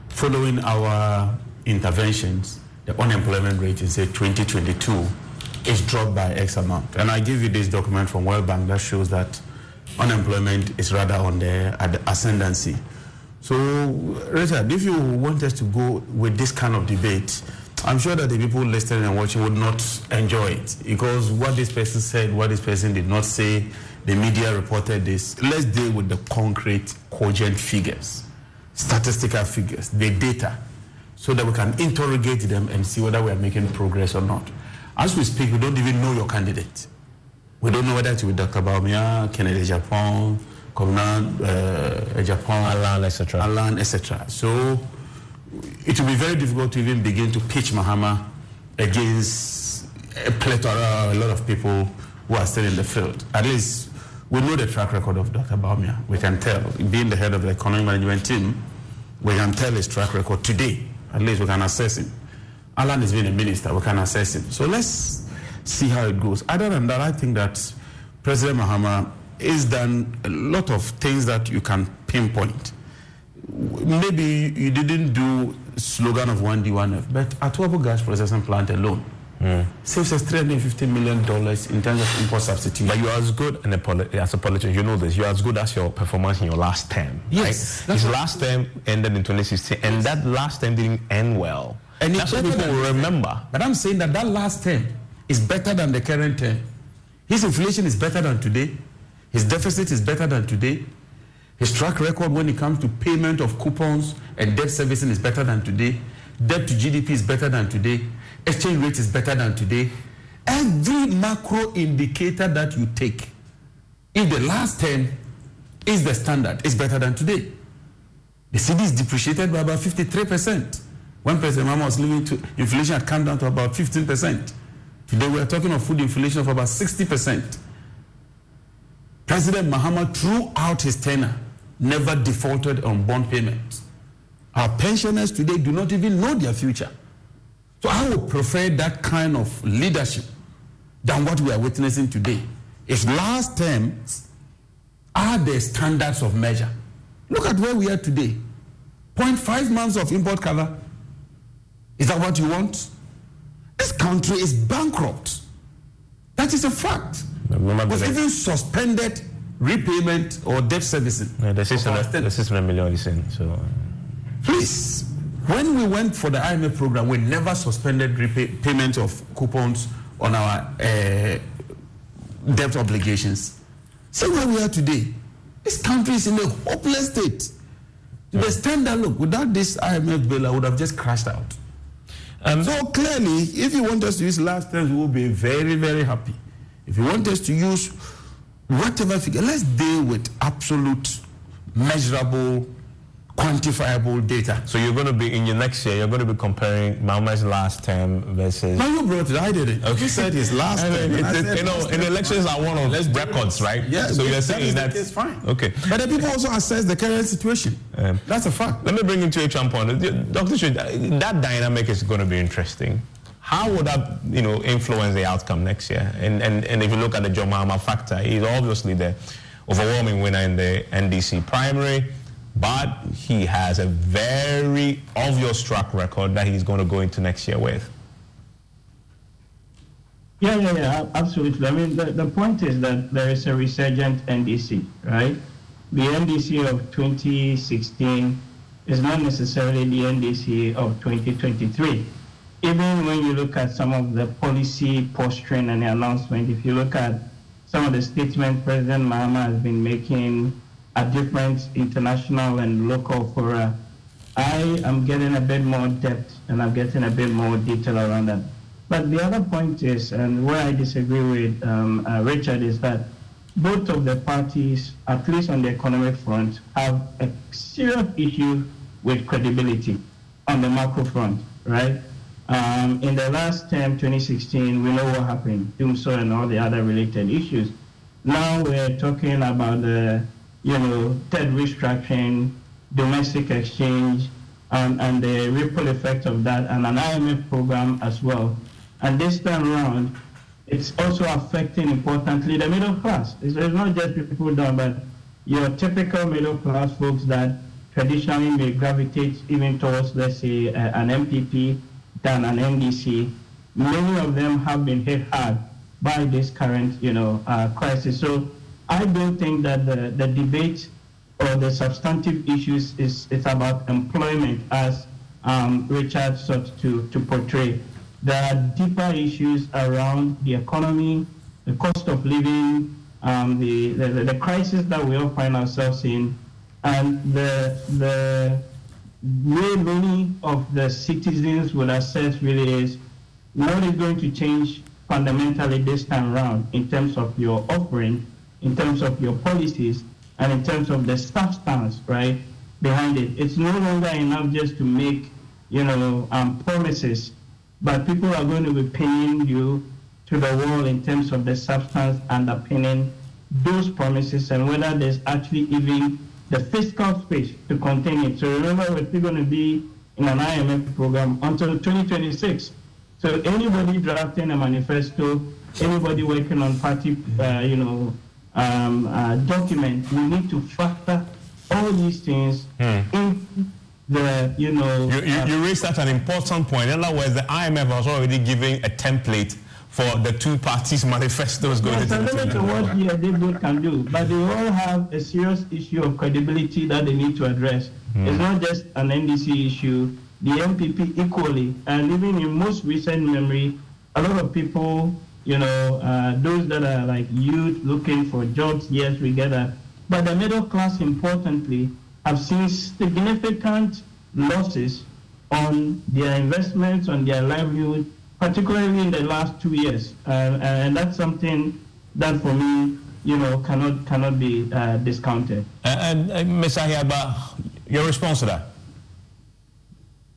Following our interventions, the unemployment rate in, say, 2022 is dropped by X amount. And I give you this document from World Bank that shows that unemployment is rather on the ascendancy. So, Richard, if you want us to go with this kind of debate, I'm sure that the people listening and watching would not enjoy it, because what this person said, what this person did not say, the media reported this. Let's deal with the concrete, cogent figures, statistical figures, the data, so that we can interrogate them and see whether we are making progress or not. As we speak, we don't even know your candidate. We don't know whether it's with Dr. Bawumia, Kennedy Japan, Covenant Japan, Alan, etc. So it will be very difficult to even begin to pitch Mahama against a plethora, a lot of people who are still in the field. At least we know the track record of Dr. Bawumia. We can tell. Being the head of the economic management team, we can tell his track record today. At least we can assess him. Alan has been a minister. We can assess him. So let's see how it goes. Other than that, I think that President Mahama has done a lot of things that you can pinpoint. Maybe you didn't do slogan of 1D1F, but Atuabo gas processing plant alone saves us $350 million in terms of import substitution. But you are as good as a politician, you know this, you are as good as your performance in your last term. Yes. Right? His last term ended in 2016, and that last term didn't end well. And that's what people will remember. But I'm saying that last term is better than the current term. His inflation is better than today. His deficit is better than today. His track record when it comes to payment of coupons and debt servicing is better than today. Debt to GDP is better than today. Exchange rate is better than today. Every macro indicator that you take, if the last term is the standard, it's better than today. The cedi is depreciated by about 53%. When President Mahama was living, inflation had come down to about 15%. Today we are talking of food inflation of about 60%. President Mahama, throughout his tenure, never defaulted on bond payments. Our pensioners today do not even know their future. So I would prefer that kind of leadership than what we are witnessing today. If last terms are the standards of measure, look at where we are today. 0.5 months of import cover. Is that what you want? This country is bankrupt. That is a fact. We've even suspended repayment or debt servicing. The 600 million is in. So, please, when we went for the IMF program, we never suspended repayment of coupons on our debt obligations. See where we are today. This country is in a hopeless state. To the extent that, look, without this IMF bill, I would have just crashed out. So clearly, if you want us to use last terms, we will be very, very happy. If you want us to use whatever figure, let's deal with absolute, measurable, quantifiable data. So you're going to be, in your next year, you're going to be comparing Mahama's last term versus... No, you brought it. I did it. Okay. You said his last term. In elections are one of records, right? Yeah. So you're saying that's fine. Okay. But the people also assess the current situation. That's a fact. Let me bring into a point. Dr. Should, that dynamic is going to be interesting. How would that, influence the outcome next year? And if you look at the John Mahama factor, he's obviously the overwhelming winner in the NDC primary, but he has a very obvious track record that he's going to go into next year with. Yeah, absolutely. I mean, the point is that there is a resurgent NDC, right? The NDC of 2016 is not necessarily the NDC of 2023. Even when you look at some of the policy posturing and the announcement, if you look at some of the statements President Mahama has been making at different international and local fora, I am getting a bit more depth and I'm getting a bit more detail around that. But the other point is, and where I disagree with Richard, is that both of the parties, at least on the economic front, have a serious issue with credibility on the macro front, right? In the last term, 2016, we know what happened, Doomso and all the other related issues. Now we're talking about the debt restructuring, domestic exchange, and the ripple effect of that, and an IMF program as well. And this time around, it's also affecting, importantly, the middle class. It's not just people down, but your typical middle class folks that traditionally may gravitate even towards, let's say, an MPP than an NDC. Many of them have been hit hard by this current, crisis. So I don't think that the debate or the substantive issues is about employment as Richard sought to portray. There are deeper issues around the economy, the cost of living, the crisis that we all find ourselves in, and the way many of the citizens would assess really is what is going to change fundamentally this time around in terms of your offering, in terms of your policies, and in terms of the substance, right, behind it. It's no longer enough just to make, promises, but people are going to be pinning you to the wall in terms of the substance underpinning those promises and whether there's actually even the fiscal space to contain it. So remember, we're still going to be in an IMF program until 2026. So anybody drafting a manifesto, anybody working on party, document, we need to factor all these things in the, You raised such an important point. In other words, the IMF was already giving a template for the two parties' manifestos going into the limit to what they both can do, but they all have a serious issue of credibility that they need to address. It's not just an NDC issue, the MPP equally, and even in most recent memory, a lot of people, those that are like youth looking for jobs, yes, we get that. But the middle class, importantly, have seen significant losses on their investments, on their livelihood, particularly in the last 2 years. And that's something that for me, cannot be discounted. And Ms. Ahiaba, your response to that?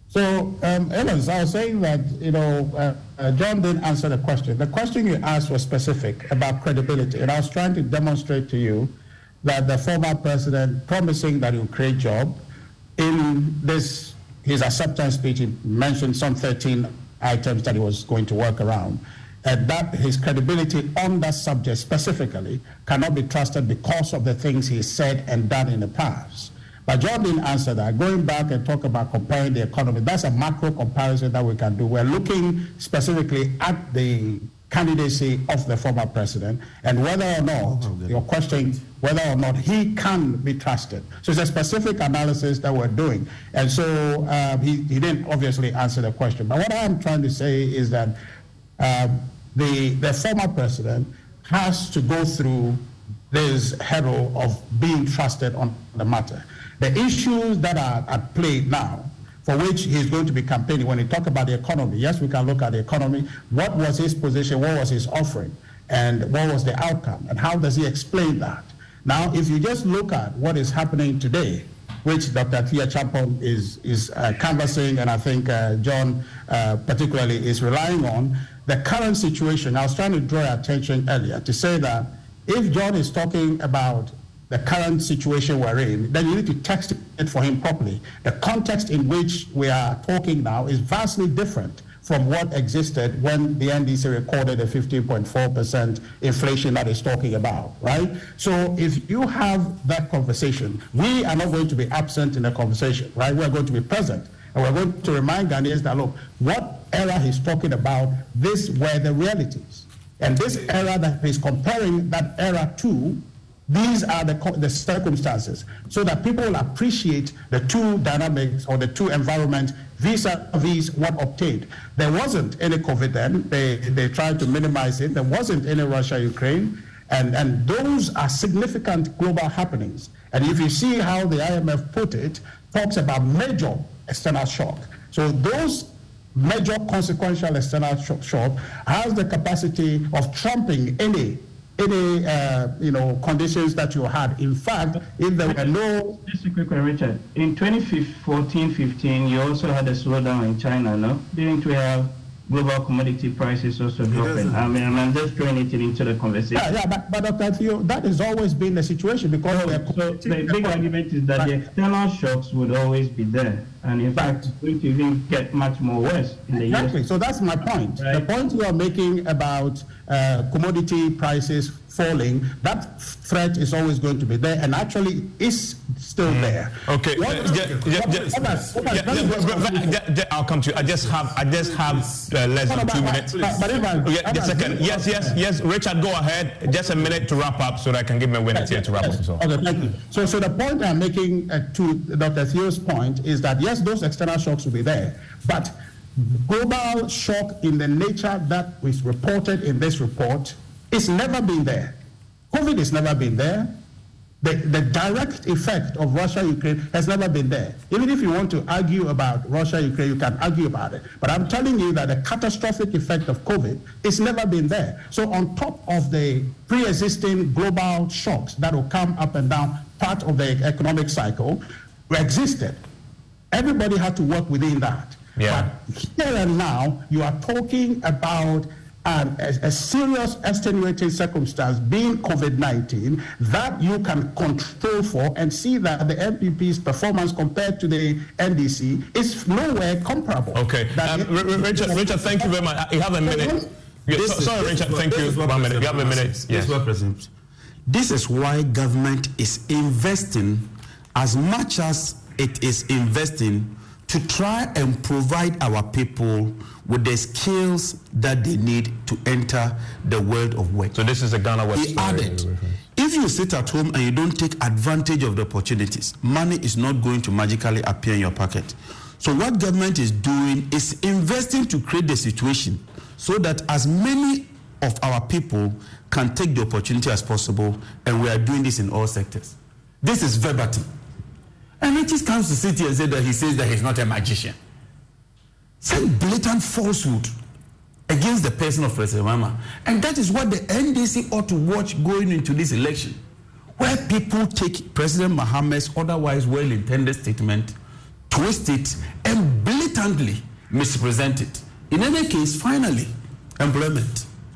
So, Evans, I was saying that, John didn't answer the question. The question you asked was specific about credibility, and I was trying to demonstrate to you that the former president promising that he would create jobs, in his acceptance speech, he mentioned some 13 items that he was going to work around, and that his credibility on that subject specifically cannot be trusted because of the things he said and done in the past. But John didn't answer that. Going back and talk about comparing the economy, that's a macro comparison that we can do. We're looking specifically at the candidacy of the former president and whether or not, your question, whether or not he can be trusted. So it's a specific analysis that we're doing. And so he didn't obviously answer the question. But what I'm trying to say is that the former president has to go through this hurdle of being trusted on the matter. The issues that are at play now, for which he's going to be campaigning, when he talks about the economy, yes, we can look at the economy. What was his position? What was his offering? And what was the outcome? And how does he explain that? Now, if you just look at what is happening today, which Dr. Tia Champon is canvassing, and I think John particularly is relying on, the current situation. I was trying to draw your attention earlier to say that if John is talking about the current situation we're in, then you need to text it for him properly. The context in which we are talking now is vastly different from what existed when the NDC recorded a 15.4% inflation that it's talking about, right? So if you have that conversation, we are not going to be absent in the conversation, right? We're going to be present. And we're going to remind Ghanaians that, look, what era he's talking about, these were the realities. And this era that he's comparing that era to, these are the circumstances, so that people will appreciate the two dynamics or the two environments vis-a-vis what obtained. There wasn't any COVID then. They tried to minimize it. There wasn't any Russia-Ukraine. And those are significant global happenings. And if you see how the IMF put it, talks about major external shock. So those major consequential external shock has the capacity of trumping any conditions that you had. In fact, if there were no... Just a quick one, Richard. In 2014-15, you also had a slowdown in China, no? Didn't we have global commodity prices also dropping? I mean, I'm just throwing it into the conversation. Yeah, but Dr. Theo, that has always been the situation because... So the big argument is that the external shocks would always be there. And in fact, it's going to even get much more worse in the years. Exactly. So that's my point. Right. The point you are making about commodity prices falling, that threat is always going to be there, and actually is still there. Okay. I'll come to you. I just have less than 2 minutes. Just a second. Yes. Richard, go ahead. Just a minute to wrap up so that I can give my witness here to wrap up. So. Okay, thank you. So the point I'm making to Dr. Theo's point is that yes, those external shocks will be there, but global shock in the nature that was reported in this report it's never been there. COVID has never been there. The direct effect of Russia-Ukraine has never been there. Even if you want to argue about Russia-Ukraine, you can argue about it. But I'm telling you that the catastrophic effect of COVID has never been there. So on top of the pre-existing global shocks that will come up and down, part of the economic cycle, existed. Everybody had to work within that. Yeah. But here and now, you are talking about a serious extenuating circumstance being COVID-19 that you can control for and see that the MPP's performance compared to the NDC is nowhere comparable. Okay. Richard, thank you very much. You have a minute. Sorry, Richard, thank you. 1 minute. You have a minute. Yes. This is why government is investing as much as it is investing to try and provide our people with the skills that they need to enter the world of work. So this is a Ghana West. He added, if you sit at home and you don't take advantage of the opportunities, money is not going to magically appear in your pocket. So what government is doing is investing to create the situation so that as many of our people can take the opportunity as possible, and we are doing this in all sectors. This is verbatim. And it just comes to sit here and say that he says that he's not a magician. Some blatant falsehood against the person of President Mahama. And that is what the NDC ought to watch going into this election, where people take President Mahama's otherwise well-intended statement, twist it, and blatantly mispresent it. In any case, finally, employment.